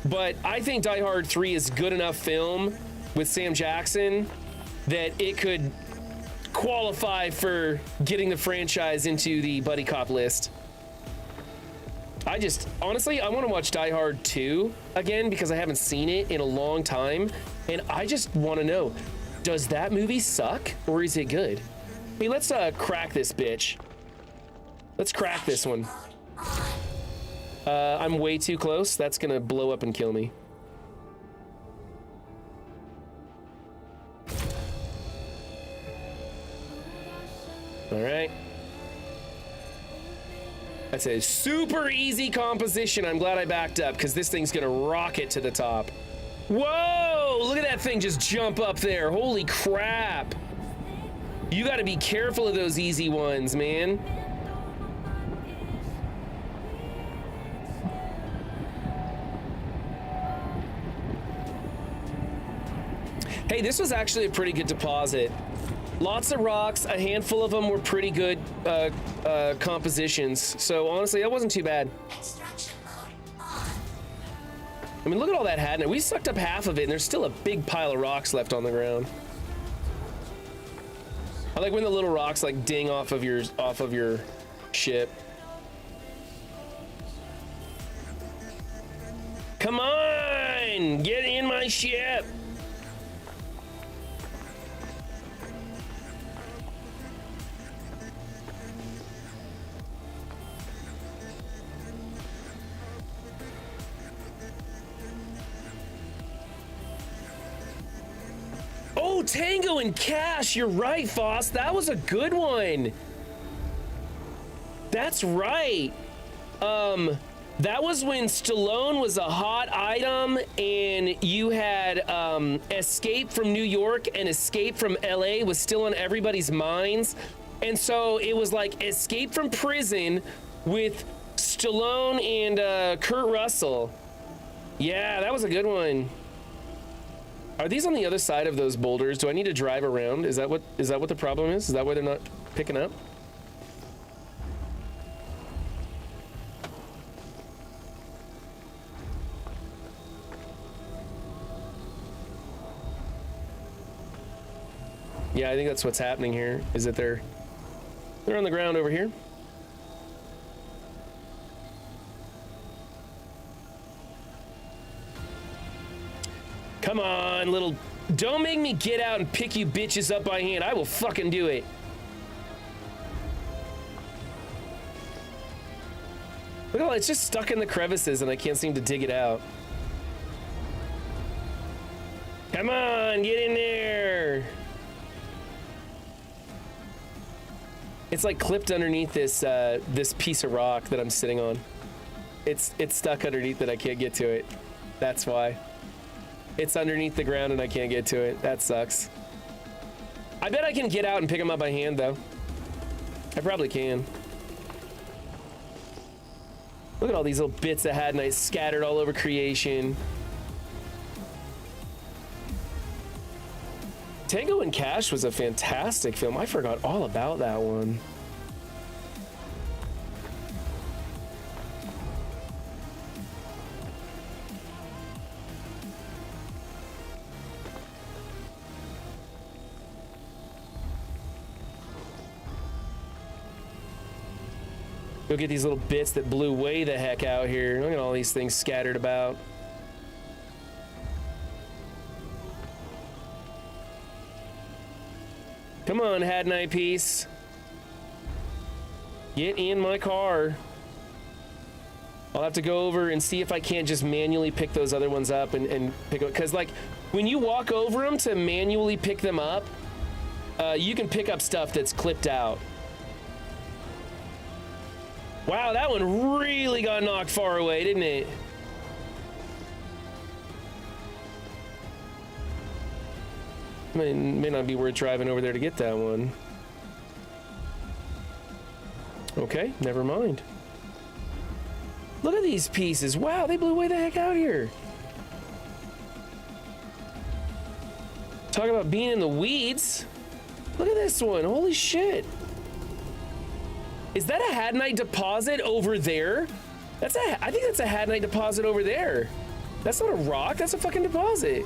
but I think Die Hard 3 is good enough film with Sam Jackson that it could qualify for getting the franchise into the buddy cop list. Honestly, I want to watch Die Hard 2 again because I haven't seen it in a long time, and I just want to know, does that movie suck or is it good? Hey, let's crack this bitch. Let's crack this one. I'm way too close. That's gonna blow up and kill me. All right. That's a super easy composition. I'm glad I backed up because this thing's gonna rocket to the top. Whoa, look at that thing just jump up there. Holy crap. You gotta be careful of those easy ones, man. Hey, this was actually a pretty good deposit. Lots of rocks, a handful of them were pretty good compositions. So honestly, that wasn't too bad. I mean, look at all that hadn't. We sucked up half of it and there's still a big pile of rocks left on the ground. I like when the little rocks like ding off of your ship. Come on, get in my ship. Oh, Tango and Cash, you're right, Foss. That was a good one. That's right. That was when Stallone was a hot item and you had Escape from New York and Escape from LA was still on everybody's minds. And so it was like Escape from Prison with Stallone and Kurt Russell. Yeah, that was a good one. Are these on the other side of those boulders? Do I need to drive around? Is that what the problem is? Is that why they're not picking up? Yeah, I think that's what's happening here, is that they're on the ground over here. Come on, little... Don't make me get out and pick you bitches up by hand. I will fucking do it. Look at all, it's just stuck in the crevices and I can't seem to dig it out. Come on, get in there. It's like clipped underneath this this piece of rock that I'm sitting on. It's stuck underneath it. I can't get to it. That's why. It's underneath the ground and I can't get to it. That sucks. I bet I can get out and pick them up by hand though. I probably can. Look at all these little bits of Hadnite scattered all over creation. Tango and Cash was a fantastic film. I forgot all about that one. Go get these little bits that blew way the heck out here. Look at all these things scattered about. Come on, Hadnite piece. Get in my car. I'll have to go over and see if I can't just manually pick those other ones up and pick up. Because, like, when you walk over them to manually pick them up, you can pick up stuff that's clipped out. Wow, that one really got knocked far away, didn't it? May not be worth driving over there to get that one. Okay, never mind. Look at these pieces. Wow, they blew way the heck out here. Talk about being in the weeds. Look at this one. Holy shit. Is that a Hadnite deposit over there? I think that's a Hadnite deposit over there. That's not a rock. That's a fucking deposit.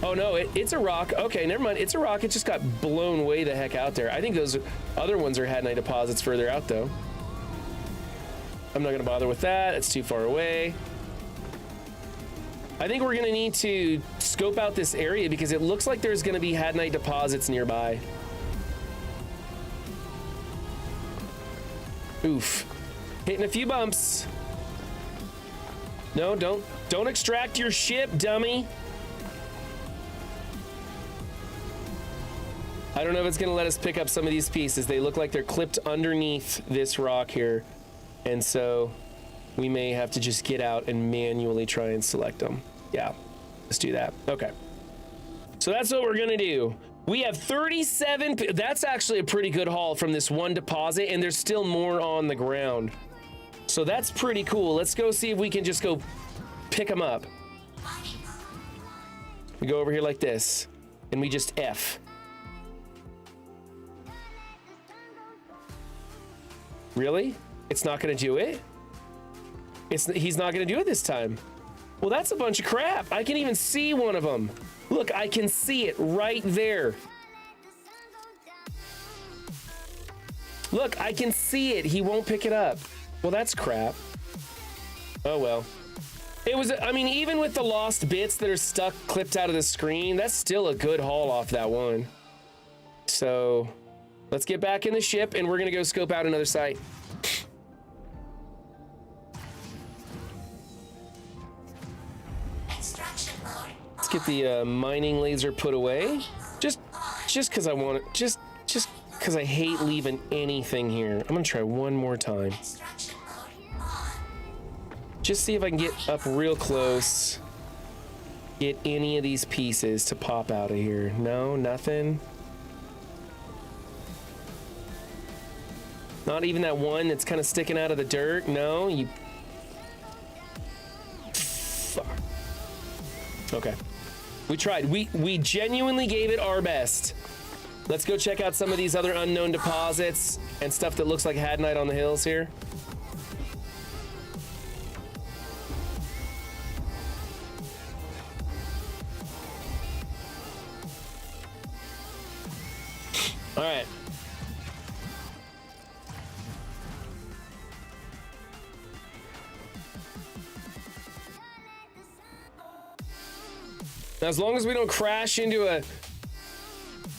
Oh no, it's a rock. Okay, never mind. It's a rock. It just got blown way the heck out there. I think those other ones are hadnite deposits further out though. I'm not gonna bother with that. It's too far away. I think we're gonna need to scope out this area because it looks like there's gonna be hadnite deposits nearby. Oof. Hitting a few bumps. No, don't extract your ship, dummy. I don't know if it's gonna let us pick up some of these pieces. They look like they're clipped underneath this rock here. And so we may have to just get out and manually try and select them. Yeah, let's do that. Okay. So that's what we're gonna do. We have 37, that's actually a pretty good haul from this one deposit, and there's still more on the ground. So that's pretty cool. Let's go see if we can just go pick them up. We go over here like this, and we just F. Really? It's not gonna do it? He's not gonna do it this time. Well, that's a bunch of crap. I can even see one of them. Look, I can see it right there. Look, I can see it. He won't pick it up. Well, that's crap. Oh, well. It was, I mean, even with the lost bits that are stuck, clipped out of the screen, that's still a good haul off that one. So let's get back in the ship and we're gonna go scope out another site. Let's get the mining laser put away. Just because I want it, just because I hate leaving anything here. I'm gonna try one more time. Just see if I can get up real close. Get any of these pieces to pop out of here. No, nothing. Not even that one that's kind of sticking out of the dirt. No, you. Fuck. Okay. We tried. We genuinely gave it our best. Let's go check out some of these other unknown deposits and stuff that looks like hadnite on the hills here. All right. Now, as long as we don't crash into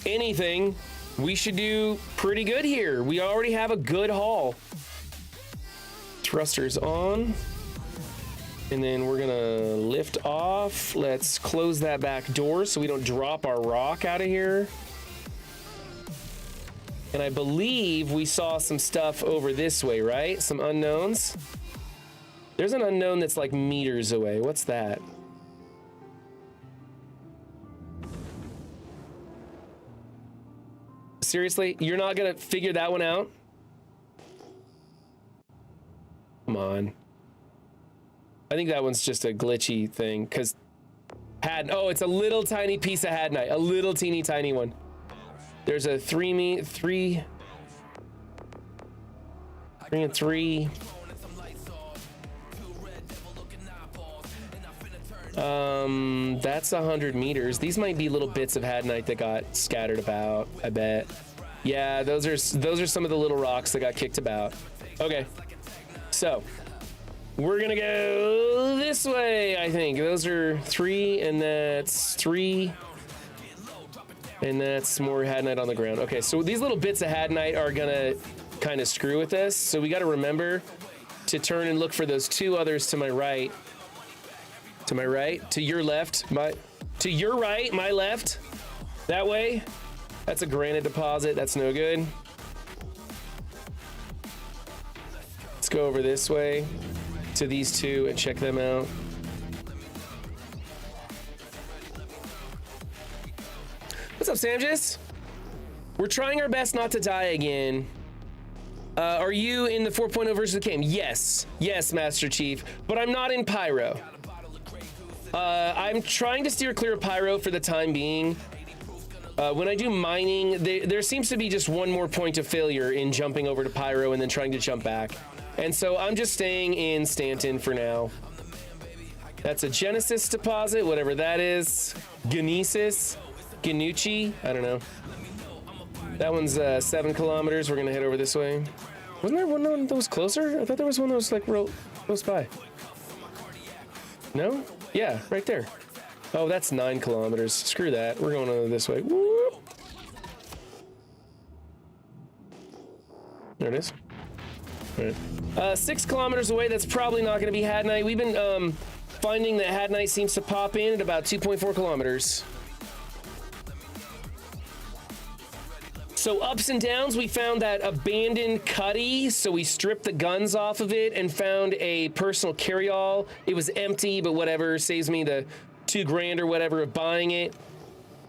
anything, we should do pretty good here. We already have a good haul. Thrusters on. And then we're gonna lift off. Let's close that back door so we don't drop our rock out of here. And I believe we saw some stuff over this way, right? Some unknowns. There's an unknown that's like meters away. What's that? Seriously? You're not gonna figure that one out? Come on. I think that one's just a glitchy thing, because oh, it's a little tiny piece of hadnite, a little teeny tiny one. There's a 3 and 3. That's 100 meters. These might be little bits of hadnite that got scattered about, I bet. Yeah, those are some of the little rocks that got kicked about. Okay, so we're gonna go this way, I think. Those are 3, and that's 3. And that's more hadnite on the ground. Okay, so these little bits of hadnite are gonna kind of screw with us. So we gotta remember to turn and look for those 2 others to my right. To my right, to your left, to your right, my left. That way. That's a granite deposit, that's no good. Let's go over this way to these 2 and check them out. What's up, Samjis? We're trying our best not to die again. Are you in the 4.0 version of the game? Yes, Master Chief, but I'm not in Pyro. I'm trying to steer clear of Pyro for the time being. When I do mining, there seems to be just one more point of failure in jumping over to Pyro and then trying to jump back. And so I'm just staying in Stanton for now. That's a Genesis deposit, whatever that is. Genesis, Ganucci, I don't know. That one's 7 kilometers. We're gonna head over this way. Wasn't there one that was closer? I thought there was one that was like real close by. No? Yeah, right there. Oh, that's 9 kilometers. Screw that. We're going over this way. Whoop. There it is. All right. 6 kilometers away. That's probably not going to be Hadnite. We've been finding that Hadnite seems to pop in at about 2.4 kilometers. So ups and downs, we found that abandoned cuddy, so we stripped the guns off of it and found a personal carryall. It was empty, but whatever, saves me the $2,000 or whatever of buying it.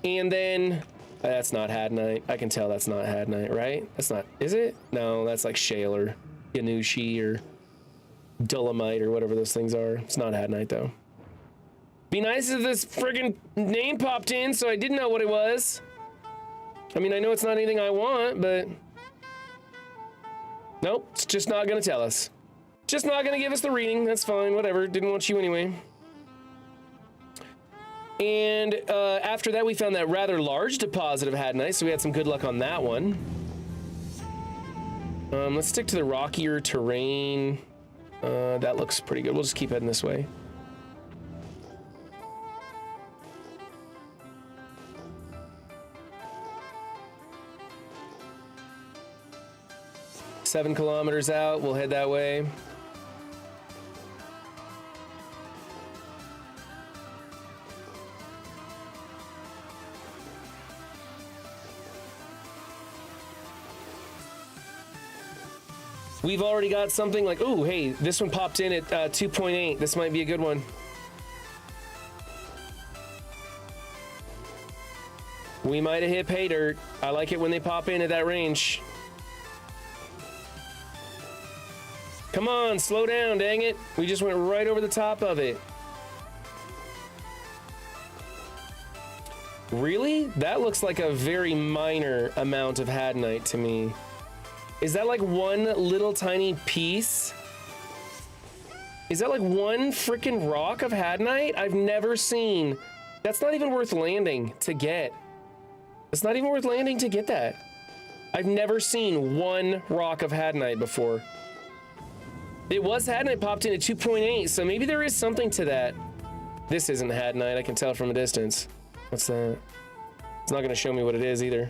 And then, that's not Hadnite. I can tell that's not Hadnite, right? That's not, is it? No, that's like shale or Ganushi or Dolomite or whatever those things are. It's not Hadnite though. Be nice if this friggin' name popped in so I didn't know what it was. I mean, I know it's not anything I want, but nope, it's just not gonna tell us. Just not gonna give us the reading. That's fine, whatever. Didn't want you anyway. And after that, we found that rather large deposit of Hadnite, so we had some good luck on that one. Let's stick to the rockier terrain. That looks pretty good. We'll just keep heading this way. Seven kilometers out, we'll head that way. We've already got something like, oh, hey, this one popped in at 2.8. This might be a good one. We might have hit pay dirt. I like it when they pop in at that range. Come on, slow down, dang it. We just went right over the top of it. Really? That looks like a very minor amount of Hadnite to me. Is that like one little tiny piece? Is that like one freaking rock of Hadnite? I've never seen. That's not even worth landing to get. It's not even worth landing to get that. I've never seen one rock of Hadnite before. It was Hadnite popped in at 2.8, so maybe there is something to that. This isn't Hadnite, I can tell from a distance. What's that? It's not gonna show me what it is either.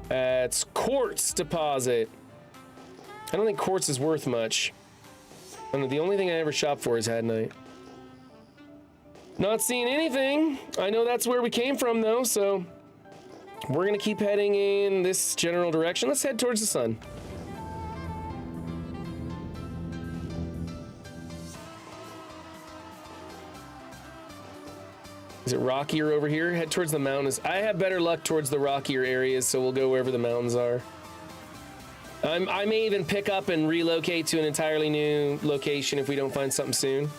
It's quartz deposit. I don't think quartz is worth much. I don't know, the only thing I ever shop for is Hadnite. Not seeing anything. I know that's where we came from though, so we're gonna keep heading in this general direction. Let's head towards the sun. Is it rockier over here? Head towards the mountains. I have better luck towards the rockier areas, so we'll go wherever the mountains are. I may even pick up and relocate to an entirely new location if we don't find something soon.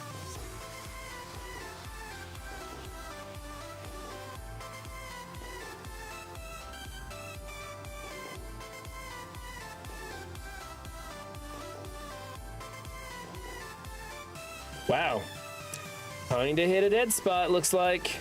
Wow. Kinda hit a dead spot, looks like.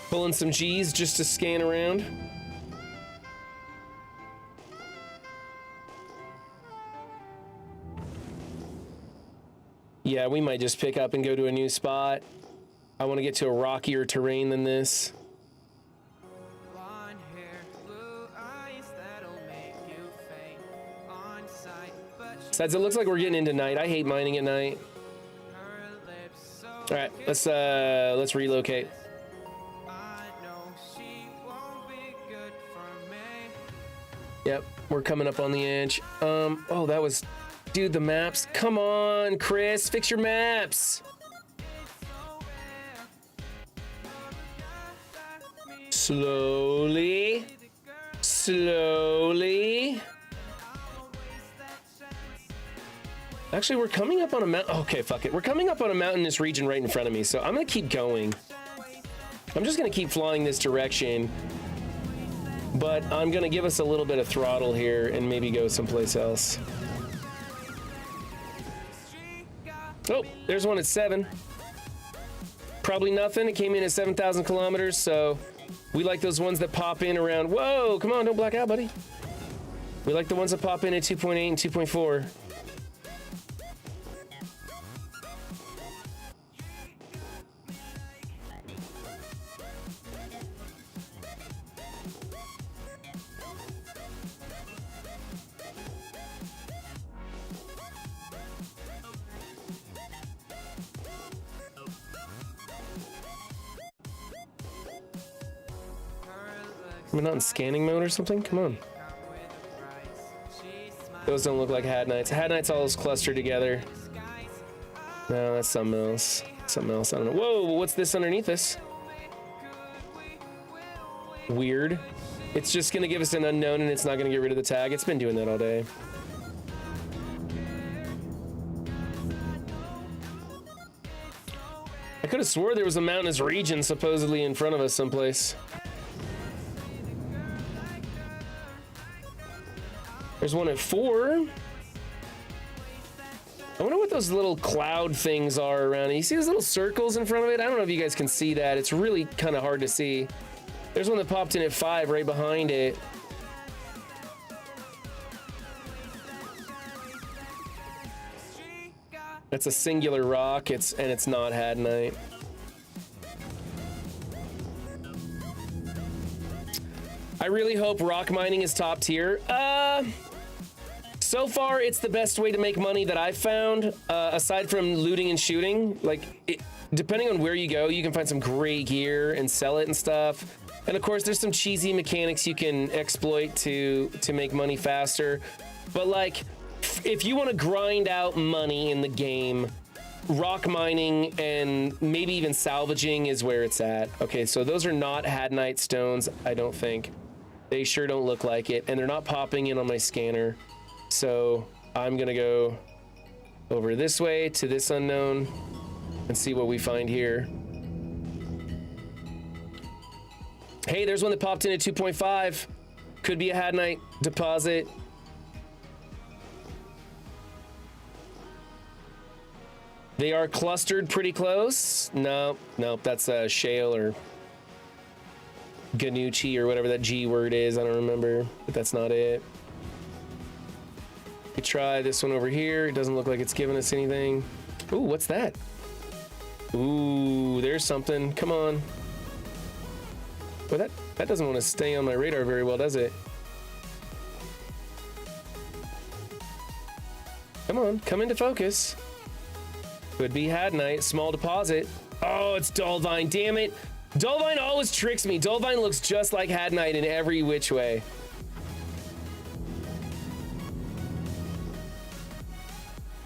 Pulling some G's just to scan around. Yeah, we might just pick up and go to a new spot. I want to get to a rockier terrain than this. Besides, it looks like we're getting into night. I hate mining at night. All right, let's relocate. Yep, we're coming up on the edge. Oh, that was, dude, the maps. Come on, Chris, fix your maps. Slowly, slowly. Actually, we're coming up on a mountain. Okay, fuck it. We're coming up on a mountainous region right in front of me, so I'm gonna keep going. I'm just gonna keep flying this direction, but I'm gonna give us a little bit of throttle here and maybe go someplace else. Oh, there's one at 7. Probably nothing. It came in at 7,000 kilometers, so we like those ones that pop in around. Whoa, come on, don't black out, buddy. We like the ones that pop in at 2.8 and 2.4. We're not in scanning mode or something? Come on. Those don't look like Had Knights. Had Knights all clustered together. No, that's something else. Something else. I don't know. Whoa, what's this underneath us? Weird. It's just going to give us an unknown and it's not going to get rid of the tag. It's been doing that all day. I could have swore there was a mountainous region supposedly in front of us someplace. There's one at 4. I wonder what those little cloud things are around it. You see those little circles in front of it? I don't know if you guys can see that. It's really kind of hard to see. There's one that popped in at 5 right behind it. That's a singular rock. And it's not Hadnite. I really hope rock mining is top tier. So far, it's the best way to make money that I've found, aside from looting and shooting. Like, depending on where you go, you can find some great gear and sell it and stuff. And of course, there's some cheesy mechanics you can exploit to make money faster. But like, if you want to grind out money in the game, rock mining and maybe even salvaging is where it's at. Okay, so those are not Hadnite stones, I don't think. They sure don't look like it, and they're not popping in on my scanner. So I'm gonna go over this way to this unknown and see what we find here. Hey, there's one that popped in at 2.5. Could be a Hadnite deposit. They are clustered pretty close. Nope, that's a shale or Ganucci or whatever that G word is. I don't remember, but that's not it. We try this one over here. It doesn't look like it's giving us anything. Ooh, what's that? Ooh, there's something. Come on. Well, that doesn't want to stay on my radar very well, does it? Come on, come into focus. Could be Hadnite, small deposit. Oh, it's Dullvine, damn it. Dullvine always tricks me. Dullvine looks just like Hadnite in every which way.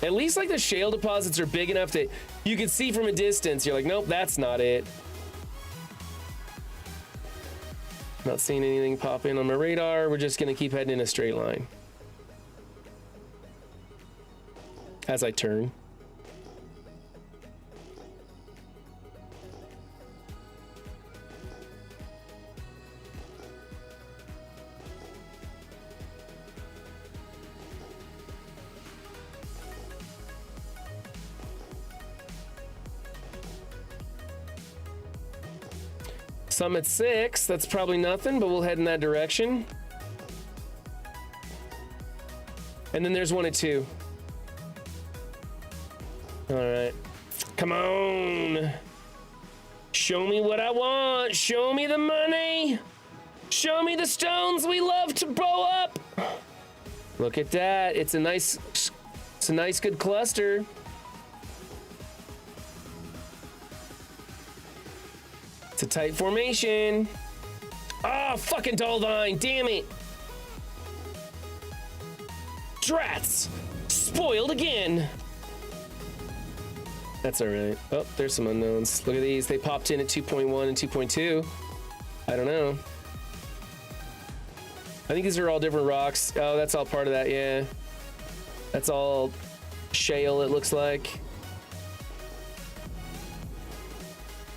At least like the shale deposits are big enough that you can see from a distance. You're like, nope, that's not it. Not seeing anything pop in on my radar. We're just gonna keep heading in a straight line. As I turn. Some at 6, that's probably nothing, but we'll head in that direction. And then there's one at 2. All right, come on. Show me what I want. Show me the money. Show me the stones we love to blow up. Look at that. It's a nice good cluster. It's a tight formation. Ah, oh, fucking Dullvine, damn it. Drats, spoiled again. That's all right. Oh, there's some unknowns. Look at these, they popped in at 2.1 and 2.2. I don't know. I think these are all different rocks. Oh, that's all part of that, yeah. That's all Shale, it looks like.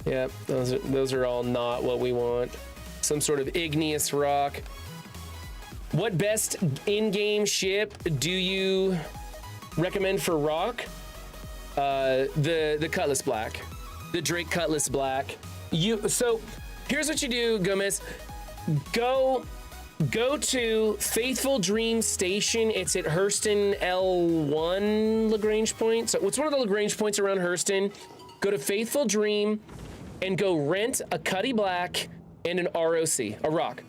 Yep, those are all not what we want. Some sort of igneous rock. What best in-game ship do you recommend for rock? The Cutlass Black. The Drake Cutlass Black. So here's what you do, Gomez. Go to Faithful Dream Station. It's at Hurston L1 Lagrange point. So it's one of the Lagrange points around Hurston. Go to Faithful Dream and go rent a Cutty Black and an ROC, a rock.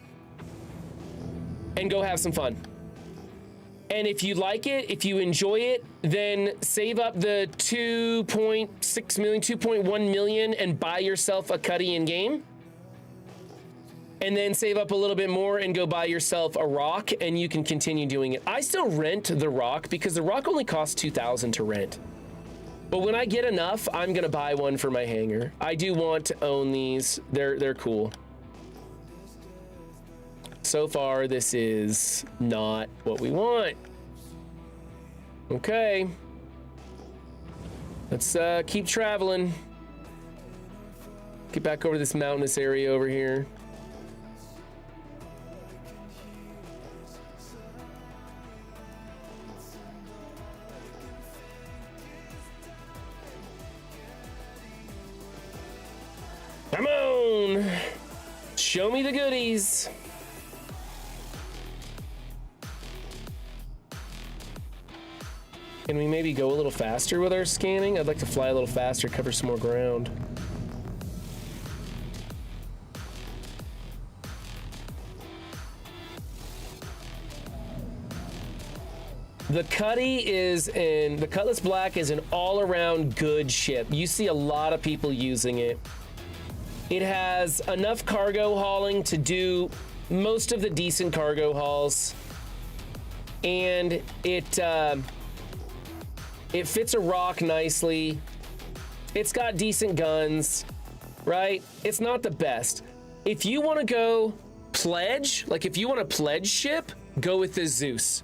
And go have some fun. And if you like it, if you enjoy it, then save up the 2.6 million, 2.1 million and buy yourself a Cutty in game. And then save up a little bit more and go buy yourself a rock, and you can continue doing it. I still rent the rock because the rock only costs 2,000 to rent. But when I get enough, I'm gonna buy one for my hangar. I do want to own these. They're cool. So far, this is not what we want. Okay. Let's keep traveling. Get back over this mountainous area over here. Come on! Show me the goodies. Can we maybe go a little faster with our scanning? I'd like to fly a little faster, cover some more ground. The the Cutlass Black is an all-around good ship. You see a lot of people using it. It has enough cargo hauling to do most of the decent cargo hauls. And it fits a rock nicely. It's got decent guns, right? It's not the best. If you want to go pledge, like if you want a pledge ship, go with the Zeus.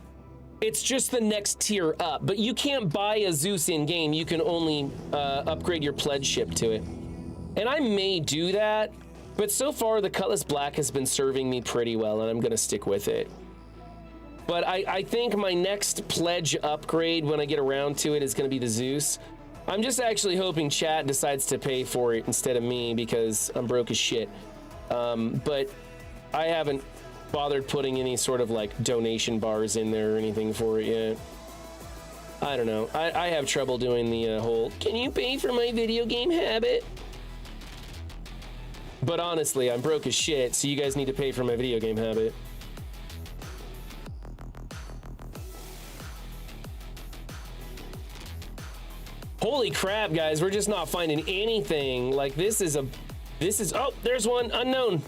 It's just the next tier up, but you can't buy a Zeus in game. You can only upgrade your pledge ship to it. And I may do that, but so far the Cutlass Black has been serving me pretty well, and I'm gonna stick with it. But I think my next pledge upgrade when I get around to it is gonna be the Zeus. I'm just actually hoping chat decides to pay for it instead of me because I'm broke as shit. But I haven't bothered putting any sort of like donation bars in there or anything for it yet. I don't know. I have trouble doing the whole, can you pay for my video game habit? But honestly, I'm broke as shit, so you guys need to pay for my video game habit. Holy crap, guys, we're just not finding anything. Like this is, oh, there's one, unknown.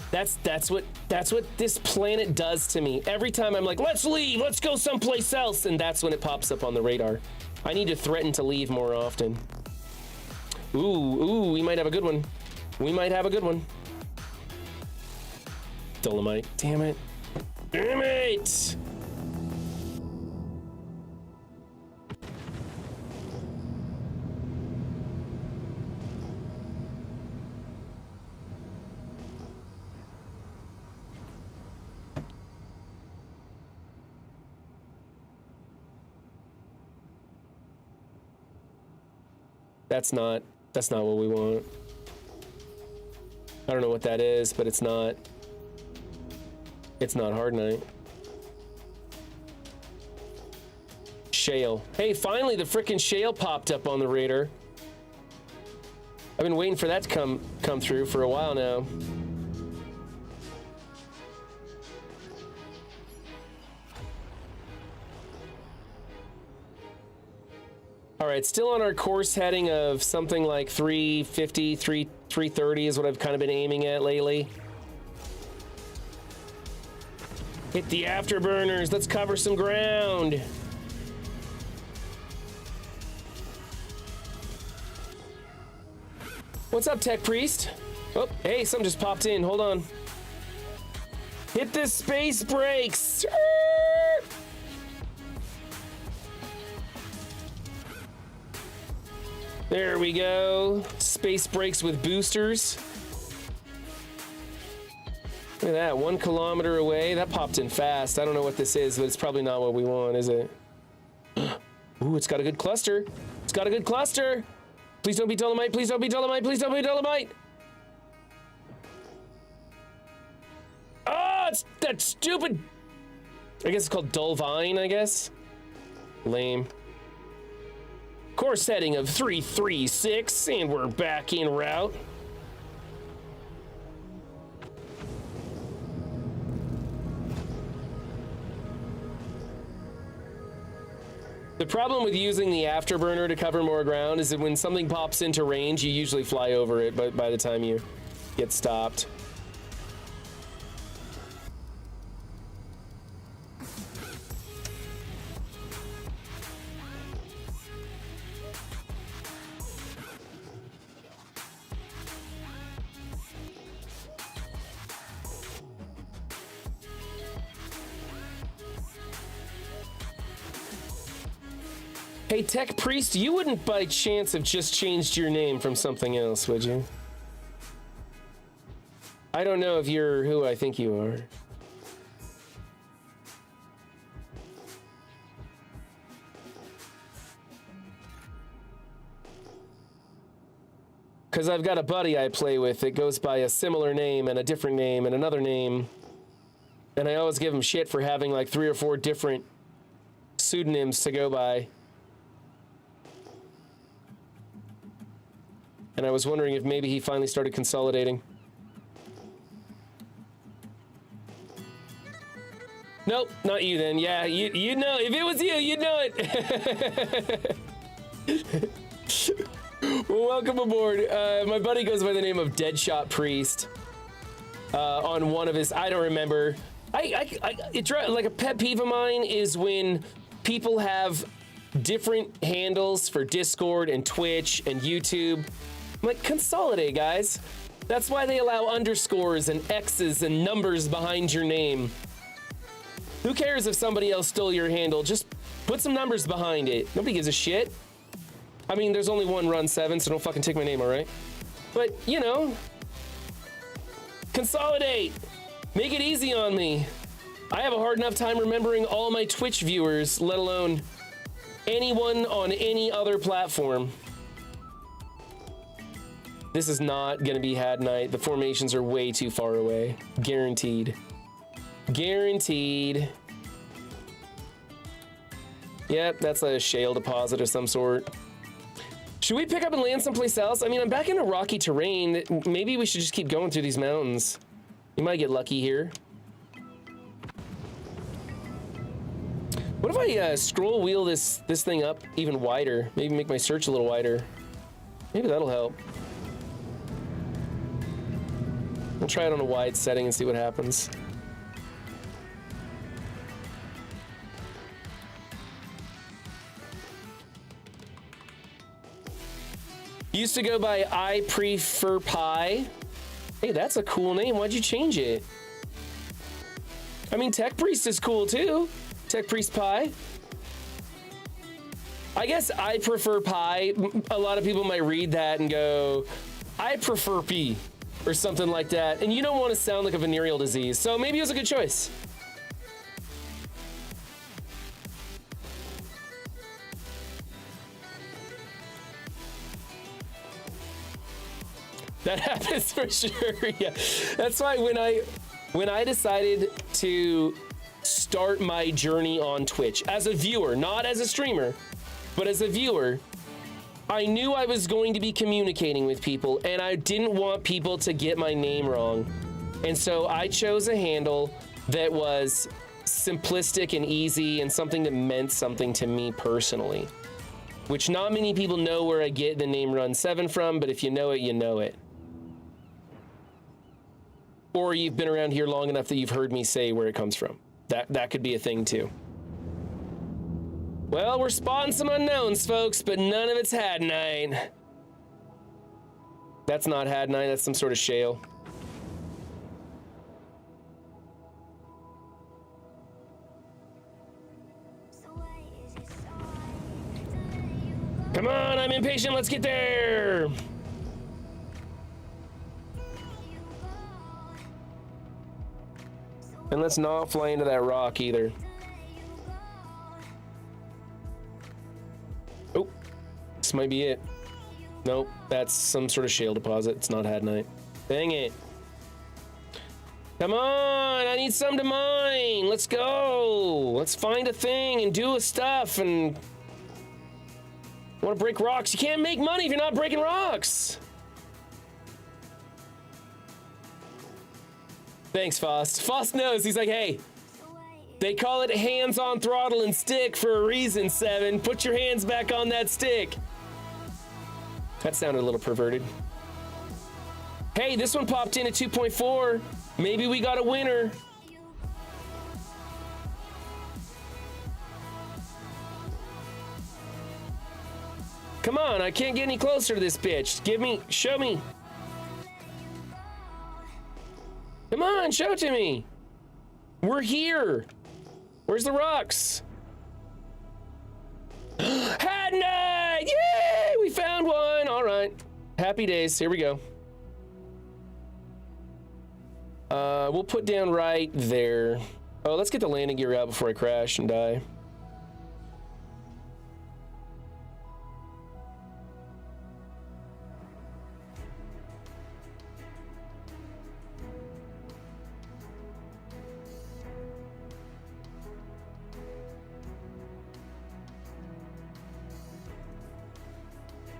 That's what this planet does to me. Every time I'm like, let's leave, let's go someplace else, and that's when it pops up on the radar. I need to threaten to leave more often. Ooh, we might have a good one. We might have a good one. Dolomite, damn it. Damn it! That's not what we want. I don't know what that is, but it's not Hard Night. Shale. Hey, finally the frickin' shale popped up on the radar. I've been waiting for that to come through for a while now. All right, still on our course heading of something like 350, 330 is what I've kind of been aiming at lately. Hit the afterburners, let's cover some ground. What's up, Tech Priest? Oh, hey, something just popped in, hold on. Hit the space brakes. There we go. Space brakes with boosters. Look at that, 1 kilometer away. That popped in fast. I don't know what this is, but it's probably not what we want, is it? Ooh, it's got a good cluster. It's got a good cluster. Please don't be Dolomite. Please don't be Dolomite. Please don't be Dolomite. Oh, it's that stupid. I guess it's called Dulvine, I guess. Lame. Course setting of 336, and we're back en route. The problem with using the afterburner to cover more ground is that when something pops into range, you usually fly over it, but by the time you get stopped. Hey, Tech Priest, you wouldn't by chance have just changed your name from something else, would you? I don't know if you're who I think you are. Because I've got a buddy I play with that goes by a similar name and a different name and another name. And I always give him shit for having like 3 or 4 different pseudonyms to go by. And I was wondering if maybe he finally started consolidating. Nope, not you then. Yeah, you'd know. If it was you, you'd know it. Well, welcome aboard. My buddy goes by the name of Deadshot Priest. On one of his, I don't remember. It's like a pet peeve of mine is when people have different handles for Discord and Twitch and YouTube. I'm like, consolidate, guys. That's why they allow underscores and X's and numbers behind your name. Who cares if somebody else stole your handle? Just put some numbers behind it. Nobody gives a shit. I mean, there's only one Run 7, so don't fucking take my name, all right? But, you know, consolidate. Make it easy on me. I have a hard enough time remembering all my Twitch viewers, let alone anyone on any other platform. This is not gonna be Had Night. The formations are way too far away. Guaranteed. Guaranteed. Yep, that's a shale deposit of some sort. Should we pick up and land someplace else? I mean, I'm back into rocky terrain. Maybe we should just keep going through these mountains. You might get lucky here. What if I scroll wheel this thing up even wider? Maybe make my search a little wider. Maybe that'll help. We'll try it on a wide setting and see what happens. Used to go by I Prefer Pie. Hey, that's a cool name. Why'd you change it? I mean, Tech Priest is cool too. Tech Priest Pie. I guess I Prefer Pie. A lot of people might read that and go, I prefer pee, or something like that. And you don't want to sound like a venereal disease, so maybe it was a good choice. That happens for sure, yeah. That's why when I decided to start my journey on Twitch as a viewer, not as a streamer, but as a viewer, I knew I was going to be communicating with people and I didn't want people to get my name wrong. And so I chose a handle that was simplistic and easy and something that meant something to me personally, which not many people know where I get the name Run 7 from, but if you know it, you know it. Or you've been around here long enough that you've heard me say where it comes from. That could be a thing too. Well, we're spotting some unknowns, folks, but none of it's Had Night. That's not Had Night, that's some sort of shale. Come on, I'm impatient on, let's get there. And let's not fly into that rock either. Oh, this might be it. Nope, that's some sort of shale deposit. It's not Hadnite. Dang it. Come on, I need some to mine. Let's go. Let's find a thing and do a stuff and... I want to break rocks. You can't make money if you're not breaking rocks. Thanks, Fost. Fost knows. He's like, hey, they call it hands on throttle and stick for a reason, Seven. Put your hands back on that stick. That sounded a little perverted. Hey, this one popped in at 2.4. Maybe we got a winner. Come on, I can't get any closer to this bitch. Show me. Come on, show it to me. We're here. Where's the rocks? Hadnite! Yay! We found one. All right. Happy days. Here we go. We'll put down right there. Oh, let's get the landing gear out before I crash and die.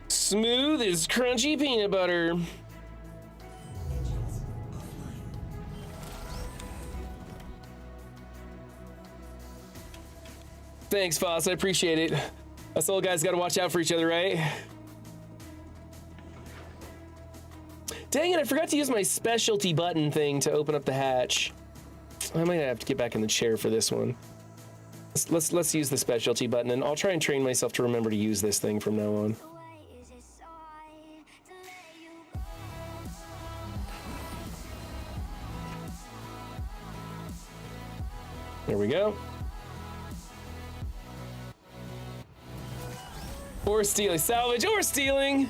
Smooth as crunchy peanut butter. Thanks, Foss. I appreciate it. Us old guys gotta watch out for each other, right? Dang it, I forgot to use my specialty button thing to open up the hatch. I might have to get back in the chair for this one. Let's use the specialty button, and I'll try and train myself to remember to use this thing from now on. There we go. Or stealing. Salvage or stealing.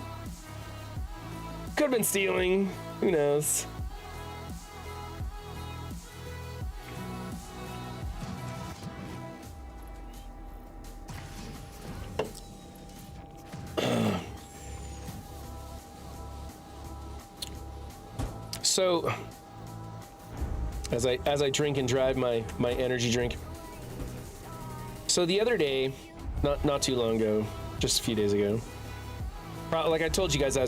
Could have been stealing. Who knows? So, as I drink and drive my energy drink. So the other day, not too long ago, just a few days ago, like I told you guys, I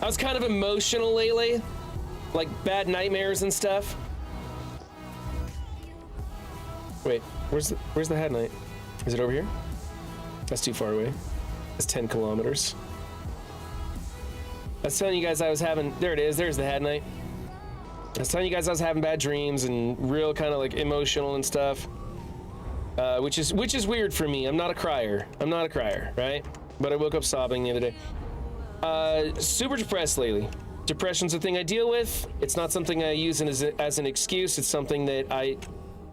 was kind of emotional lately, like bad nightmares and stuff. Wait, where's the Hadnite? Is it over here? That's too far away. That's 10 kilometers. I was telling you guys I was having, there it is, there's the Hadnite. I was telling you guys I was having bad dreams and real kind of like emotional and stuff, which is weird for me. I'm not a crier, right? But I woke up sobbing the other day. Super depressed lately. Depression's a thing I deal with. It's not something I use as an excuse. It's something that I,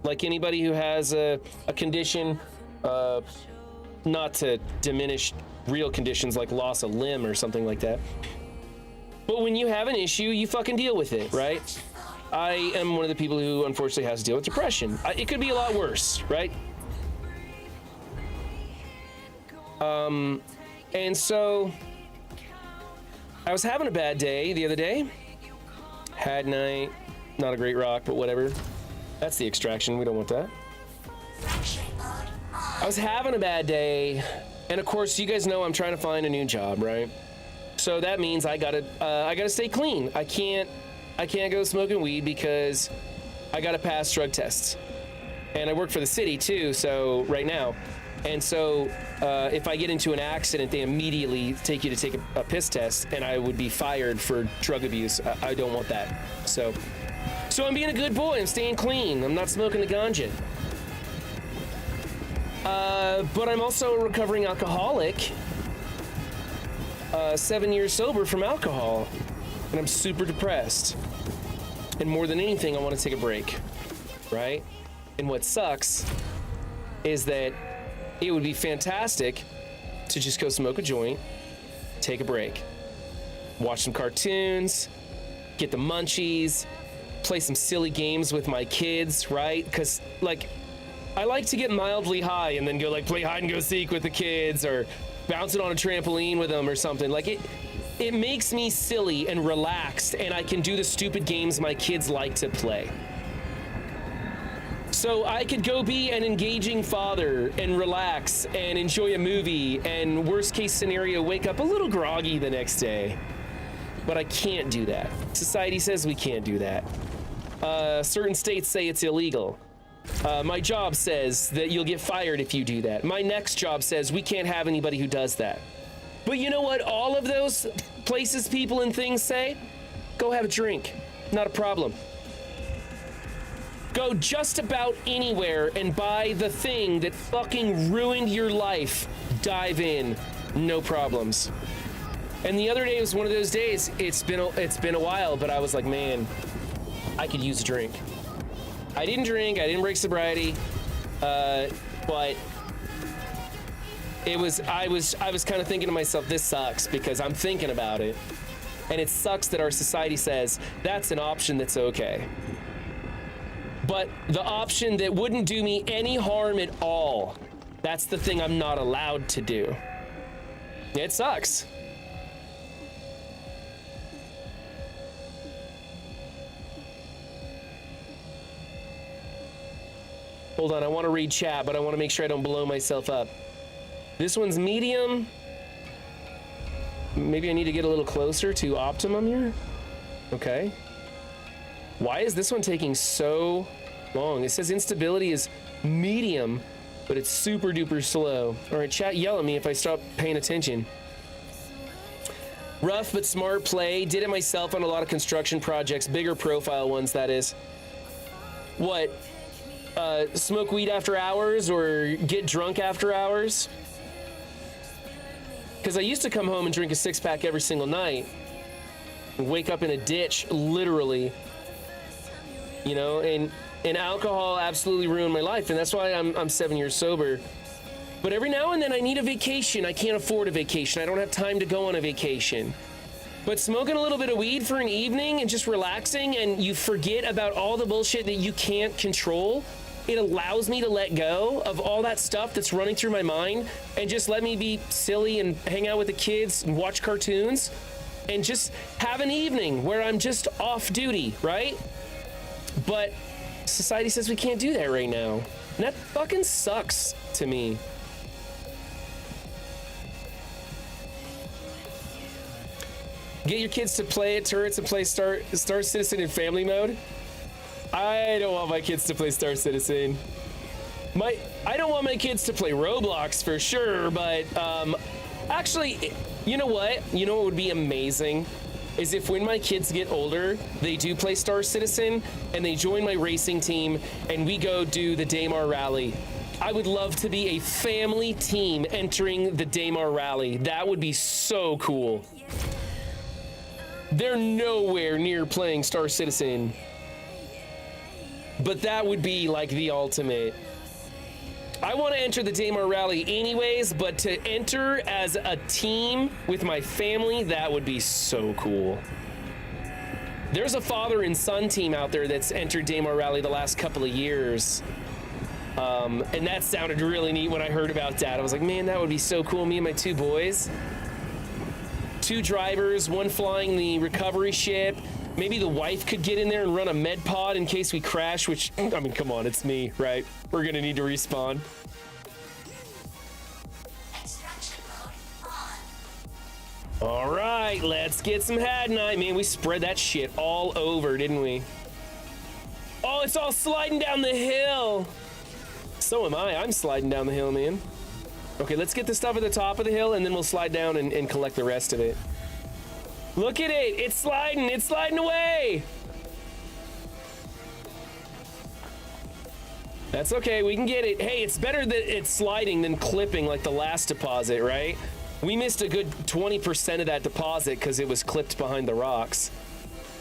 like anybody who has a condition, not to diminish real conditions like loss of limb or something like that. But when you have an issue, you fucking deal with it, right? I am one of the people who unfortunately has to deal with depression. It could be a lot worse, right? And so I was having a bad day the other day. Hadnite, not a great rock, but whatever. That's the extraction, we don't want that. I was having a bad day, and of course, you guys know I'm trying to find a new job, right? So that means I gotta stay clean. I can't go smoking weed because I gotta pass drug tests. And I work for the city too, so right now. And so if I get into an accident, they immediately take you to take a piss test, and I would be fired for drug abuse. I don't want that. So I'm being a good boy. I'm staying clean. I'm not smoking the ganja. But I'm also a recovering alcoholic. 7 years sober from alcohol, and I'm super depressed. And more than anything, I want to take a break, right? And what sucks is that it would be fantastic to just go smoke a joint take a break, watch some cartoons, get the munchies, play some silly games with my kids, right? Because, like, I like to get mildly high and then go, like, play hide and go seek with the kids or bounce it on a trampoline with them or something. Like, it makes me silly and relaxed, and I can do the stupid games my kids like to play. So I could go be an engaging father and relax and enjoy a movie and, worst case scenario, wake up a little groggy the next day. But I can't do that. Society says we can't do that. Certain states say it's illegal. My job says that you'll get fired if you do that. My next job says we can't have anybody who does that. But you know what all of those places, people, and things say? Go have a drink. Not a problem. Go just about anywhere and buy the thing that fucking ruined your life. Dive in. No problems. And the other day was one of those days. It's been a while, but I was like, man, I could use a drink. I didn't drink. I didn't break sobriety. But I was kind of thinking to myself, this sucks, because I'm thinking about it. And it sucks that our society says that's an option that's okay. But the option that wouldn't do me any harm at all, that's the thing I'm not allowed to do. It sucks. Hold on, I want to read chat, but I want to make sure I don't blow myself up. This one's medium. Maybe I need to get a little closer to optimum here. Okay. Why is this one taking so long? It says instability is medium, but it's super duper slow. All right, chat, yell at me if I stop paying attention. Rough but smart play. Did it myself on a lot of construction projects, bigger profile ones, that is. What? Smoke weed after hours or get drunk after hours? Because I used to come home and drink a 6-pack every single night. And wake up in a ditch, literally. You know, and alcohol absolutely ruined my life, and that's why I'm 7 years sober. But every now and then I need a vacation. I can't afford a vacation. I don't have time to go on a vacation. But smoking a little bit of weed for an evening and just relaxing, and you forget about all the bullshit that you can't control, it allows me to let go of all that stuff that's running through my mind and just let me be silly and hang out with the kids and watch cartoons and just have an evening where I'm just off duty, right? But society says we can't do that right now. And that fucking sucks to me. Get your kids to play at turrets and play Star Citizen in family mode. I don't want my kids to play Star Citizen. I don't want my kids to play Roblox for sure, but actually, you know what? You know what would be amazing? Is if when my kids get older, they do play Star Citizen and they join my racing team and we go do the Daymar Rally. I would love to be a family team entering the Daymar Rally. That would be so cool. They're nowhere near playing Star Citizen, but that would be like the ultimate. I want to enter the Daymar Rally anyways, but to enter as a team with my family, that would be so cool. There's a father and son team out there that's entered Daymar Rally the last couple of years. And that sounded really neat when I heard about that. I was like, man, that would be so cool. Me and my two boys. 2 drivers, 1 flying the recovery ship. Maybe the wife could get in there and run a med pod in case we crash, which, I mean, come on, it's me, right? We're gonna need to respawn. All right, let's get some Had Night. Man, we spread that shit all over, didn't we? Oh, it's all sliding down the hill. So am I. I'm sliding down the hill, man. Okay, let's get the stuff at the top of the hill, and then we'll slide down and collect the rest of it. Look at it. It's sliding away. That's okay. We can get it. Hey, it's better that it's sliding than clipping like the last deposit, right? We missed a good 20% of that deposit because it was clipped behind the rocks.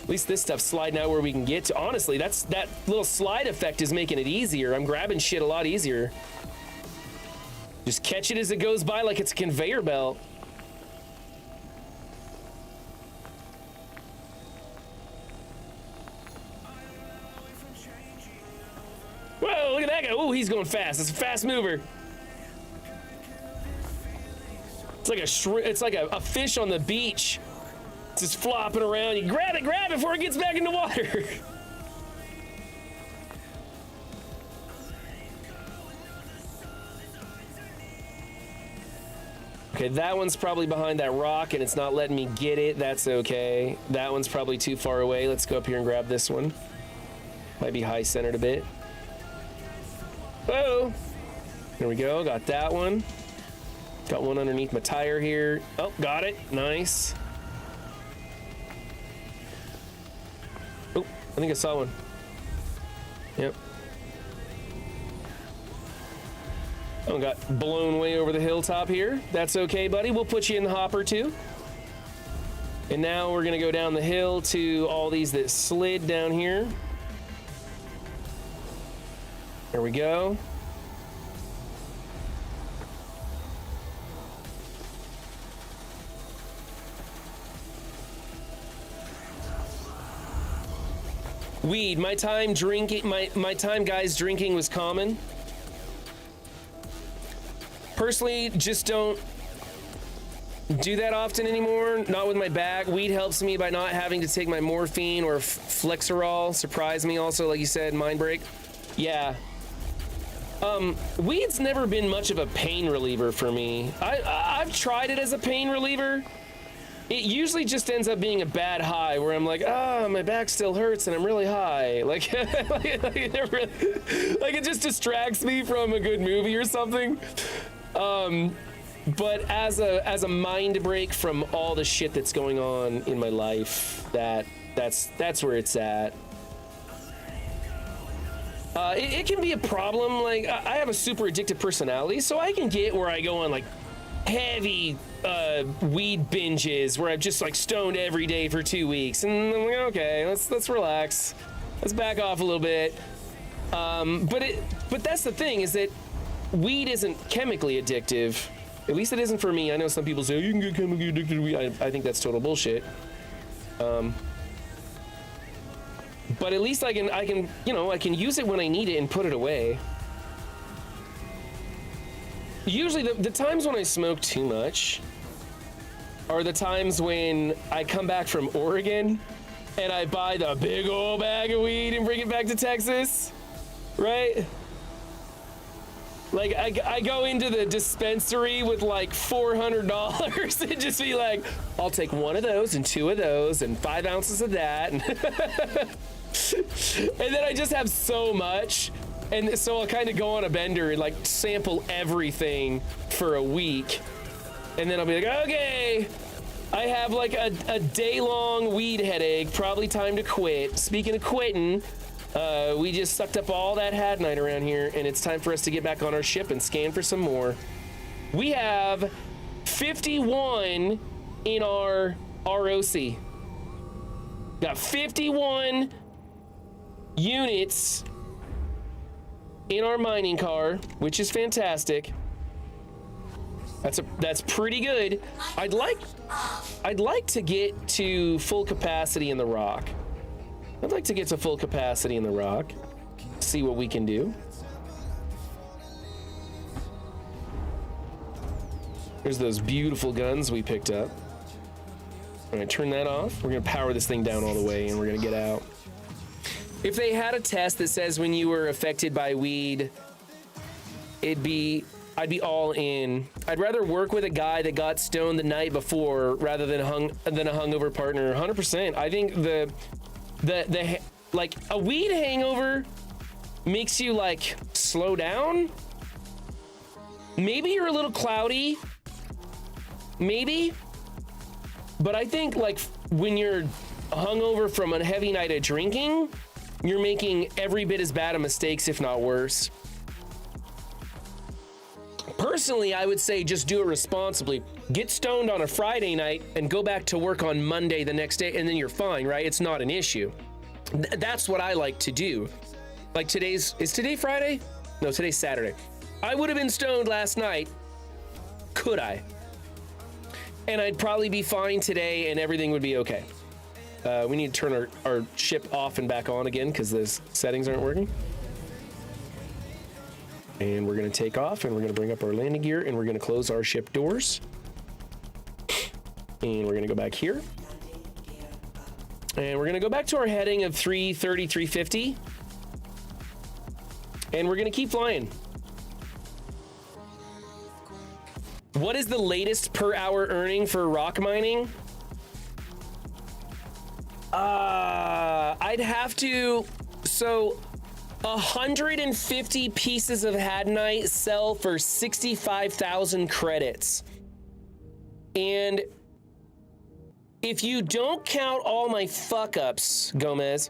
At least this stuff's sliding out where we can get to. Honestly, that little slide effect is making it easier. I'm grabbing shit a lot easier. Just catch it as it goes by like it's a conveyor belt. that guy. Oh, he's going fast. It's a fast mover. It's like a fish on the beach. It's just flopping around. You grab it before it gets back in the water. Okay, that one's probably behind that rock and it's not letting me get it. That's okay. That one's probably too far away. Let's go up here and grab this one. Might be high centered a bit. Whoa! There we go. Got that one. Got one underneath my tire here. Oh, got it. Nice. Oh, I think I saw one. Yep. Oh, got blown way over the hilltop here. That's okay, buddy. We'll put you in the hopper too. And now we're gonna go down the hill to all these that slid down here. There we go. Weed. My time drinking, my time guys drinking was common. Personally, just don't do that often anymore. Not with my back. Weed helps me by not having to take my morphine or Flexerol. Surprise me also, like you said, mind break. Yeah. Weed's never been much of a pain reliever for me. I've tried it as a pain reliever. It usually just ends up being a bad high where I'm like, my back still hurts and I'm really high. Like, like it just distracts me from a good movie or something. But as a mind break from all the shit that's going on in my life, that's where it's at. It can be a problem. Like, I have a super addictive personality, so I can get where I go on like heavy weed binges where I'm just like stoned every day for 2 weeks, and I'm like, okay, let's relax, let's back off a little bit. But that's the thing, is that weed isn't chemically addictive. At least it isn't for me. I know some people say you can get chemically addicted to weed. I think that's total bullshit. But at least I can use it when I need it and put it away. Usually the times when I smoke too much are the times when I come back from Oregon and I buy the big old bag of weed and bring it back to Texas, right? Like, I go into the dispensary with like $400 and just be like, I'll take one of those and 2 of those and 5 ounces of that. And then I just have so much. And so I'll kind of go on a bender and like sample everything for a week. And then I'll be like, okay, I have like a day-long weed headache, probably time to quit. Speaking of quitting, we just sucked up all that had night around here, and it's time for us to get back on our ship and scan for some more. We have 51 in our ROC. Got 51 units in our mining car, which is fantastic. That's pretty good. I'd like to get to full capacity in the rock. I'd like to get to full capacity in the rock. See what we can do. There's those beautiful guns we picked up. I'm gonna turn that off. We're gonna power this thing down all the way and we're gonna get out. If they had a test that says when you were affected by weed, I'd be all in. I'd rather work with a guy that got stoned the night before rather than a hungover partner. 100%. I think the like a weed hangover makes you like slow down. Maybe you're a little cloudy. Maybe. But I think like when you're hungover from a heavy night of drinking, you're making every bit as bad of mistakes, if not worse. Personally, I would say just do it responsibly. Get stoned on a Friday night and go back to work on Monday the next day, and then you're fine, right? It's not an issue. That's what I like to do. Like is today Friday? No, today's Saturday. I would have been stoned last night. Could I? And I'd probably be fine today and everything would be okay. We need to turn our ship off and back on again because those settings aren't working. And we're going to take off, and we're going to bring up our landing gear, and we're going to close our ship doors. And we're going to go back here. And we're going to go back to our heading of 330, 350. And we're going to keep flying. What is the latest per hour earning for rock mining? I'd have to... So, 150 pieces of hadnite sell for 65,000 credits. And if you don't count all my fuck-ups, Gomez,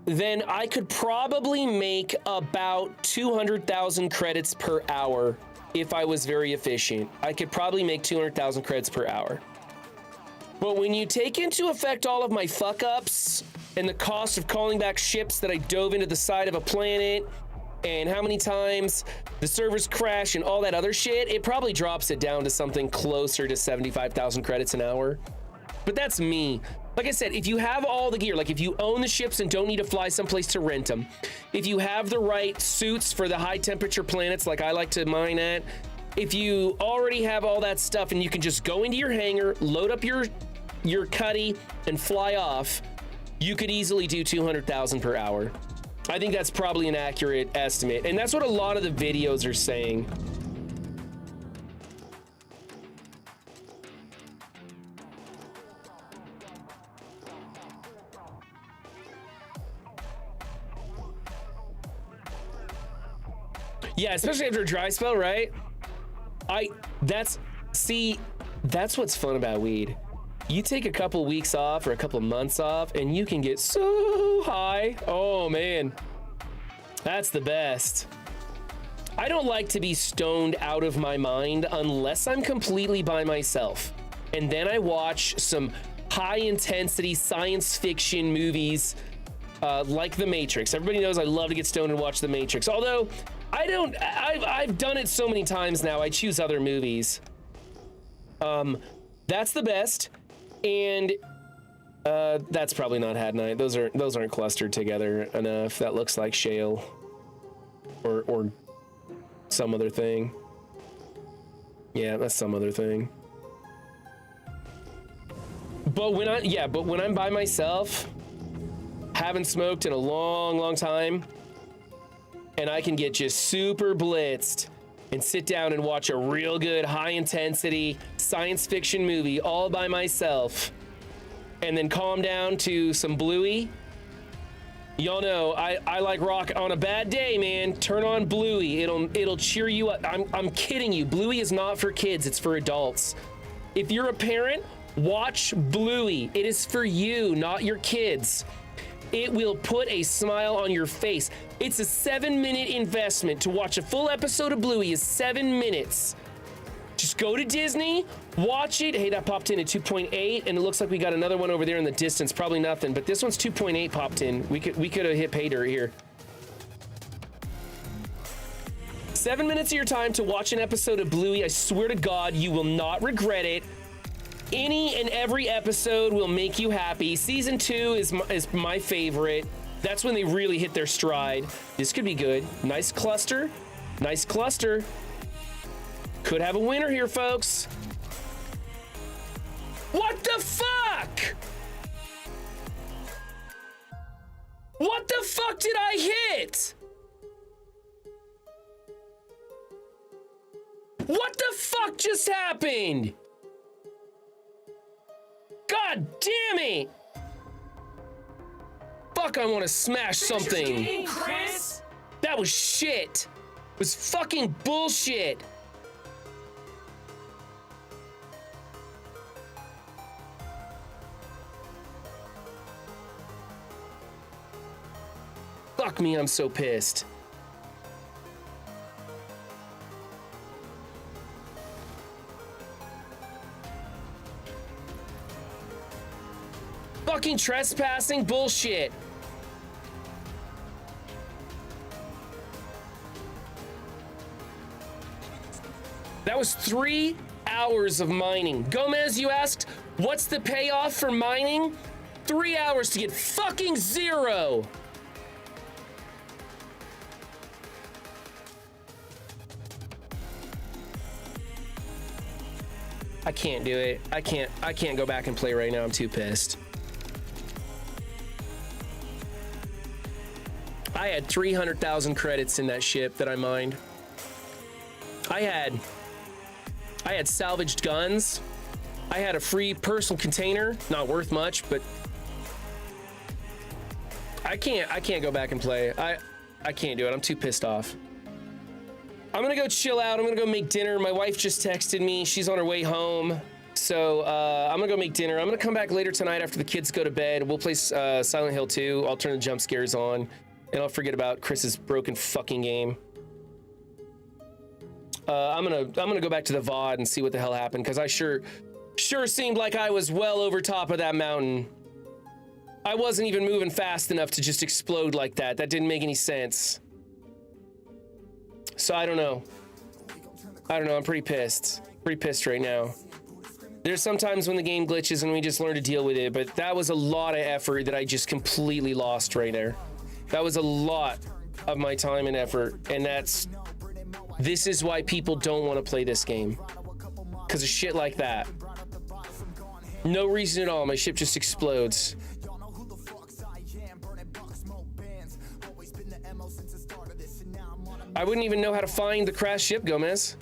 then I could probably make about 200,000 credits per hour if I was very efficient. I could probably make 200,000 credits per hour. But when you take into effect all of my fuck-ups and the cost of calling back ships that I dove into the side of a planet and how many times the servers crash and all that other shit, it probably drops it down to something closer to 75,000 credits an hour. But that's me. Like I said, if you have all the gear, like if you own the ships and don't need to fly someplace to rent them, if you have the right suits for the high temperature planets like I like to mine at, if you already have all that stuff and you can just go into your hangar, load up your cuddy and fly off, you could easily do 200,000 per hour. I think that's probably an accurate estimate. And that's what a lot of the videos are saying. Yeah, especially after a dry spell, right? That's what's fun about weed. You take a couple weeks off or a couple months off and you can get so high. Oh man, that's the best. I don't like to be stoned out of my mind unless I'm completely by myself. And then I watch some high intensity science fiction movies like The Matrix. Everybody knows I love to get stoned and watch The Matrix. Although I've done it so many times now, I choose other movies. That's the best. And that's probably not Hadnite. Those aren't clustered together enough. That looks like shale or some other thing. Yeah, that's some other thing. But when I'm by myself, haven't smoked in a long time, and I can get just super blitzed and sit down and watch a real good high intensity science fiction movie all by myself and then calm down to some Bluey. Y'all know I like rock on a bad day, man. Turn on Bluey. It'll cheer you up. I'm kidding you. Bluey is not for kids, it's for adults. If you're a parent, watch Bluey. It is for you, not your kids. It will put a smile on your face. It's a 7-minute investment. To watch a full episode of Bluey is 7 minutes. Just go to Disney, watch it. Hey, that popped in at 2.8, and it looks like we got another one over there in the distance. Probably nothing, but this one's 2.8 popped in. We could have hit pay dirt here. 7 minutes of your time to watch an episode of Bluey. I swear to God, you will not regret it. Any and every episode will make you happy. Season 2 is my favorite. That's when they really hit their stride. This could be good. Nice cluster. Nice cluster. Could have a winner here, folks. What the fuck? What the fuck did I hit? What the fuck just happened? God damn it! Fuck, I want to smash something. Game, Chris. That was shit. It was fucking bullshit. Fuck me, I'm so pissed. Fucking trespassing bullshit. That was 3 hours of mining. Gomez, you asked, what's the payoff for mining? 3 hours to get fucking 0. I can't do it. I can't go back and play right now. I'm too pissed. I had 300,000 credits in that ship that I mined. I had salvaged guns. I had a free personal container, not worth much, but I can't go back and play. I can't do it. I'm too pissed off. I'm gonna go chill out. I'm gonna go make dinner. My wife just texted me. She's on her way home. So I'm gonna go make dinner. I'm gonna come back later tonight after the kids go to bed. We'll play Silent Hill 2. I'll turn the jump scares on, and I'll forget about Chris's broken fucking game. I'm gonna go back to the VOD and see what the hell happened, because I sure seemed like I was well over top of that mountain. I wasn't even moving fast enough to just explode like that. That didn't make any sense. So I don't know. I'm pretty pissed. Pretty pissed right now. There's sometimes when the game glitches and we just learn to deal with it, but that was a lot of effort that I just completely lost right there. That was a lot of my time and effort, and this is why people don't want to play this game. Because of shit like that. No reason at all, my ship just explodes. I wouldn't even know how to find the crashed ship, Gomez.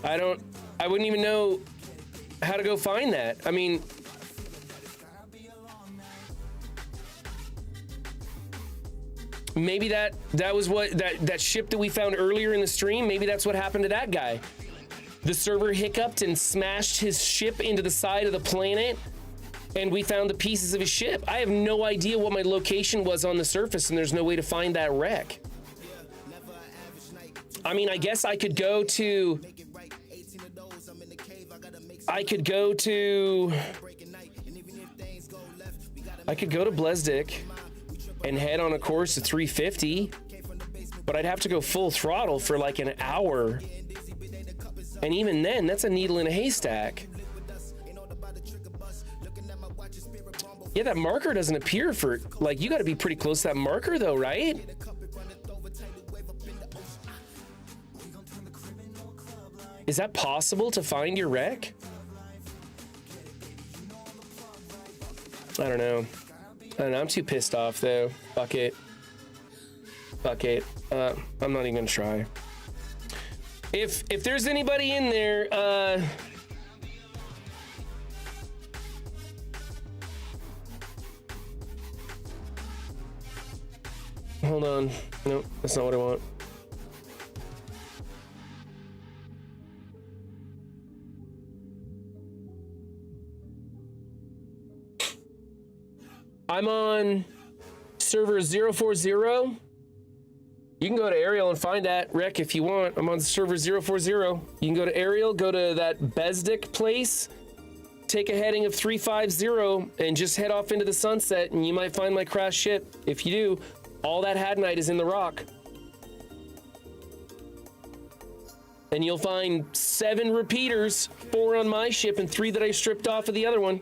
I wouldn't even know how to go find that. I mean, maybe that was what that ship that we found earlier in the stream, maybe that's what happened to that guy. The server hiccuped and smashed his ship into the side of the planet, and we found the pieces of his ship. I have no idea what my location was on the surface, and there's no way to find that wreck. I mean, I guess I could go to Blesdick and head on a course to 350, but I'd have to go full throttle for like an hour. And even then, that's a needle in a haystack. Yeah, that marker doesn't appear for, like, you got to be pretty close to that marker though, right? Is that possible to find your wreck? I don't know. I'm too pissed off though. Fuck it. I'm not even gonna try. If there's anybody in there, hold on. Nope, that's not what I want. I'm on server 040. You can go to Arial and find that wreck if you want. I'm on server 040. You can go to Arial, go to that Bezdik place, take a heading of 350, and just head off into the sunset, and you might find my crashed ship. If you do, all that Hadnite is in the rock. And you'll find 7 repeaters, 4 on my ship and 3 that I stripped off of the other one.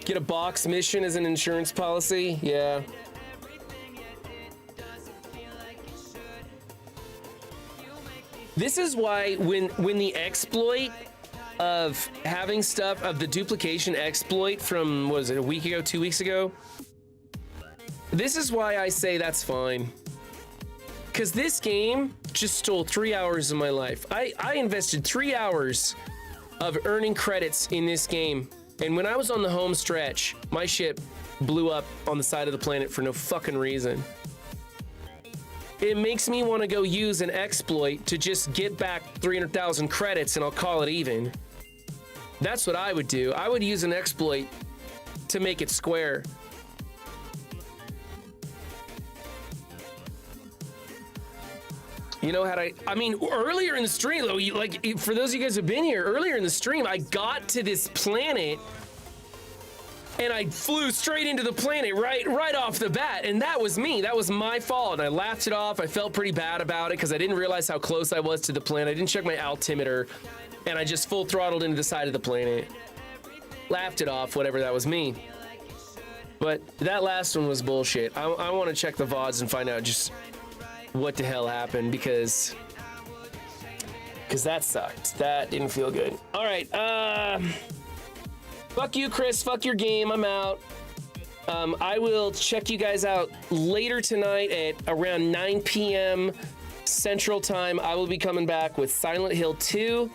Get a box mission as an insurance policy? Yeah. This is why when the exploit of having stuff, of the duplication exploit from, what was it, a week ago, 2 weeks ago? This is why I say that's fine. Because this game just stole 3 hours of my life. I invested 3 hours of earning credits in this game. And when I was on the home stretch, my ship blew up on the side of the planet for no fucking reason. It makes me want to go use an exploit to just get back 300,000 credits and I'll call it even. That's what I would do. I would use an exploit to make it square. You know, I mean, earlier in the stream, though, like, for those of you guys who've been here, earlier in the stream, I got to this planet and I flew straight into the planet right off the bat. And that was me. That was my fault. And I laughed it off. I felt pretty bad about it because I didn't realize how close I was to the planet. I didn't check my altimeter. and I just full throttled into the side of the planet. Laughed it off, whatever, that was me. But that last one was bullshit. I want to check the VODs and find out just what the hell happened, because that sucked. That didn't feel good. All right, fuck you, Chris. Fuck your game. I'm out. I will check you guys out later tonight at around 9 p.m. Central Time. I will be coming back with Silent Hill 2.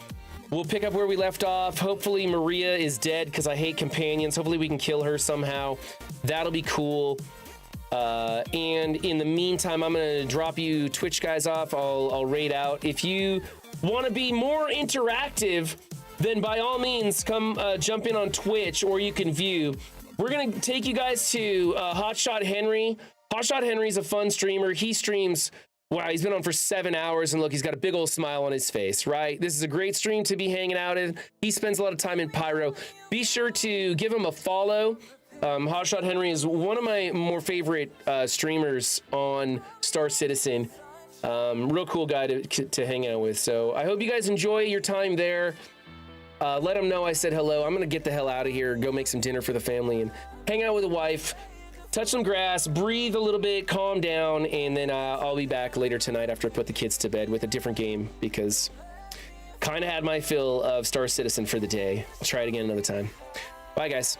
We'll pick up where we left off. Hopefully Maria is dead, because I hate companions. Hopefully we can kill her somehow. That'll be cool. And in the meantime, I'm gonna drop you Twitch guys off. I'll raid out. If you want to be more interactive, then by all means come jump in on Twitch, or you can view. We're gonna take you guys to Hotshot Henry. Hotshot Henry's a fun streamer. He streams. Wow, he's been on for 7 hours, and look, he's got a big old smile on his face, right? This is a great stream to be hanging out in. He spends a lot of time in Pyro. Be sure to give him a follow. Hotshot Henry is one of my more favorite streamers on Star Citizen. Real cool guy to hang out with. So I hope you guys enjoy your time there. Let him know I said hello. I'm gonna get the hell out of here, go make some dinner for the family, and hang out with the wife. Touch some grass, breathe a little bit, calm down, and then I'll be back later tonight after I put the kids to bed with a different game, because kind of had my fill of Star Citizen for the day. I'll try it again another time. Bye, guys.